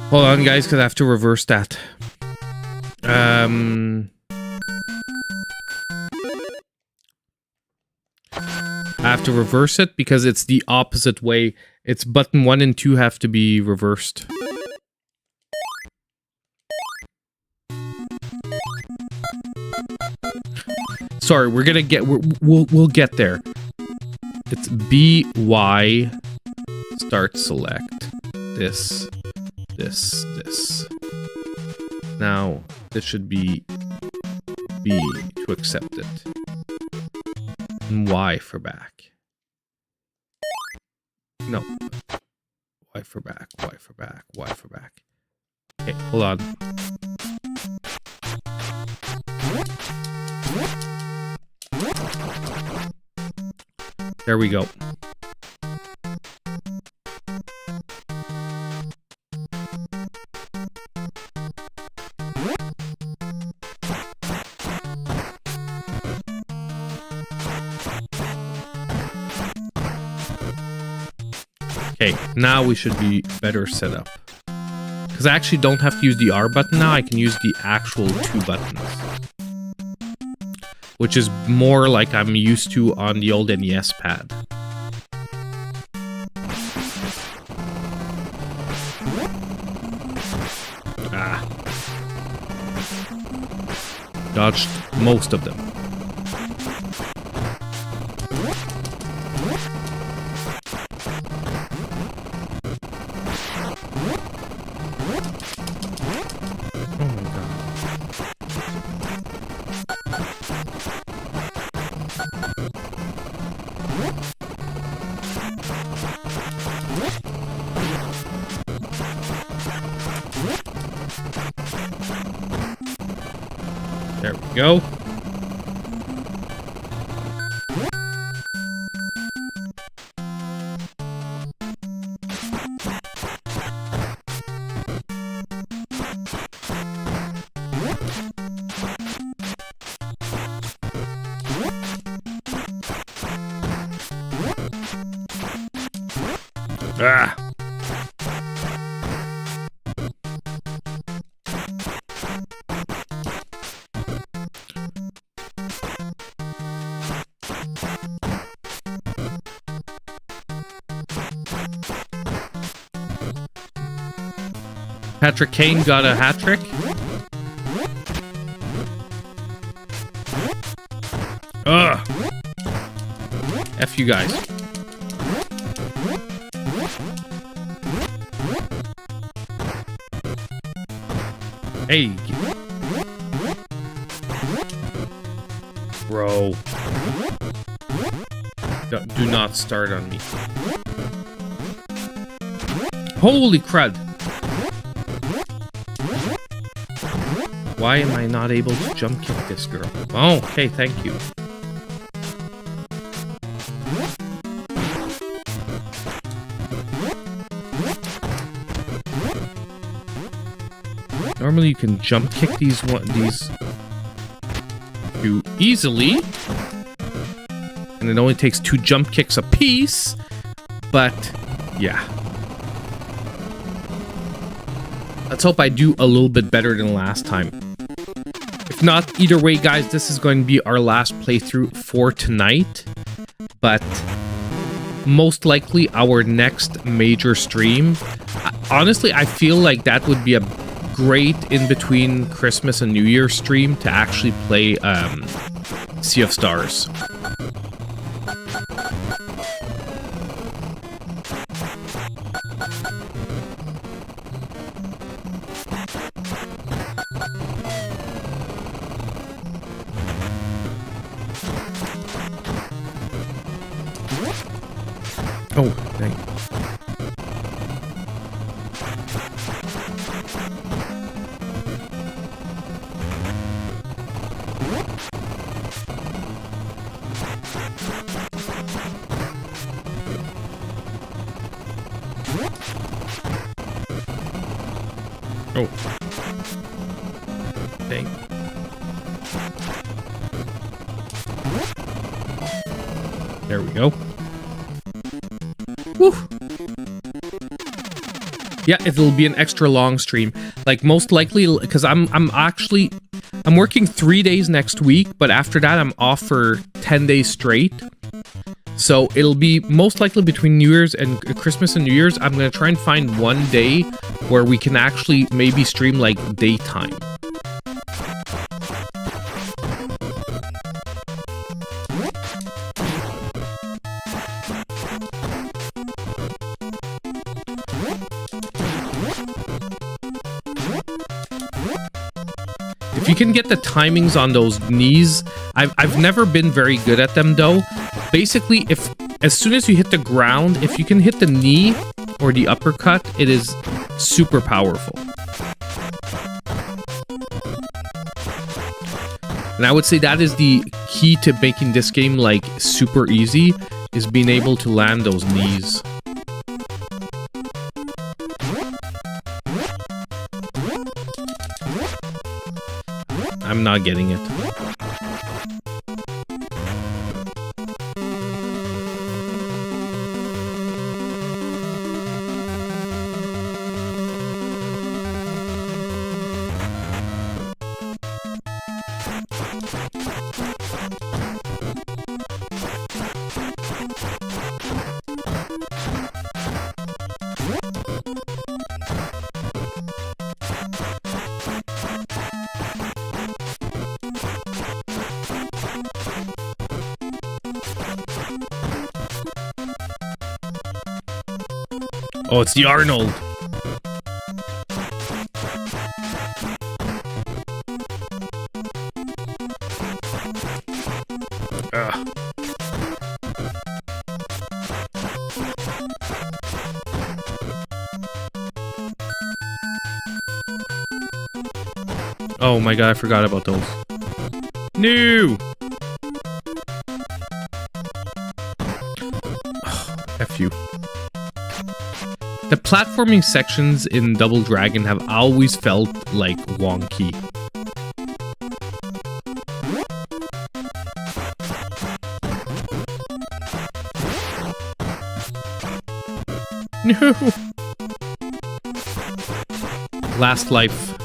Hold on, guys, because I have to reverse that. I have to reverse it because it's the opposite way. It's button 1 and 2 have to be reversed. Sorry, we're gonna get we'll get there. It's BY start select this. Now this should be B to accept it. And Y for back. No. Y for back, Y for back, Y for back. Okay, hold on. There we go. Okay, now we should be better set up. Because I actually don't have to use the R button now, I can use the actual 2 buttons. Which is more like I'm used to on the old NES pad. Ah. Dodged most of them. There we go. Ah. Patrick Kane got a hat trick. Ugh. F you guys. Hey. Bro. Do not start on me. Holy crud. Why am I not able to jump kick this girl? Oh, okay, thank you. Normally you can jump kick these two easily. And it only takes 2 jump kicks a piece. But yeah. Let's hope I do a little bit better than last time. If not, either way, guys, this is going to be our last playthrough for tonight. But most likely our next major stream. Honestly, I feel like that would be a great in-between Christmas and New Year stream to actually play Sea of Stars. Oh, dang. Oh. Dang. There we go. Woo. Yeah, it'll be an extra long stream. Like most likely, because I'm working 3 days next week, but after that I'm off for 10 days straight. So it'll be most likely between New Year's and Christmas and New Year's. I'm gonna try and find one day where we can actually maybe stream like daytime. If you can get the timings on those knees, I've never been very good at them though. Basically, as soon as you hit the ground, if you can hit the knee or the uppercut, it is super powerful. And I would say that is the key to making this game like super easy, is being able to land those knees. I'm not getting it. Oh, it's the Arnold. Ugh. Oh my god, I forgot about those. No! F you. The platforming sections in Double Dragon have always felt like wonky. No! Last life.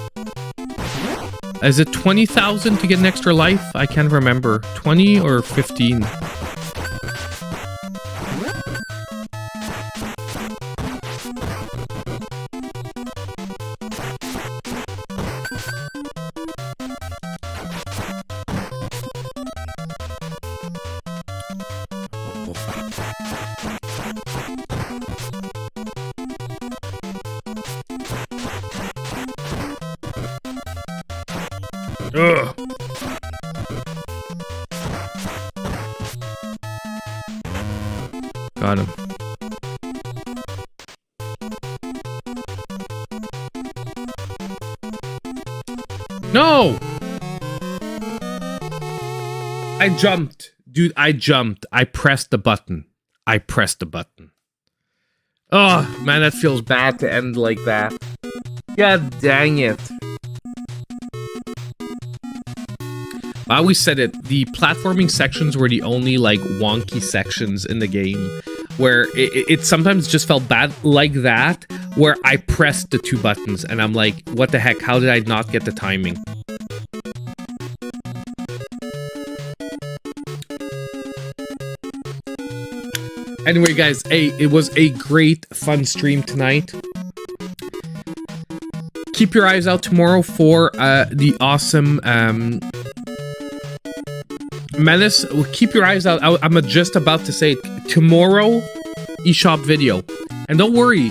Is it 20,000 to get an extra life? I can't remember. 20 or 15? Ugh. Got him. No! I jumped. Dude, I jumped. I pressed the button. Oh, man, that feels bad to end like that. God dang it. I always said it, the platforming sections were the only, like, wonky sections in the game where it sometimes just felt bad like that, where I pressed the 2 buttons and I'm like, what the heck, how did I not get the timing? Anyway, guys, it was a great, fun stream tonight. Keep your eyes out tomorrow for the awesome Menace. Keep your eyes out. I'm just about to say it. Tomorrow, eShop video. And don't worry,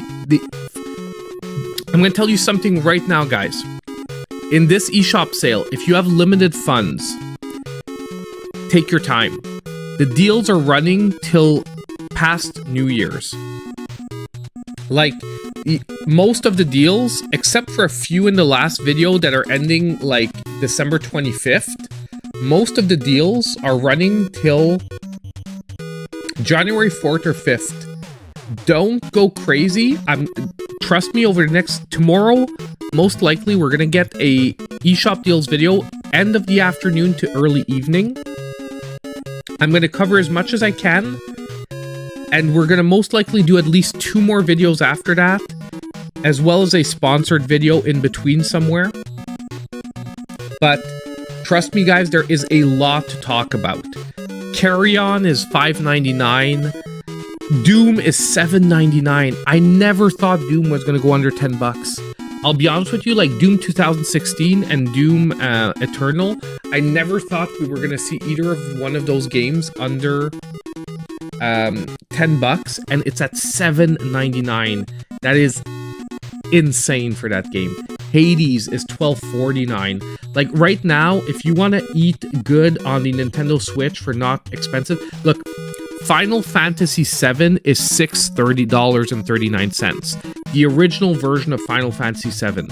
I'm going to tell you something right now, guys. In this eShop sale, if you have limited funds, take your time. The deals are running till past New Year's. Like, most of the deals, except for a few in the last video that are ending like December 25th, most of the deals are running till January 4th or 5th. Don't go crazy. Trust me, over the next tomorrow, most likely we're gonna get a eShop deals video end of the afternoon to early evening. I'm gonna cover as much as I can, and we're gonna most likely do at least 2 more videos after that, as well as a sponsored video in between somewhere. But trust me, guys, there is a lot to talk about. Carry On is $5.99. Doom is $7.99. I never thought Doom was going to go under $10. I'll be honest with you, like Doom 2016 and Doom Eternal, I never thought we were going to see either of one of those games under $10, and it's at $7.99. That is insane for that game. Hades is $12.49. Like right now, if you want to eat good on the Nintendo Switch for not expensive, look, Final Fantasy VII is $630.39. The original version of Final Fantasy VII.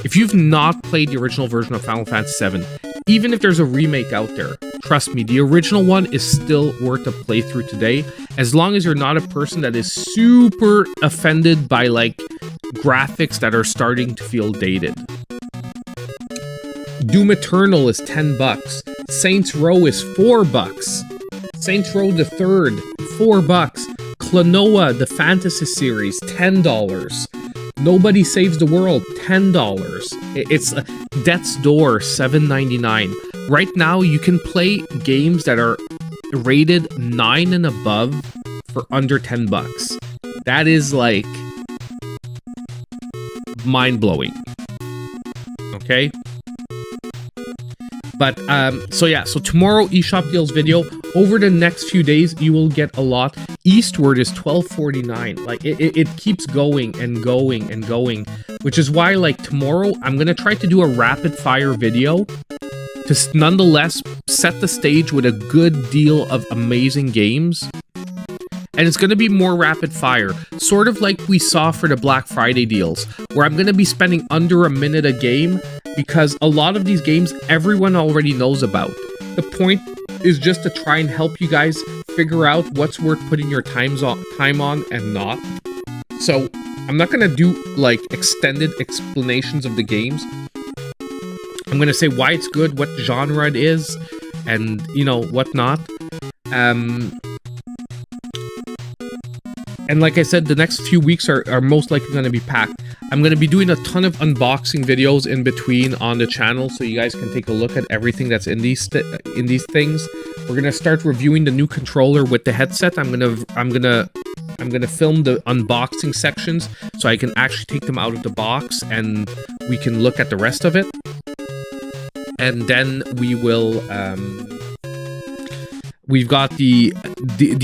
If you've not played the original version of Final Fantasy VII, even if there's a remake out there, trust me, the original one is still worth a playthrough today, as long as you're not a person that is super offended by like graphics that are starting to feel dated. Doom Eternal is $10. Saints Row is $4. Saints Row the Third, $4. Klonoa, the Fantasy series, $10. Nobody Saves the World, $10. It's Death's Door, $7.99. Right now, you can play games that are rated 9 and above for under $10. That is like mind-blowing. Okay? But, so yeah, so tomorrow, eShop Deals video. Over the next few days, you will get a lot. Eastward is $12.49. Like, it keeps going and going and going. Which is why, like, tomorrow, I'm going to try to do a rapid-fire video to nonetheless set the stage with a good deal of amazing games. And it's going to be more rapid fire, sort of like we saw for the Black Friday deals, where I'm going to be spending under a minute a game, because a lot of these games everyone already knows about. The point is just to try and help you guys figure out what's worth putting your time on and not. So I'm not going to do like extended explanations of the games. I'm going to say why it's good, what genre it is, and, you know, whatnot. And like I said, the next few weeks are most likely going to be packed. I'm going to be doing a ton of unboxing videos in between on the channel, so you guys can take a look at everything that's in these things. We're going to start reviewing the new controller with the headset. I'm gonna film the unboxing sections so I can actually take them out of the box and we can look at the rest of it. And then we will we've got the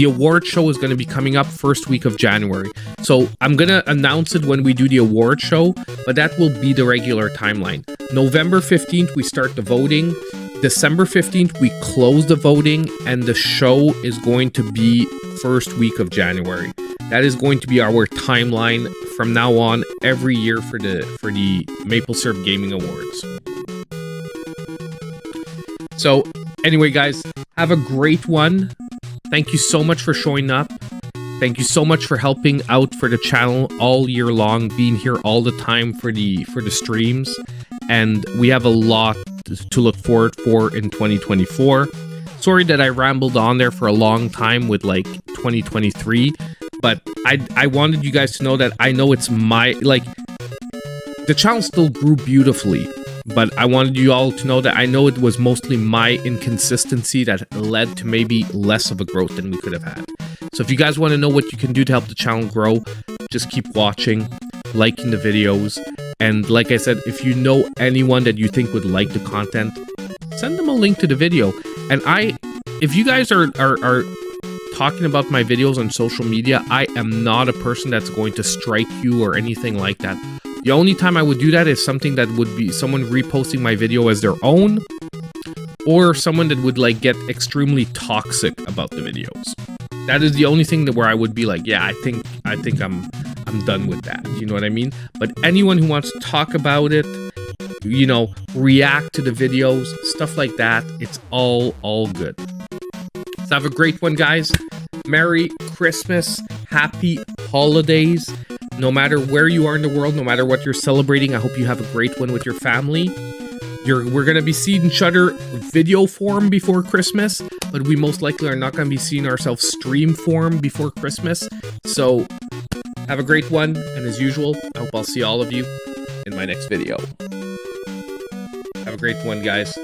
award show is going to be coming up first week of January. So I'm going to announce it when we do the award show, but that will be the regular timeline. November 15th, we start the voting. December 15th, we close the voting, and the show is going to be first week of January. That is going to be our timeline from now on every year for the Maple Syrup Gaming Awards. So anyway, guys, have a great one. Thank you so much for showing up. Thank you so much for helping out for the channel all year long, being here all the time for the streams. And we have a lot to look forward for in 2024. Sorry that I rambled on there for a long time with like 2023, but I wanted you guys to know that I know it's my, like, the channel still grew beautifully, but I wanted you all to know that I know it was mostly my inconsistency that led to maybe less of a growth than we could have had. So if you guys want to know what you can do to help the channel grow, just keep watching, liking the videos, and like I said, if you know anyone that you think would like the content, send them a link to the video. And if you guys are talking about my videos on social media, I am not a person that's going to strike you or anything like that. The only time I would do that is something that would be someone reposting my video as their own, or someone that would like get extremely toxic about the videos. That is the only thing that where I would be like, yeah, I think I'm done with that. You know what I mean? But anyone who wants to talk about it, you know, react to the videos, stuff like that, it's all good. So have a great one, guys. Merry Christmas, happy holidays. No matter where you are in the world, no matter what you're celebrating, I hope you have a great one with your family. We're going to be seeing each other video form before Christmas, but we most likely are not going to be seeing ourselves stream form before Christmas. So have a great one, and as usual, I hope I'll see all of you in my next video. Have a great one, guys.